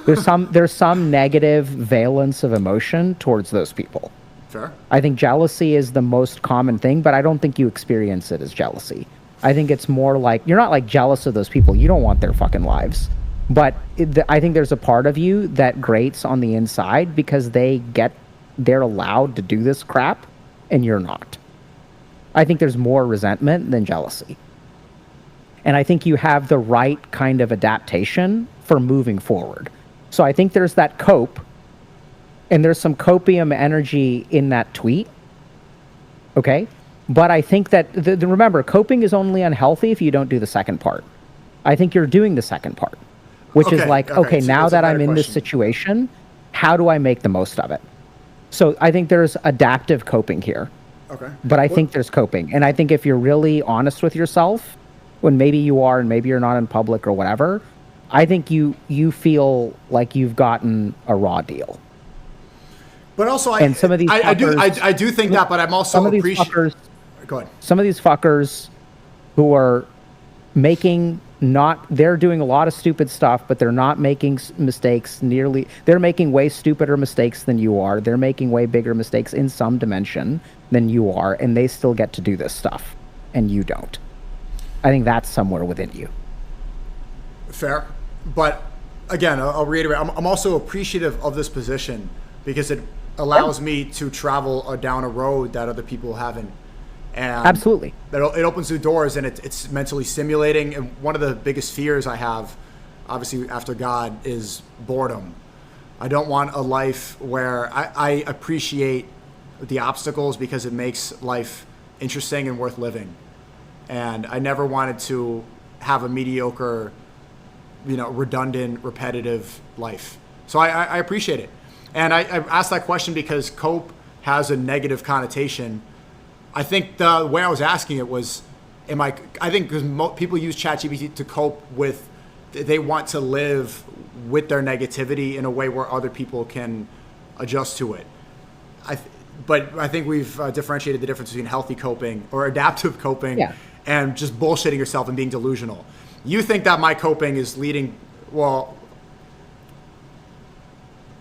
There's some negative valence of emotion towards those people. Fair. I think jealousy is the most common thing, but I don't think you experience it as jealousy. I think it's more like, you're not like jealous of those people. You don't want their fucking lives. But I think there's a part of you that grates on the inside because they're allowed to do this crap and you're not. I think there's more resentment than jealousy. And I think you have the right kind of adaptation for moving forward. So I think there's that cope, and there's some copium energy in that tweet. Okay? But I think that, remember, coping is only unhealthy if you don't do the second part. I think you're doing the second part. which is like, okay, so now that's a that I'm better in this question. situation, how do I make the most of it? So I think there's adaptive coping here. Okay. But I think there's coping. And I think if you're really honest with yourself, when maybe you are and maybe you're not in public or whatever, I think you feel like you've gotten a raw deal. But also, And some of these I fuckers, do think that, but I'm also some of these fuckers, Go ahead. some of these fuckers who are they're doing a lot of stupid stuff, but they're not making mistakes they're making way stupider mistakes than you are. They're making way bigger mistakes in some dimension than you are, and they still get to do this stuff, and you don't. I think that's somewhere within you. Fair. But again, I'll reiterate, I'm also appreciative of this position because it allows me to travel down a road that other people haven't. And Absolutely. It opens new doors, and it's mentally stimulating. And one of the biggest fears I have, obviously after God, is boredom. I don't want a life where I appreciate the obstacles because it makes life interesting and worth living. And I never wanted to have a mediocre, redundant, repetitive life. So I appreciate it. And I asked that question because cope has a negative connotation. I think the way I was asking it was, I think because people use ChatGPT to cope with, they want to live with their negativity in a way where other people can adjust to it. But I think we've differentiated the difference between healthy coping or adaptive coping and just bullshitting yourself and being delusional. You think that my coping is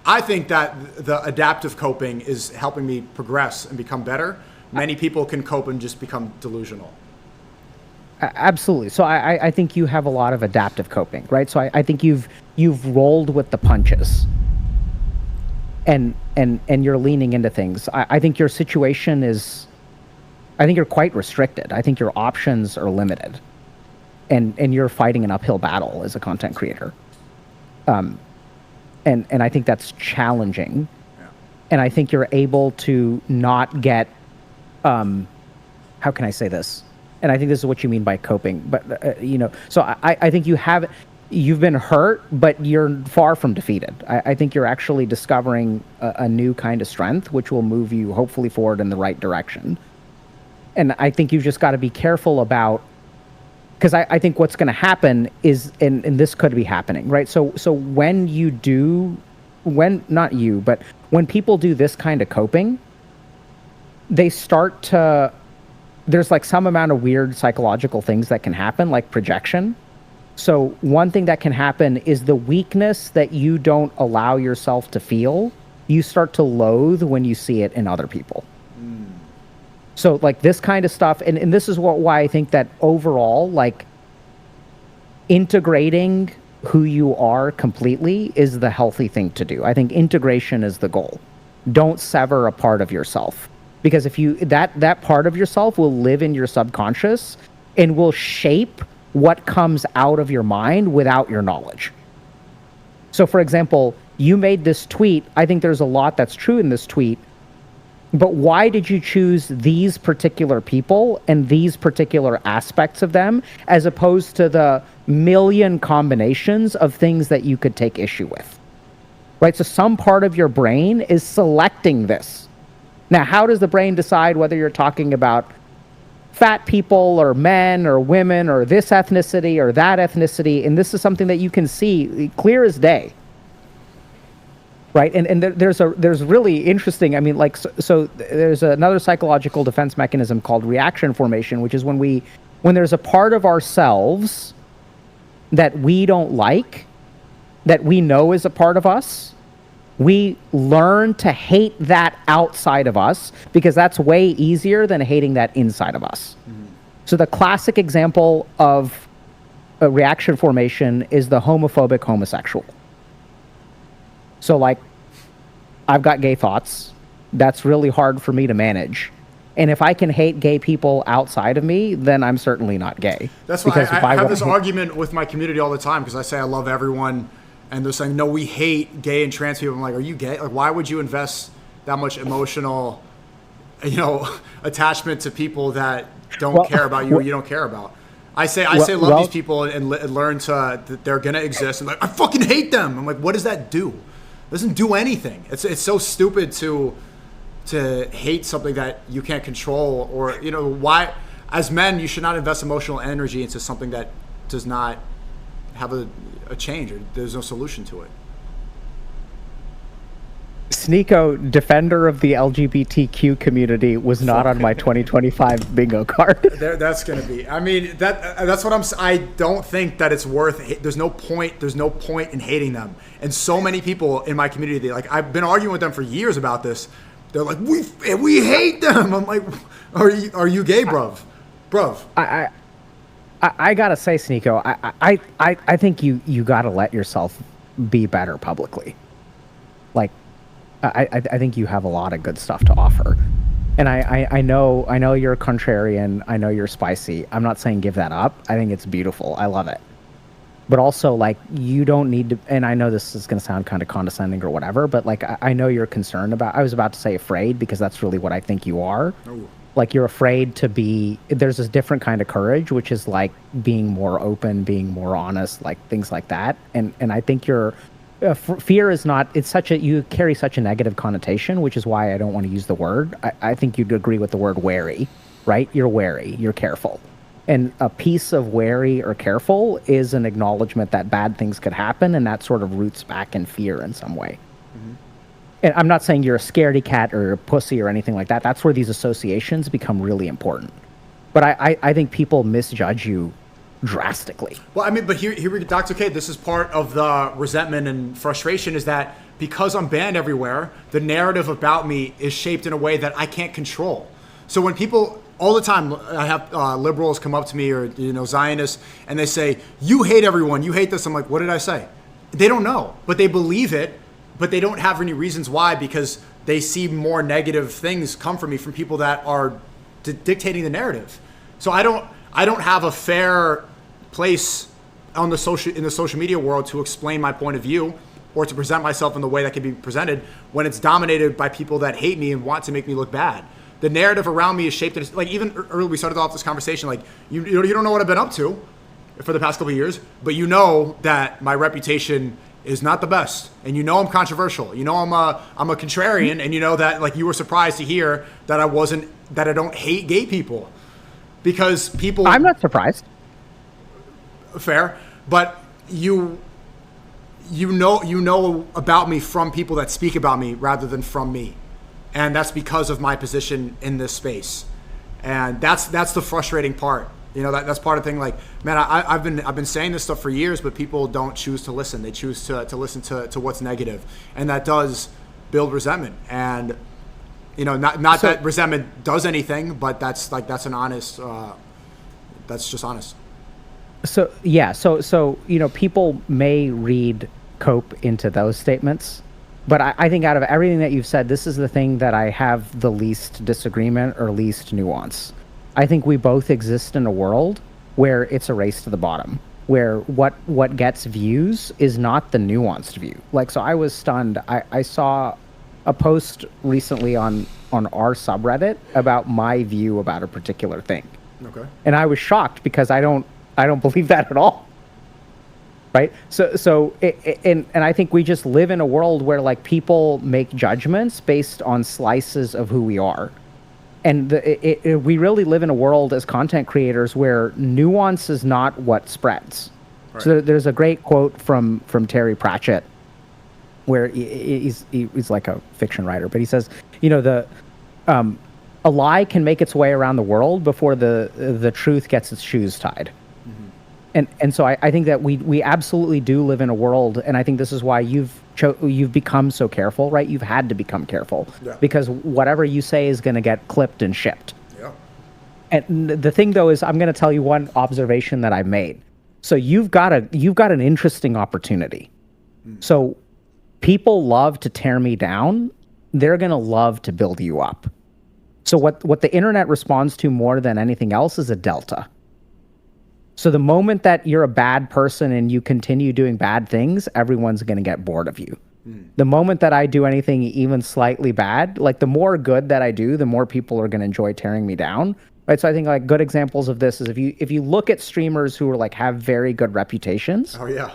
I think that the adaptive coping is helping me progress and become better. Many people can cope and just become delusional. Absolutely. So I think you have a lot of adaptive coping, right? So I think you've rolled with the punches, and you're leaning into things. I think your situation is, I think you're quite restricted. I think your options are limited, and you're fighting an uphill battle as a content creator. And I think that's challenging, and I think you're able to not get. How can I say this? And I think this is what you mean by coping. But so I think you've been hurt, but you're far from defeated. I think you're actually discovering a new kind of strength, which will move you hopefully forward in the right direction. And I think you've just got to be careful about, because I think what's going to happen is, and this could be happening, right? So when when people do this kind of coping, they start to, there's like some amount of weird psychological things that can happen, like projection. So one thing that can happen is the weakness that you don't allow yourself to feel, you start to loathe when you see it in other people. So like this kind of stuff, and this is why I think that overall, like integrating who you are completely is the healthy thing to do. I think integration is the goal. Don't sever a part of yourself. Because if you that part of yourself will live in your subconscious and will shape what comes out of your mind without your knowledge. So for example, you made this tweet. I think there's a lot that's true in this tweet. But why did you choose these particular people and these particular aspects of them as opposed to the million combinations of things that you could take issue with? Right? So some part of your brain is selecting this. Now, how does the brain decide whether you're talking about fat people or men or women or this ethnicity or that ethnicity? And this is something that you can see clear as day, right? And there's really interesting. I mean, like so there's another psychological defense mechanism called reaction formation, which is when there's a part of ourselves that we don't like, that we know is a part of us. We learn to hate that outside of us because that's way easier than hating that inside of us. Mm-hmm. So the classic example of a reaction formation is the homophobic homosexual. So like, I've got gay thoughts. That's really hard for me to manage. And if I can hate gay people outside of me, then I'm certainly not gay. That's why I have this argument with my community all the time because I say I love everyone. And they're saying, no, we hate gay and trans people. I'm like, are you gay? Like, why would you invest that much emotional, attachment to people that don't care about you or you don't care about? I say love these people and learn that they're gonna exist, and like I fucking hate them. I'm like, what does that do? It doesn't do anything. It's so stupid to hate something that you can't control, or why. As men, you should not invest emotional energy into something that does not have a change, or there's no solution to it. SNEAKO, defender of the LGBTQ community, was not on my 2025 bingo card. That's gonna be. I mean, that's what I'm. I don't think that it's worth. There's no point. There's no point in hating them. And so many people in my community, I've been arguing with them for years about this. They're like, we hate them. I'm like, are you gay, bruv? I gotta say, SNEAKO, I think you gotta let yourself be better publicly. Like, I think you have a lot of good stuff to offer, and I know you're a contrarian. I know you're spicy. I'm not saying give that up. I think it's beautiful. I love it, but also like you don't need to. And I know this is gonna sound kind of condescending or whatever, but like I know you're concerned about. I was about to say afraid because that's really what I think you are. Ooh. Like you're afraid to be. There's this different kind of courage, which is like being more open, being more honest, like things like that. And I think you're. Fear is not. It's you carry such a negative connotation, which is why I don't want to use the word. I think you'd agree with the word wary, right? You're wary. You're careful. And a piece of wary or careful is an acknowledgement that bad things could happen, and that sort of roots back in fear in some way. Mm-hmm. And I'm not saying you're a scaredy cat or a pussy or anything like that. That's where these associations become really important. But I think people misjudge you drastically. Well, I mean, but here Dr. K, this is part of the resentment and frustration is that because I'm banned everywhere, the narrative about me is shaped in a way that I can't control. So when people, all the time, I have liberals come up to me or, Zionists, and they say, you hate everyone, you hate this. I'm like, what did I say? They don't know, but they believe it, but they don't have any reasons why, because they see more negative things come from me from people that are dictating the narrative. So I don't have a fair place in the social media world to explain my point of view or to present myself in the way that can be presented when it's dominated by people that hate me and want to make me look bad. The narrative around me is shaped in, like, even earlier we started off this conversation, like you don't know what I've been up to for the past couple of years, but you know that my reputation is not the best, and I'm controversial. I'm a contrarian, and that, like, you were surprised to hear that I don't hate gay people, because people. I'm not surprised. Fair, but you know about me from people that speak about me rather than from me, and that's because of my position in this space, and that's the frustrating part. That's part of the thing. Like, man, I've been saying this stuff for years, but people don't choose to listen. They choose to listen to what's negative, and that does build resentment. And not so, that resentment does anything, but that's an honest. That's just honest. So yeah, so people may read cope into those statements, but I think out of everything that you've said, this is the thing that I have the least disagreement or least nuance. I think we both exist in a world where it's a race to the bottom, where what gets views is not the nuanced view. Like, so I was stunned. I saw a post recently on our subreddit about my view about a particular thing. Okay. And I was shocked because I don't believe that at all. Right? So and I think we just live in a world where, like, people make judgments based on slices of who we are. And we really live in a world as content creators where nuance is not what spreads. Right. So there's a great quote from Terry Pratchett where he's like a fiction writer, but he says, a lie can make its way around the world before the truth gets its shoes tied. Mm-hmm. And so I think that we absolutely do live in a world, and I think this is why you've become so careful, right? You've had to become careful, yeah, because whatever you say is going to get clipped and shipped. Yeah. And the thing, though, is I'm going to tell you one observation that I made. So you've got an interesting opportunity. Mm. So people love to tear me down. They're going to love to build you up. So what the internet responds to more than anything else is a delta. So the moment that you're a bad person and you continue doing bad things, everyone's going to get bored of you. Mm. The moment that I do anything even slightly bad, like the more good that I do, the more people are going to enjoy tearing me down. right? So I think like good examples of this is if you look at streamers who are like have very good reputations, Oh yeah.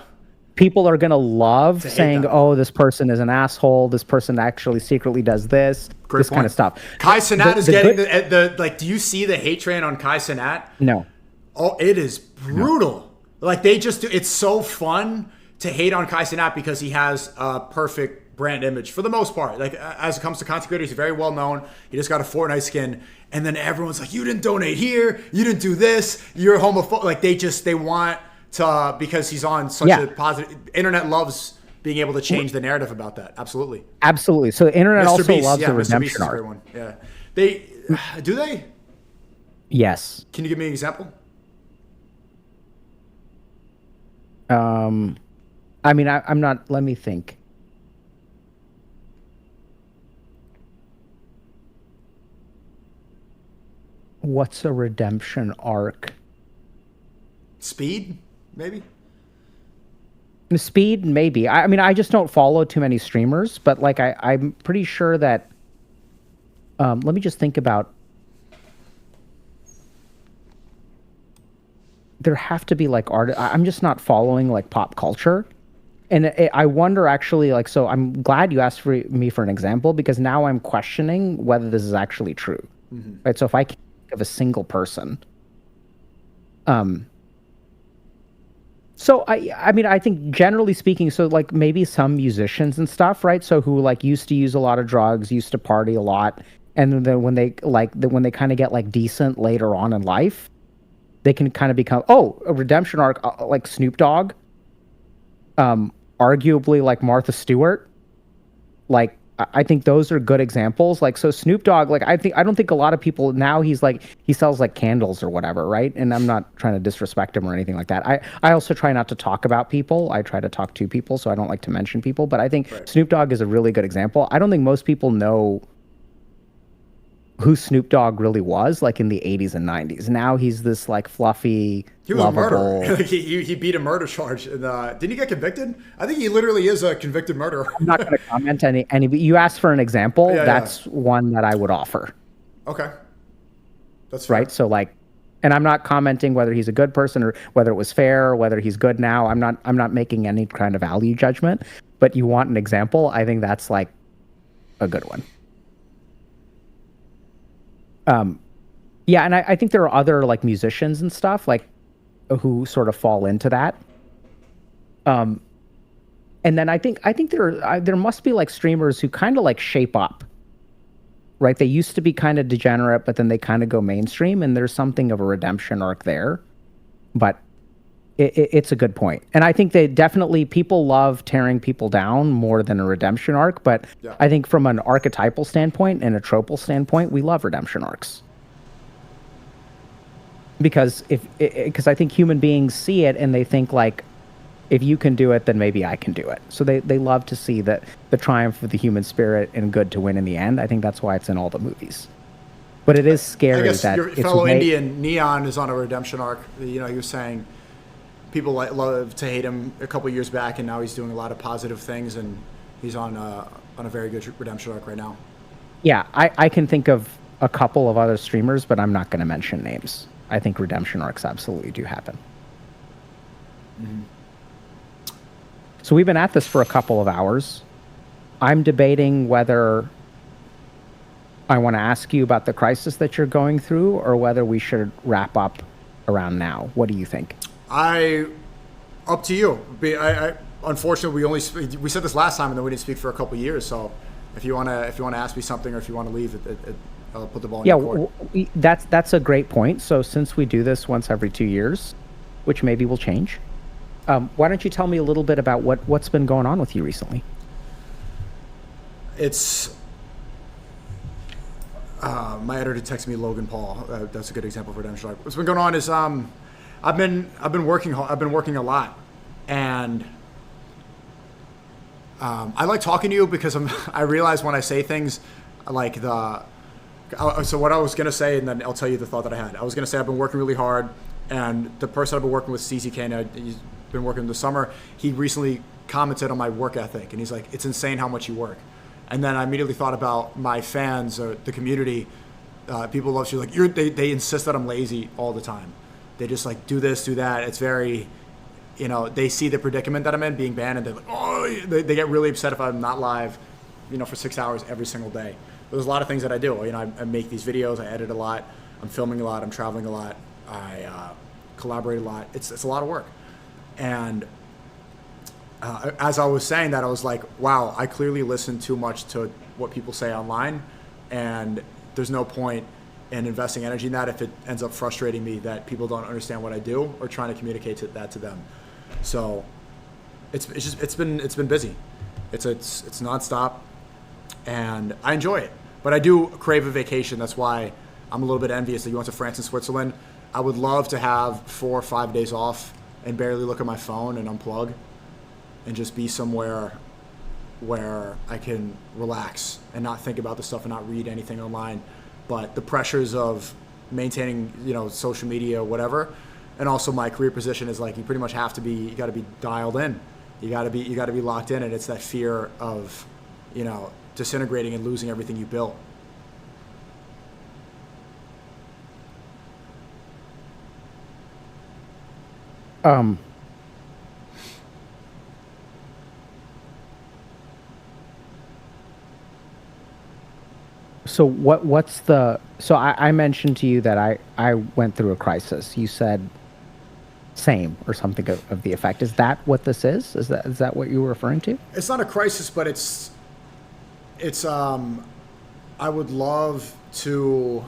people are gonna love To hate saying, them. "Oh, this person is an asshole. This person actually secretly does this." Great this point. kind of stuff. Kai Cenat is getting good, the like. Do you see the hate train on Kai Cenat? no. Oh, it is brutal. No. Like they just do. It's so fun to hate on Kai Cenat because he has a perfect brand image for the most part. Like as it comes to content creators, he's very well known. He just got a Fortnite skin, and then everyone's like, "You didn't donate here. You didn't do this. You're homophobic." Like they want to because he's on such a positive. Internet loves being able to change the narrative about that. Absolutely. Absolutely. So the internet Mr. also Beast, loves yeah, the Mr. Beast redemption is a arc. great one. Yeah. They do they? Yes. Can you give me an example? I mean, I'm not. Let me think. What's a redemption arc? Speed, maybe. Speed, maybe. I mean, I just don't follow too many streamers, but like I'm pretty sure that. Let me just think about. There have to be like art. I'm just not following like pop culture, and I wonder actually like. So I'm glad you asked me for an example because now I'm questioning whether this is actually true. Right. So if I can't think of a single person. So I mean, I think generally speaking, so like maybe some musicians and stuff, right? So who like used to use a lot of drugs, used to party a lot, and then when they when they kind of get like decent later on in life, they can kind of become a redemption arc like Snoop Dogg, arguably like Martha Stewart, like. I think those are good examples. Like, so Snoop Dogg, like, I don't think a lot of people now he sells like candles or whatever, right? And I'm not trying to disrespect him or anything like that. I also try not to talk about people. I try to talk to people, so I don't like to mention people. But I think Snoop Dogg is a really good example. I don't think most people know who Snoop Dogg really was, like in the 80s and 90s. Now he's this like fluffy, he was lovable... a murderer. he beat a murder charge. And, didn't he get convicted? I think he literally is a convicted murderer. I'm not going to comment any. You asked for an example. That's one that I would offer. Okay, that's fair. Right. So like, and I'm not commenting whether he's a good person or whether it was fair or whether he's good now. I'm not making any kind of value judgment. But you want an example? I think that's like a good one. Yeah, and I think there are other like musicians and stuff like who sort of fall into that. And then I think there must be like streamers who kind of like shape up, right? They used to be kind of degenerate, but then they kind of go mainstream, and there's something of a redemption arc there. But it's a good point, and I think people love tearing people down more than a redemption arc. But I think from an archetypal standpoint and a tropal standpoint, we love redemption arcs. Because I think human beings see it and they think like, if you can do it, then maybe I can do it. So they love to see that the triumph of the human spirit and good to win in the end. I think that's why it's in all the movies. But it is scary. I guess that your fellow Indian Neon is on a redemption arc. You know, he was saying people love to hate him a couple years back, and now he's doing a lot of positive things, and he's on a very good redemption arc right now. Yeah, I can think of a couple of other streamers, but I'm not going to mention names. I think redemption arcs absolutely do happen. Mm-hmm. So we've been at this for a couple of hours. I'm debating whether I want to ask you about the crisis that you're going through or whether we should wrap up around now. What do you think? Up to you. Unfortunately, we said this last time, and then we didn't speak for a couple of years. So if you want to ask me something, or if you want to leave, I'll put the ball in your court. That's a great point. So since we do this once every 2 years, which maybe will change, why don't you tell me a little bit about what's been going on with you recently? It's my editor texted me Logan Paul. That's a good example of redemption arc. What's been going on is I've been working a lot, and I like talking to you because I realize when I say things like so what I was gonna say, and then I'll tell you the thought that I had. I was gonna say I've been working really hard, and the person I've been working with, CZK, he's been working this summer. He recently commented on my work ethic, and he's like, "It's insane how much you work." And then I immediately thought about my fans, or the community, People love you. Like they insist that I'm lazy all the time. They just like do this, do that. It's very, they see the predicament that I'm in, being banned, and they're like, oh, they get really upset if I'm not live, for 6 hours every single day. There's a lot of things that I do. I make these videos, I edit a lot, I'm filming a lot, I'm traveling a lot, I collaborate a lot. It's a lot of work. And as I was saying that, I was like, wow, I clearly listen too much to what people say online, and there's no point in investing energy in that if it ends up frustrating me that people don't understand what I do or trying to communicate that to them. So it's been busy. It's nonstop, and I enjoy it. But I do crave a vacation. That's why I'm a little bit envious that you went to France and Switzerland. I would love to have 4 or 5 days off and barely look at my phone and unplug and just be somewhere where I can relax and not think about the stuff and not read anything online. But the pressures of maintaining, social media, whatever, and also my career position is like you pretty much have to be. You got to be dialed in. You got to be locked in, and it's that fear of, disintegrating and losing everything you built. So what's the, so I mentioned to you that I went through a crisis. You said same or something of the effect. Is that what this is? Is that what you were referring to? It's not a crisis, but it's I would love to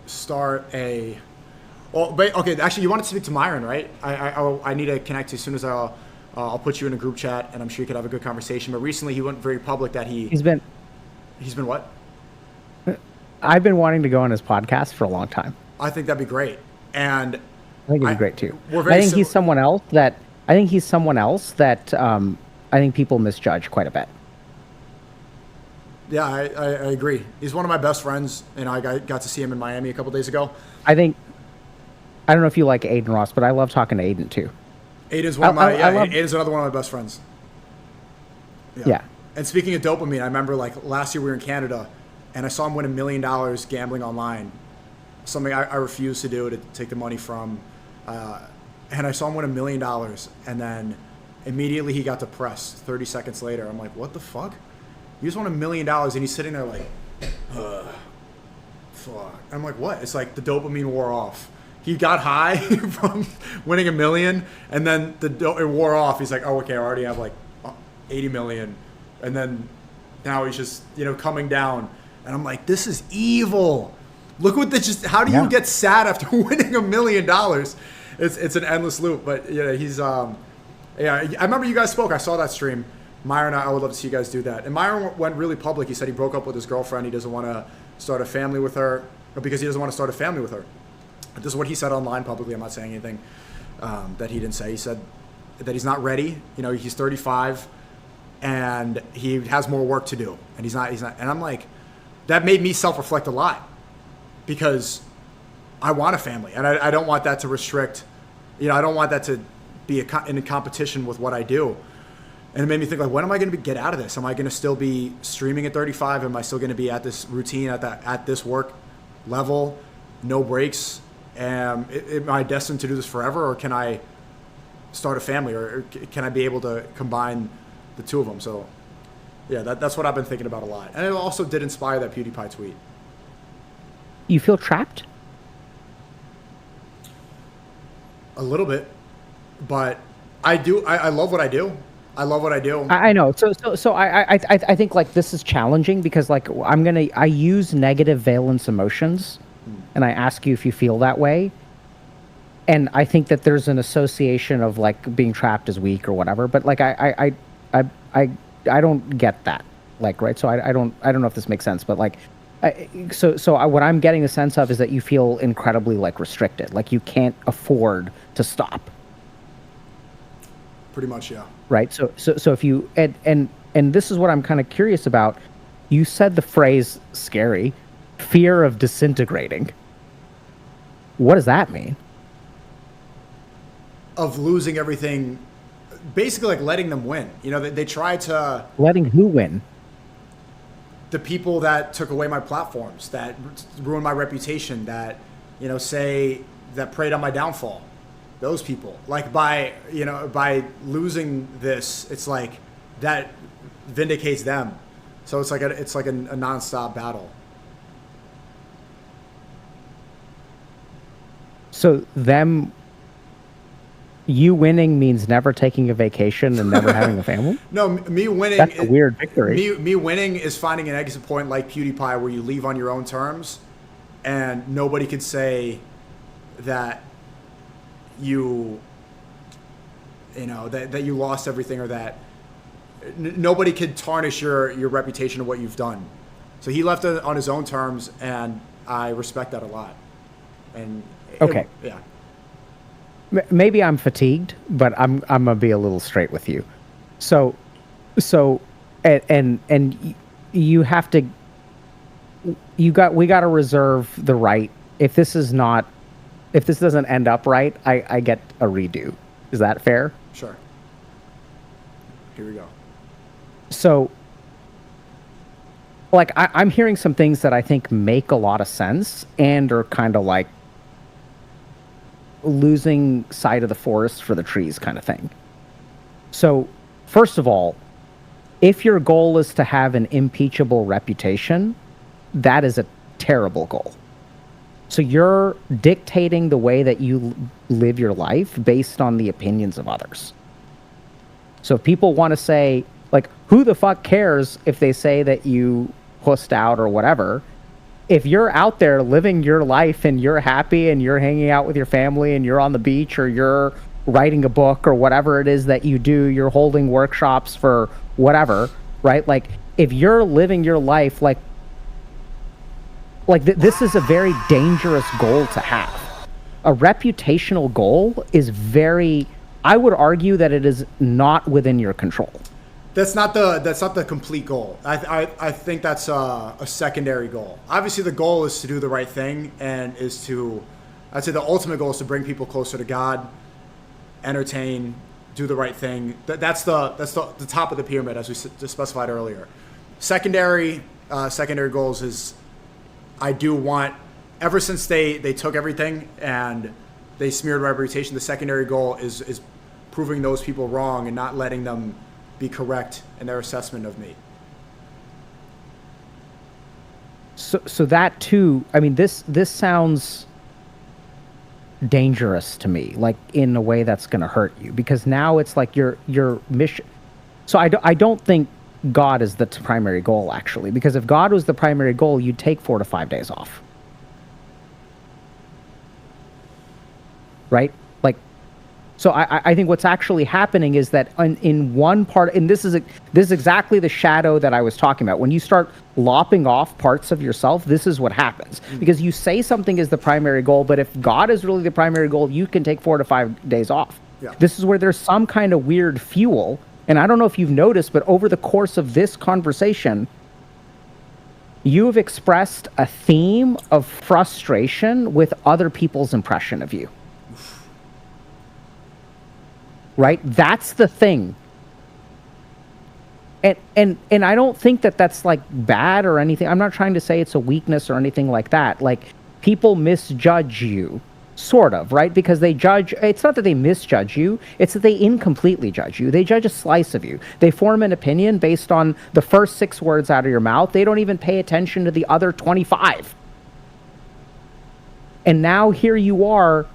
start a, okay, actually you wanted to speak to Myron, right? I need to connect you as soon as I'll put you in a group chat, and I'm sure you could have a good conversation. But recently he went very public that he's been what? I've been wanting to go on his podcast for a long time. I think that'd be great. And I think it'd be great too. I think he's someone else that I think people misjudge quite a bit. Yeah, I agree. He's one of my best friends, and I got to see him in Miami a couple days ago. I don't know if you like Aiden Ross, but I love talking to Aiden too. Aiden's Aiden's another one of my best friends. Yeah. And speaking of dopamine, I remember like last year we were in Canada, and I saw him win $1 million gambling online, something I refused to do, to take the money from. And I saw him win $1 million, and then immediately he got depressed 30 seconds later. I'm like, what the fuck? You just won $1 million, and he's sitting there like, fuck. I'm like, what? It's like the dopamine wore off. He got high from winning $1 million, and then it wore off. He's like, oh, okay, I already have like 80 million. And then now he's just, coming down. And I'm like, this is evil. Look what how do you get sad after winning $1 million? It's an endless loop. But he's, I remember you guys spoke. I saw that stream. Myron, I would love to see you guys do that. And Myron went really public. He said he broke up with his girlfriend. He doesn't want to start a family with her, because he doesn't want to start a family with her. This is what he said online publicly. I'm not saying anything that he didn't say. He said that he's not ready. He's 35 and he has more work to do, and he's not. And I'm like, that made me self-reflect a lot, because I want a family, and I don't want that to restrict. I don't want that to be in a competition with what I do. And it made me think, like, when am I going to get out of this? Am I going to still be streaming at 35? Am I still going to be at this routine, at this work level, no breaks? Am I destined to do this forever, or can I start a family, or can I be able to combine the two of them? So, yeah, that's what I've been thinking about a lot. And it also did inspire that PewDiePie tweet. You feel trapped? A little bit, but I do. I love what I do. I love what I do. I know. So I think like this is challenging, because like I use negative valence emotions, and I ask you if you feel that way. And I think that there's an association of like being trapped as weak or whatever. But like I don't get that. Like, right. So I don't know if this makes sense, but like, what I'm getting a sense of is that you feel incredibly like restricted. Like you can't afford to stop. Pretty much, yeah. Right. So if you and this is what I'm kind of curious about. You said the phrase scary, fear of disintegrating. What does that mean? Of losing everything, basically like letting them win. They try to... Letting who win? the people that took away my platforms, that ruined my reputation, that, you know, that preyed on my downfall. Those people, like by losing this, it's like that vindicates them. So it's like a nonstop battle. So you winning means never taking a vacation and never having a family? No, me winning. That's a weird victory. Me winning is finding an exit point like PewDiePie where you leave on your own terms, and nobody could say that that you lost everything, or that nobody could tarnish your reputation of what you've done. So he left it on his own terms, and I respect that a lot. And okay. Yeah. Maybe I'm fatigued, but I'm gonna be a little straight with you. So, and you have to. We got to reserve the right. If this doesn't end up right, I get a redo. Is that fair? Sure. Here we go. So, like, I'm hearing some things that I think make a lot of sense and are kind of like losing sight of the forest for the trees kind of thing. So, first of all, if your goal is to have an impeachable reputation, that is a terrible goal. So you're dictating the way that you live your life based on the opinions of others. So if people want to say, like, who the fuck cares if they say that you pussed out or whatever? If you're out there living your life and you're happy and you're hanging out with your family and you're on the beach or you're writing a book or whatever it is that you do, you're holding workshops for whatever, right? Like, if you're living your life this is a very dangerous goal to have. A reputational goal is I would argue that it is not within your control. That's not the complete goal. I think that's a secondary goal. Obviously, the goal is to do the right thing, and I'd say the ultimate goal is to bring people closer to God, entertain, do the right thing. That's the top of the pyramid, as we just specified earlier. Secondary goals is, I do want, ever since they took everything and they smeared my reputation, the secondary goal is proving those people wrong and not letting them be correct in their assessment of me. So that too, I mean, this sounds dangerous to me, like in a way that's going to hurt you, because now it's like your mission. So I don't think God is the primary goal, actually, because if God was the primary goal, you'd take 4 to 5 days off. Right? Like, so I think what's actually happening is that in one part, and this is exactly the shadow that I was talking about. When you start lopping off parts of yourself, this is what happens. Because you say something is the primary goal, but if God is really the primary goal, you can take 4 to 5 days off. Yeah. This is where there's some kind of weird fuel. And I don't know if you've noticed, but over the course of this conversation, you have expressed a theme of frustration with other people's impression of you. Right? That's the thing. And I don't think that that's like bad or anything. I'm not trying to say it's a weakness or anything like that. Like, people misjudge you. Sort of, right? Because they judge, it's not that they misjudge you, it's that they incompletely judge you. They judge a slice of you. They form an opinion based on the first 6 words out of your mouth. They don't even pay attention to the other 25. And now here you are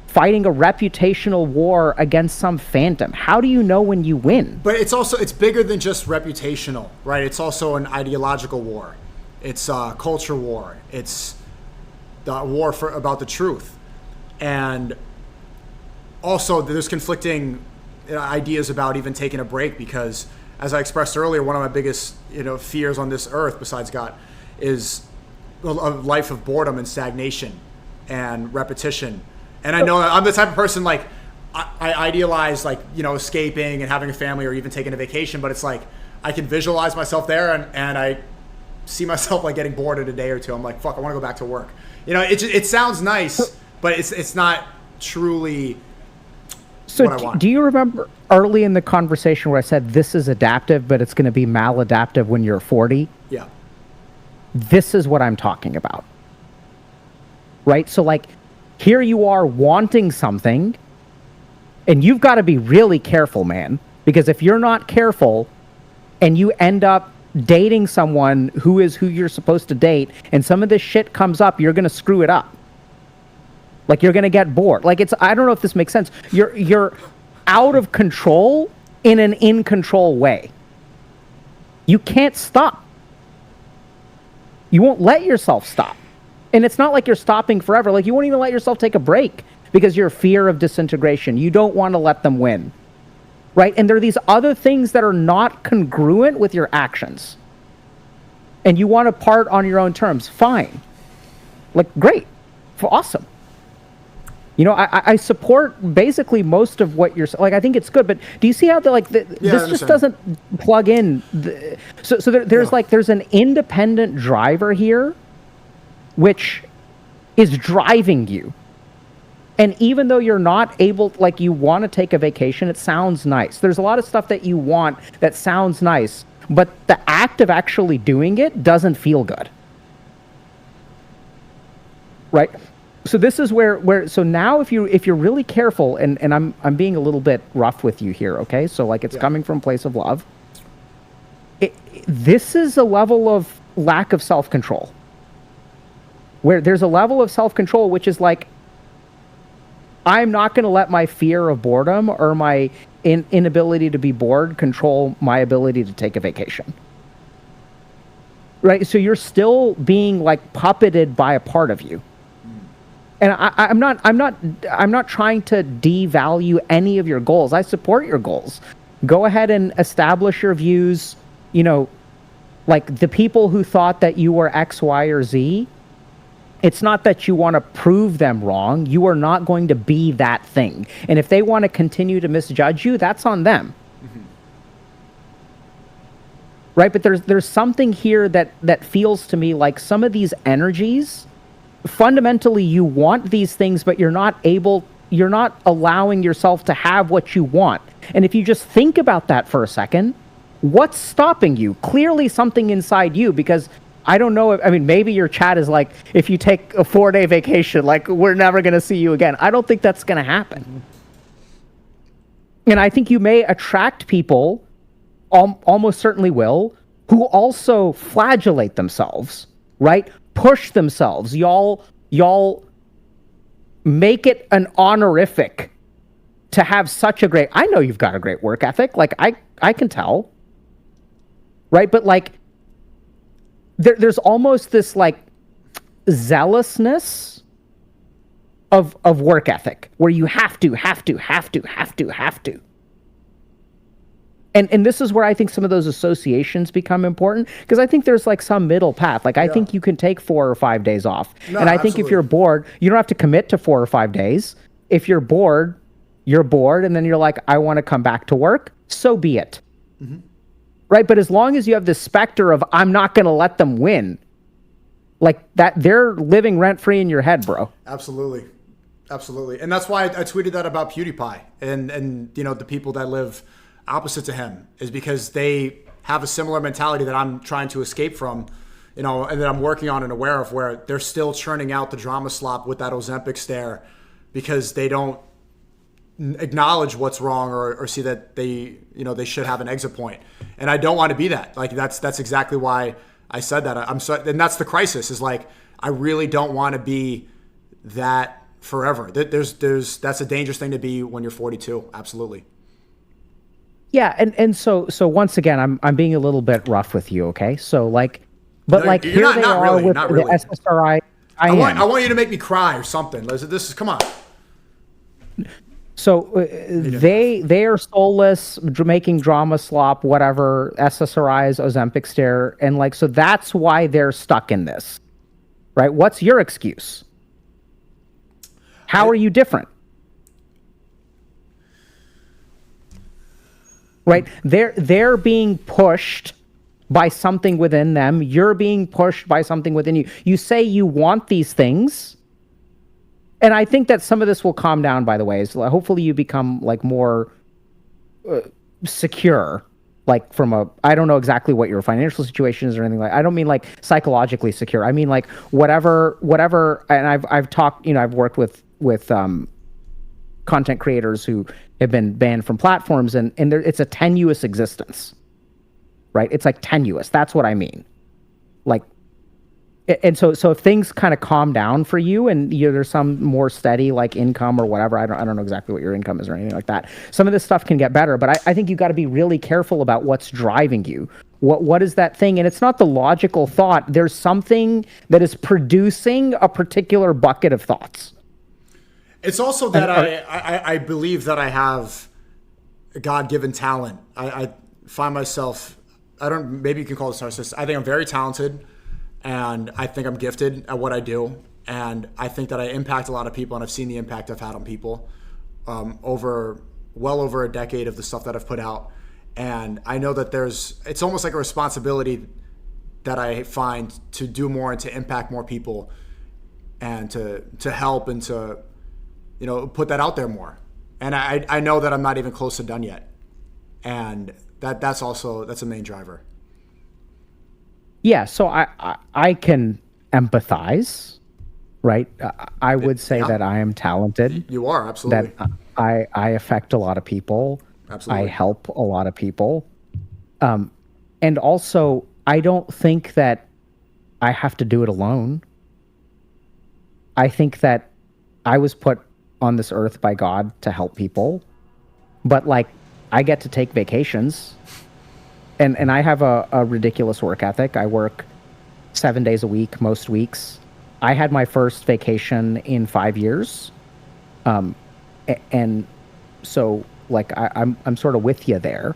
fighting a reputational war against some phantom. How do you know when you win? But it's bigger than just reputational, right? It's also an ideological war. It's a culture war. It's the war about the truth. And also, there's conflicting ideas about even taking a break, because, as I expressed earlier, one of my biggest fears on this earth, besides God, is a life of boredom and stagnation and repetition. And I know I'm the type of person, like, I idealize, like, escaping and having a family or even taking a vacation, but it's like I can visualize myself there, and I see myself like getting bored in a day or two. I'm like, fuck, I want to go back to work. It sounds nice, but it's not truly what I want. Do you remember early in the conversation where I said this is adaptive, but it's going to be maladaptive when you're 40? Yeah. this is what I'm talking about. Right? So like, here you are wanting something, and you've got to be really careful, man. Because if you're not careful and you end up dating someone who is who you're supposed to date, and some of this shit comes up, you're going to screw it up. Like, you're going to get bored. Like, I don't know if this makes sense. You're out of control in an in-control way. You can't stop. You won't let yourself stop. And it's not like you're stopping forever. Like, you won't even let yourself take a break because you're fear of disintegration. You don't want to let them win. Right? And there are these other things that are not congruent with your actions. And you want to part on your own terms. Fine. Like, great. Awesome. You know, I support basically most of what you're like. I think it's good, but do you see how this just doesn't plug in? So there's an independent driver here, which is driving you. And even though you're not able, like, you want to take a vacation, it sounds nice. There's a lot of stuff that you want that sounds nice, but the act of actually doing it doesn't feel good. Right? So this is where so now if you're really careful, and I'm being a little bit rough with you here, okay? So like, it's coming from a place of love. This is a level of lack of self-control. Where there's a level of self-control which is like, I'm not going to let my fear of boredom or my inability to be bored control my ability to take a vacation. Right? So you're still being like puppeted by a part of you. And I'm not trying to devalue any of your goals. I support your goals. Go ahead and establish your views. You know, like the people who thought that you were X, Y, or Z, it's not that you want to prove them wrong. You are not going to be that thing. And if they want to continue to misjudge you, that's on them. Mm-hmm. Right? But there's something here that feels to me like some of these energies, fundamentally you want these things, but you're not allowing yourself to have what you want. And if you just think about that for a second, what's stopping you? Clearly something inside you, because I don't know. I mean, maybe your chat is like, if you take a 4-day vacation, like, we're never going to see you again. I don't think that's going to happen. And I think you may attract people, almost certainly will, who also flagellate themselves, right? Push themselves. Y'all make it an honorific to have such a great, I know you've got a great work ethic. Like, I can tell. Right? But like, there's almost this like zealousness of work ethic where you have to. And this is where I think some of those associations become important, because I think there's like some middle path. Like, I think you can take 4 or 5 days off. No, and I think if you're bored, you don't have to commit to 4 or 5 days. If you're bored, and then you're like, I want to come back to work, so be it. Mm-hmm. Right? But as long as you have this specter of, I'm not going to let them win, like that, they're living rent-free in your head, bro. Absolutely. And that's why I tweeted that about PewDiePie and you know, the people that live opposite to him, is because they have a similar mentality that I'm trying to escape from, you know, and that I'm working on and aware of, where they're still churning out the drama slop with that Ozempic stare because they don't acknowledge what's wrong or see that they should have an exit point. And I don't want to be that. Like, that's exactly why I said that. And that's the crisis, is like, I really don't want to be that forever. That's a dangerous thing to be when you're 42. Absolutely. Yeah, and so once again, I'm being a little bit rough with you, okay? So like, but no, like, here not, they not are really, with not really. The SSRI. I want you to make me cry or something. This is, come on. So they are soulless, making drama slop, whatever, SSRIs, Ozempic stare, and like, so that's why they're stuck in this, right? What's your excuse? How are you different? Right? They're being pushed by something within them. You're being pushed by something within you. You say you want these things. And I think that some of this will calm down, by the way. So hopefully you become like more secure Like I don't know exactly what your financial situation is or anything like. I don't mean like psychologically secure. I mean like whatever. And I've talked. I've worked with content creators who have been banned from platforms, and it's a tenuous existence, right? It's like tenuous. That's what I mean. Like, and so if things kind of calm down for you, and there's some more steady like income or whatever. I don't know exactly what your income is or anything like that. Some of this stuff can get better, but I think you got to be really careful about what's driving you. What is that thing? And it's not the logical thought. There's something that is producing a particular bucket of thoughts. It's also that I believe that I have a God-given talent. I find myself, maybe you can call it narcissist. I think I'm very talented, and I think I'm gifted at what I do. And I think that I impact a lot of people, and I've seen the impact I've had on people over a decade of the stuff that I've put out. And I know that it's almost like a responsibility that I find to do more and to impact more people and to help and to, put that out there more. And I know that I'm not even close to done yet. And that's a main driver. Yeah, so I can empathize, right? I would say that I am talented. You are, absolutely. That I affect a lot of people. Absolutely. I help a lot of people. And also, I don't think that I have to do it alone. I think that I was put on this earth by God to help people. But, like, I get to take vacations. And I have a ridiculous work ethic. I work 7 days a week, most weeks. I had my first vacation in 5 years. And so, like, I'm sort of with you there.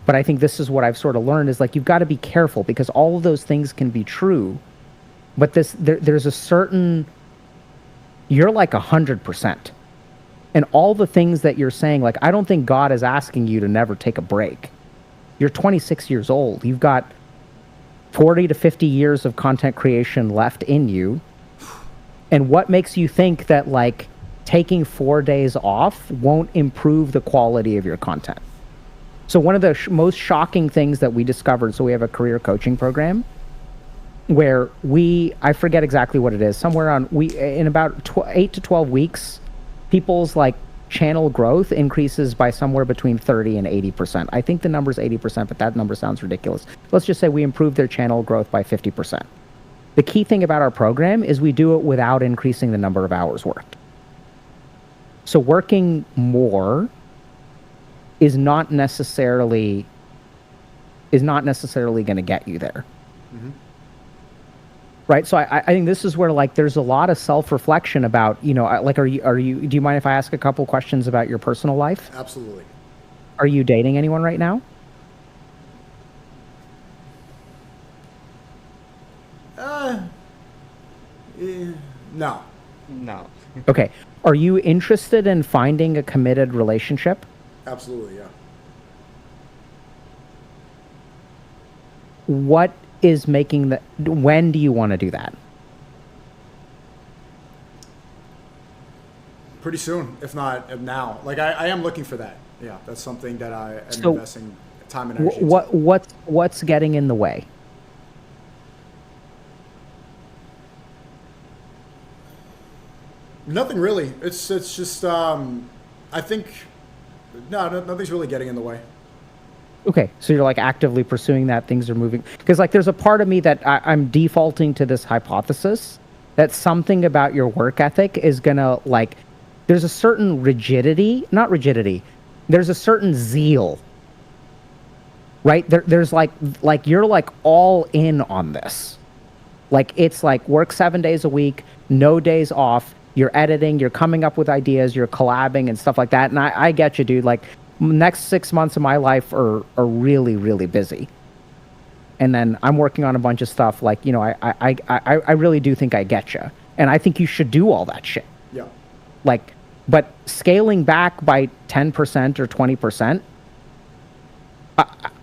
But I think this is what I've sort of learned is, like, you've got to be careful because all of those things can be true. But there's a certain... You're like 100%. And all the things that you're saying, like, I don't think God is asking you to never take a break. You're 26 years old. You've got 40 to 50 years of content creation left in you. And what makes you think that, like, taking 4 days off won't improve the quality of your content? So one of the most shocking things that we discovered, so we have a career coaching program where I forget exactly what it is, in about 8 to 12 weeks, people's, like, channel growth increases by somewhere between 30 and 80%. I think the number is 80%, but that number sounds ridiculous. Let's just say we improve their channel growth by 50%. The key thing about our program is we do it without increasing the number of hours worked. So working more is not necessarily going to get you there. Mm-hmm. Right. So I think this is where, like, there's a lot of self-reflection about, like, do you mind if I ask a couple questions about your personal life? Absolutely. Are you dating anyone right now? No. No. Okay. Are you interested in finding a committed relationship? Absolutely, yeah. What is making when do you want to do that? Pretty soon, if not now. Like, I am looking for that. Yeah, that's something that I am investing time and energy into. What's getting in the way? Nothing really. It's just I think nothing's really getting in the way. Okay, so you're, like, actively pursuing that, things are moving. Because, like, there's a part of me that I'm defaulting to this hypothesis that something about your work ethic is going to, like, there's a certain there's a certain zeal, right? There's, like, you're, like, all in on this. Like, it's, like, work 7 days a week, no days off, you're editing, you're coming up with ideas, you're collabing and stuff like that. And I get you, dude. Like, next 6 months of my life are really, really busy. And then I'm working on a bunch of stuff. Like, I really do think I get you. And I think you should do all that shit. Yeah. Like, but scaling back by 10% or 20%,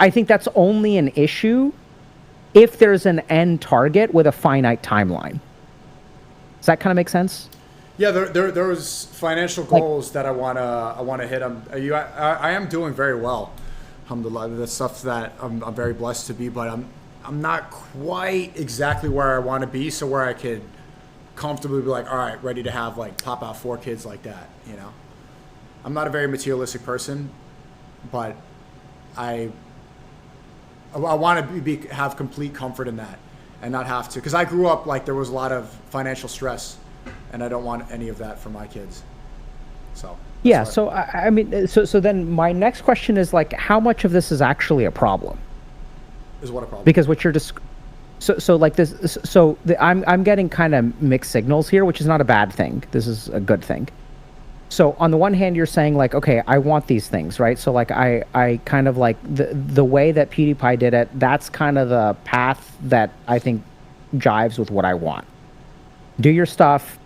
I think that's only an issue if there's an end target with a finite timeline. Does that kind of make sense? Yeah, there was financial goals that I wanna hit. I am doing very well, Alhamdulillah, that's stuff that I'm very blessed to be, but I'm not quite exactly where I want to be, so where I could comfortably be like, all right, ready to have like pop out 4 kids like that, you know. I'm not a very materialistic person, but I want to have complete comfort in that and not have to, because I grew up like there was a lot of financial stress, and I don't want any of that for my kids. So yeah, so I mean, so then my next question is like, how much of this is actually a problem? Is what a problem? Because what you're so like this, I'm getting kind of mixed signals here, which is not a bad thing. This is a good thing. So on the one hand, you're saying like, okay, I want these things, right? So like I kind of like the way that PewDiePie did it, that's kind of the path that I think jives with what I want. Do your stuff,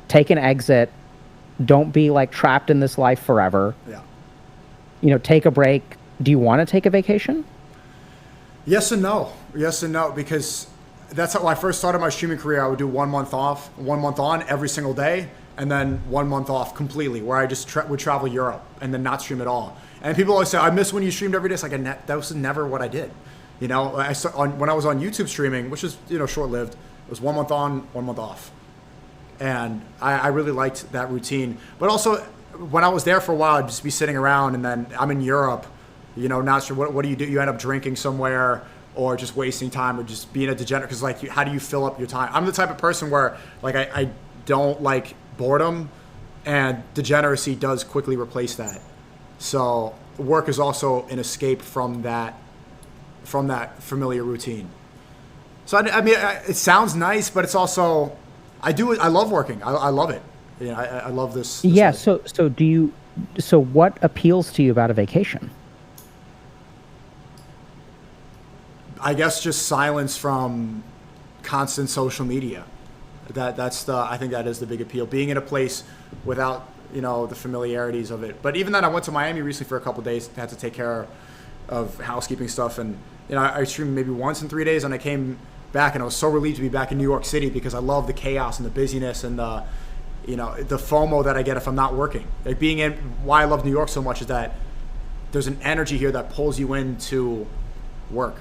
take an exit, don't be like trapped in this life forever. Yeah. You know, take a break. Do you want to take a vacation? Yes and no. Yes and no, because that's how I first started my streaming career. I would do 1 month off, 1 month on every single day, and then 1 month off completely, where I just would travel Europe and then not stream at all. And people always say, I miss when you streamed every day. It's like, that was never what I did. You know, when I was on YouTube streaming, which is, you know, short-lived, it was 1 month on, 1 month off. And I really liked that routine. But also, when I was there for a while, I'd just be sitting around, and then I'm in Europe, you know, not sure, what do you do? You end up drinking somewhere, or just wasting time, or just being a degenerate, because like, how do you fill up your time? I'm the type of person where like I don't like boredom, and degeneracy does quickly replace that. So work is also an escape from that familiar routine. So I mean, it sounds nice, but it's also, I love working. I love it. You know, I love this yeah. life. So what appeals to you about a vacation? I guess just silence from constant social media. I think that is the big appeal. Being in a place without, you know, the familiarities of it. But even then, I went to Miami recently for a couple of days. Had to take care of housekeeping stuff, and you know, I streamed maybe once in 3 days, and I came back, and I was so relieved to be back in New York City, because I love the chaos and the busyness and the, you know, the FOMO that I get if I'm not working. Like why I love New York so much is that there's an energy here that pulls you into work.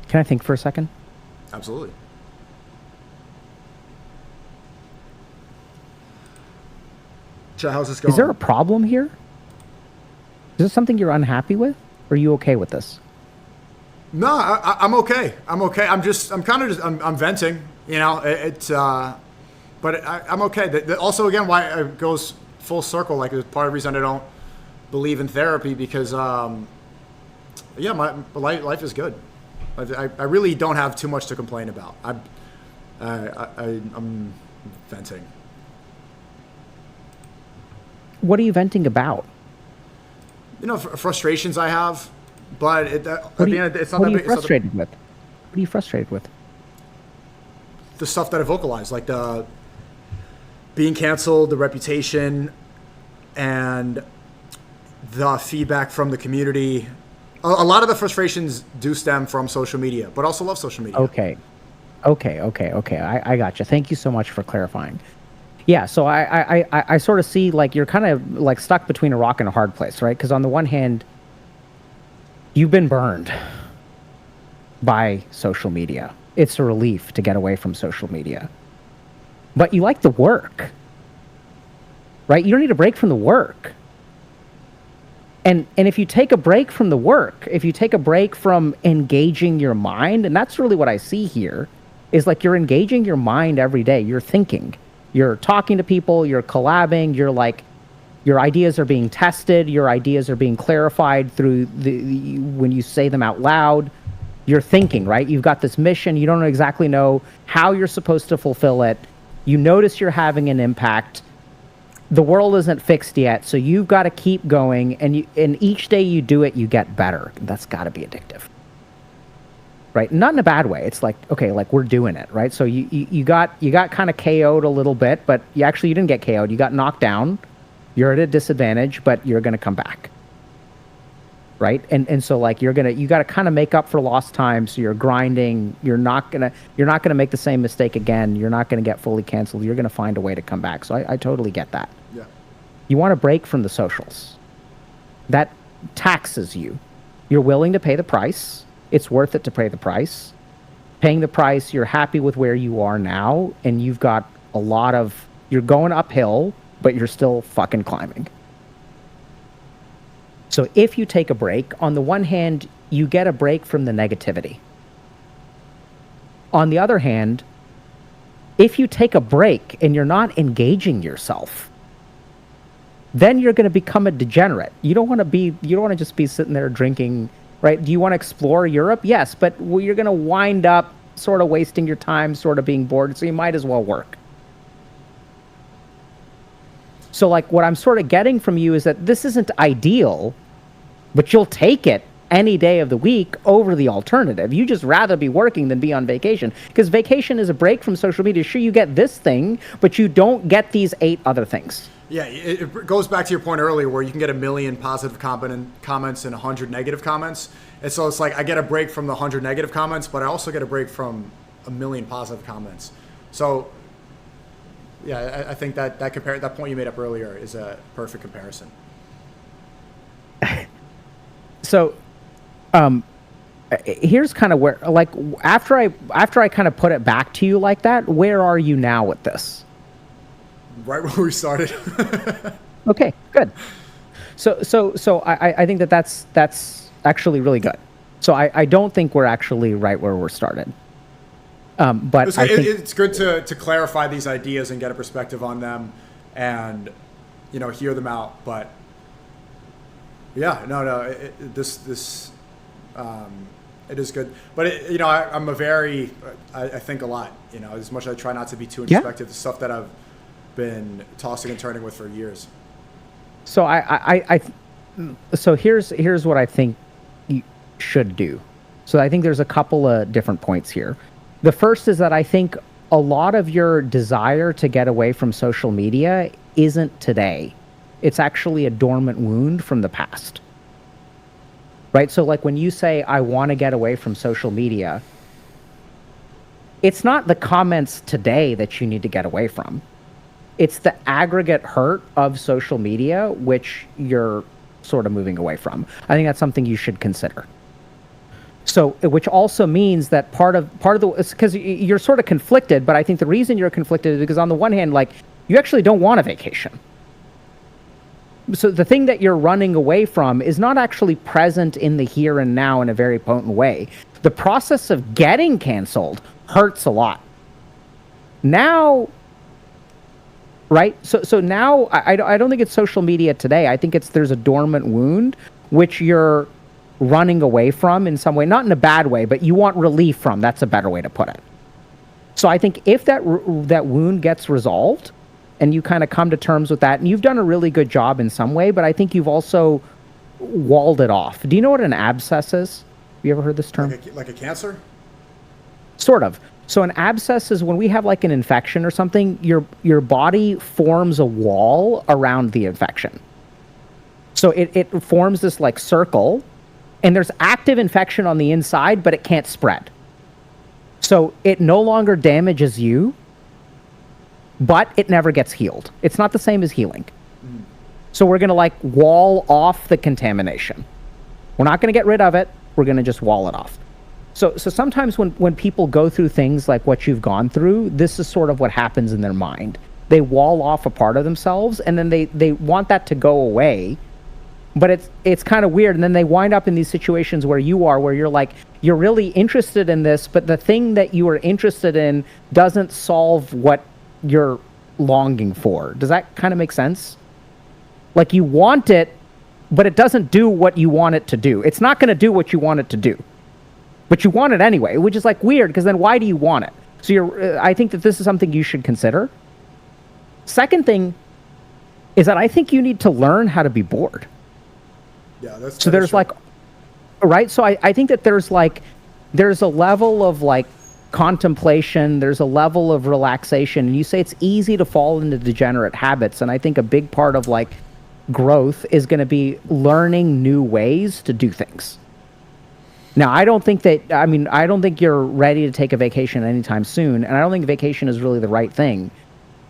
Can I think for a second? Absolutely. How's this going? Is there a problem here? Is this something you're unhappy with? Or are you okay with this? No, I'm okay. I'm okay. I'm venting, you know, but I'm okay. Also, again, why it goes full circle, like it's part of the reason I don't believe in therapy, because, yeah, my life is good. I really don't have too much to complain about. I'm venting. What are you venting about? You know, frustrations I have, but it's not What that are big. you frustrated with? What are you frustrated with? The stuff that I vocalize, like the being canceled, the reputation, and the feedback from the community. A lot of the frustrations do stem from social media, but also love social media. Okay. I got you. Thank you so much for clarifying. Yeah, so I sort of see like you're kind of like stuck between a rock and a hard place, right? Because on the one hand, you've been burned by social media. It's a relief to get away from social media. But you like the work, right? You don't need a break from the work. And if you take a break from the work, if you take a break from engaging your mind, and that's really what I see here, is like you're engaging your mind every day. You're thinking, you're talking to people, you're collabing, you're like, your ideas are being tested, your ideas are being clarified through when you say them out loud. You're thinking, right? You've got this mission, you don't exactly know how you're supposed to fulfill it. You notice you're having an impact. The world isn't fixed yet, so you've got to keep going, and each day you do it, you get better. That's got to be addictive, right? Not in a bad way. It's like, okay, like we're doing it, right? So you got kind of KO'd a little bit, but you didn't get KO'd. You got knocked down. You're at a disadvantage, but you're going to come back, right? And so like you got to kind of make up for lost time. So you're grinding. You're not gonna make the same mistake again. You're not gonna get fully canceled. You're gonna find a way to come back. So I totally get that. Yeah. You want a break from the socials. That taxes you. You're willing to pay the price. It's worth it to pay the price. Paying the price, you're happy with where you are now, and you've got a lot of, you're going uphill, but you're still fucking climbing. So if you take a break, on the one hand, you get a break from the negativity. On the other hand, if you take a break and you're not engaging yourself, then you're going to become a degenerate. You don't want to just be sitting there drinking, right? Do you want to explore Europe? Yes, but you're going to wind up sort of wasting your time, sort of being bored, so you might as well work. So like what I'm sort of getting from you is that this isn't ideal, but you'll take it any day of the week over the alternative. You just rather be working than be on vacation, because vacation is a break from social media. Sure, you get this thing, but you don't get these 8 other things. Yeah, it goes back to your point earlier where you can get 1 million positive comments and 100 negative comments. And so it's like I get a break from the 100 negative comments, but I also get a break from 1 million positive comments. So yeah, I think that point you made up earlier is a perfect comparison. So here's kind of where, like, after I kind of put it back to you like that, where are you now with this? Right where we started. Okay, good. So I think that's actually really good. So I don't think we're actually right where we're started. But it's good to clarify these ideas and get a perspective on them, and hear them out. But yeah, no, this it is good. But I'm I think a lot. As much as I try not to be too introspective, the stuff that I've been tossing and turning with for years. So so here's what I think you should do. So I think there's a couple of different points here. The first is that I think a lot of your desire to get away from social media isn't today. It's actually a dormant wound from the past. Right? So like when you say, I want to get away from social media, it's not the comments today that you need to get away from. It's the aggregate hurt of social media, which you're sort of moving away from. I think that's something you should consider. So, which also means that part of the, because you're sort of conflicted, but I think the reason you're conflicted is because on the one hand, like, you actually don't want a vacation. So the thing that you're running away from is not actually present in the here and now in a very potent way. The process of getting canceled hurts a lot. Now, right? So now I don't think it's social media today. I think there's a dormant wound which you're running away from in some way, not in a bad way, but you want relief from. That's a better way to put it. So I think if that wound gets resolved and you kind of come to terms with that, and you've done a really good job in some way, but I think you've also walled it off. Do you know what an abscess is? Have you ever heard this term? Like a cancer? Sort of. So an abscess is when we have like an infection or something, your body forms a wall around the infection. So it forms this like circle, and there's active infection on the inside, but it can't spread. So it no longer damages you, but it never gets healed. It's not the same as healing. So we're going to like wall off the contamination. We're not going to get rid of it. We're going to just wall it off. So sometimes when people go through things like what you've gone through, this is sort of what happens in their mind. They wall off a part of themselves, and then they want that to go away. But it's kind of weird, and then they wind up in these situations where you're like, you're really interested in this, but the thing that you are interested in doesn't solve what you're longing for. Does that kind of make sense? Like you want it, but it doesn't do what you want it to do. It's not going to do what you want it to do, but you want it anyway, which is like weird, because then why do you want it? So I think that this is something you should consider. Second thing is that I think you need to learn how to be bored. Yeah, so there's like, right? So I think that there's a level of like contemplation, there's a level of relaxation, and you say it's easy to fall into degenerate habits, and I think a big part of like growth is going to be learning new ways to do things. Now, I don't think you're ready to take a vacation anytime soon, and I don't think vacation is really the right thing.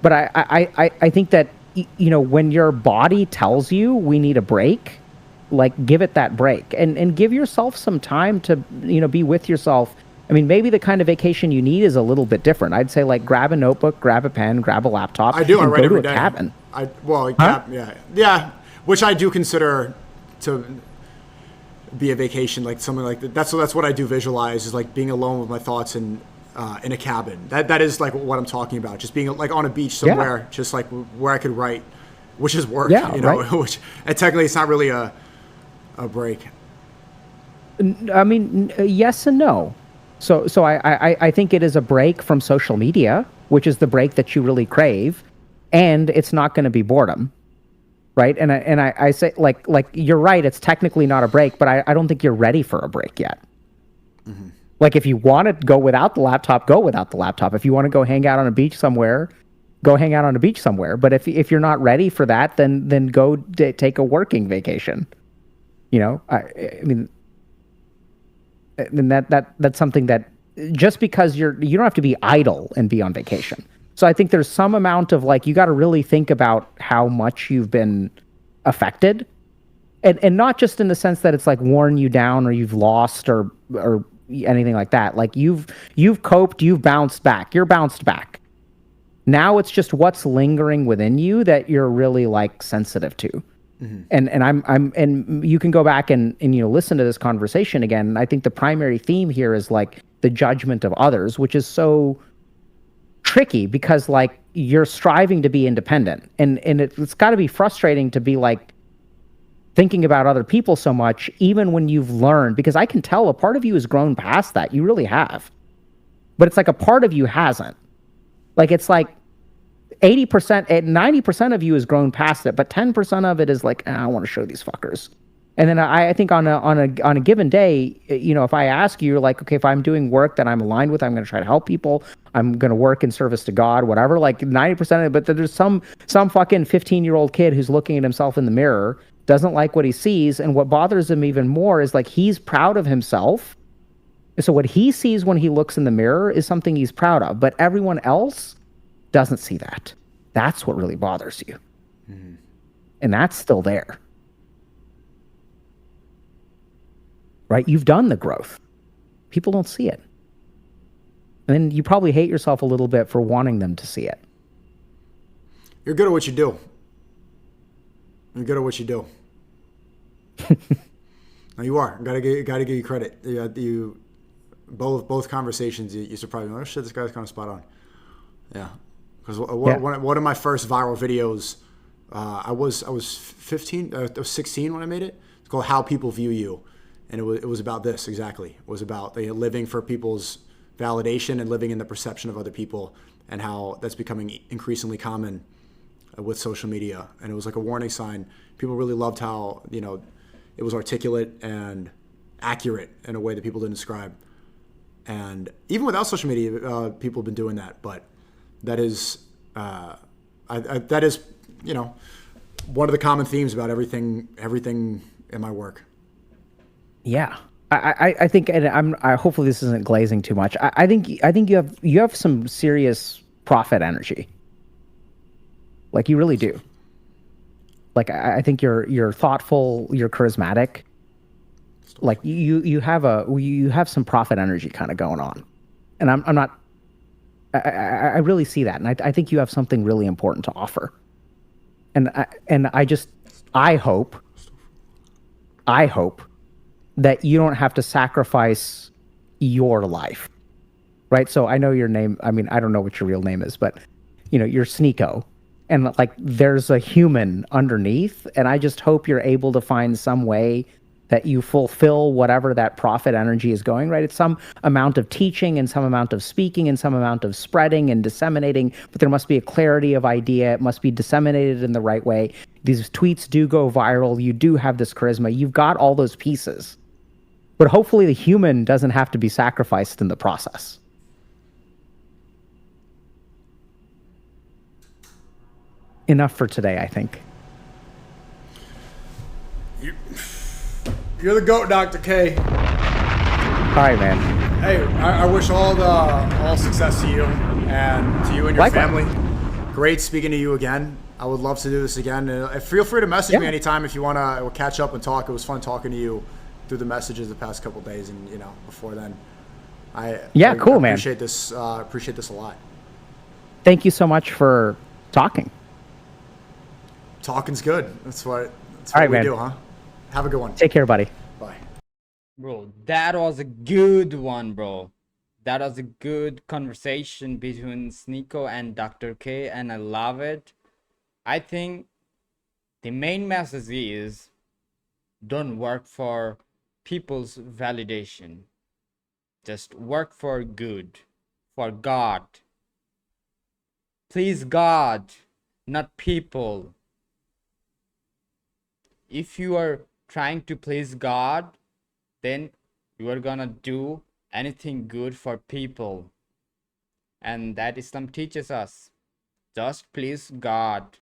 But I think that when your body tells you we need a break, like give it that break and give yourself some time to, be with yourself. I mean, maybe the kind of vacation you need is a little bit different. I'd say like grab a notebook, grab a pen, grab a laptop, I do. I and write go to every a day. cabin. Yeah, which I do consider to be a vacation, like something like that. That's what I do visualize, is like being alone with my thoughts in a cabin. That is like what I'm talking about. Just being like on a beach somewhere, just like where I could write, which is work. Right. Which, and technically it's not really a break. I mean, yes and no. So I think it is a break from social media, which is the break that you really crave, and it's not going to be boredom, right? And I say like you're right. It's technically not a break, but I don't think you're ready for a break yet. Mm-hmm. Like if you want to go without the laptop, go without the laptop. If you want to go hang out on a beach somewhere, go hang out on a beach somewhere. But if you're not ready for that, then go take a working vacation. I mean. And that's something that just because you don't have to be idle and be on vacation. So I think there's some amount of like, you got to really think about how much you've been affected, and not just in the sense that it's like worn you down or you've lost or anything like that. Like you've coped, you've bounced back, you're bounced back. Now it's just what's lingering within you that you're really like sensitive to. Mm-hmm. And you can go back and listen to this conversation again. And I think the primary theme here is like the judgment of others, which is so tricky because like you're striving to be independent, and it's got to be frustrating to be like thinking about other people so much, even when you've learned, because I can tell a part of you has grown past that. You really have, but it's like a part of you hasn't. Like it's like 80%, 90% of you has grown past it, but 10% of it is like, I want to show these fuckers. And then I think on a given day, if I ask you, like, okay, if I'm doing work that I'm aligned with, I'm going to try to help people. I'm going to work in service to God, whatever. Like 90% of it, but there's some fucking 15-year-old kid who's looking at himself in the mirror, doesn't like what he sees, and what bothers him even more is like he's proud of himself. So what he sees when he looks in the mirror is something he's proud of, but everyone else doesn't see that. That's what really bothers you. Mm-hmm. And that's still there. Right? You've done the growth. People don't see it. And then you probably hate yourself a little bit for wanting them to see it. You're good at what you do. You're good at what you do. No, you are. Gotta give you credit. You both conversations, you surprised me. Oh shit, this guy's kind of spot on. Yeah. Because one of my first viral videos, I was 15, I was 16 when I made it. It's called "How People View You," and it was about this exactly. It was about living for people's validation and living in the perception of other people, and how that's becoming increasingly common with social media. And it was like a warning sign. People really loved how it was articulate and accurate in a way that people didn't describe. And even without social media, people have been doing that, but. That is, that is, one of the common themes about everything in my work. Yeah, I think, and hopefully this isn't glazing too much. I think you have some serious prophet energy. Like you really do. Like I think you're thoughtful, you're charismatic. Like you have some prophet energy kind of going on, and I'm not. I really see that, and I think you have something really important to offer. And I hope that you don't have to sacrifice your life, right? So I know your name. I mean, I don't know what your real name is, but you're SNEAKO, and like there's a human underneath, and I just hope you're able to find some way that you fulfill whatever that prophet energy is going, right? It's some amount of teaching and some amount of speaking and some amount of spreading and disseminating, but there must be a clarity of idea. It must be disseminated in the right way. These tweets do go viral. You do have this charisma. You've got all those pieces, but hopefully the human doesn't have to be sacrificed in the process. Enough for today, I think. You're the GOAT, Dr. K. All right, man. Hey, I wish all success to you and to you and your Likewise. family. Great speaking to you again. I would love to do this again. Feel free to message me Yeah. anytime if you want to catch up and talk. It was fun talking to you through the messages the past couple days, and before then. Yeah, I cool, man. appreciate this a lot. Thank you so much for talking. Talking's good. That's what right, we man. do, huh? Have a good one. Take care, buddy. Bye. Bro, that was a good one, bro. That was a good conversation between SNEAKO and Dr. K, and I love it. I think the main message is don't work for people's validation. Just work for good, for God. Please God, not people. If you are trying to please God, then you are gonna do anything good for people. And that Islam teaches us. Just please God.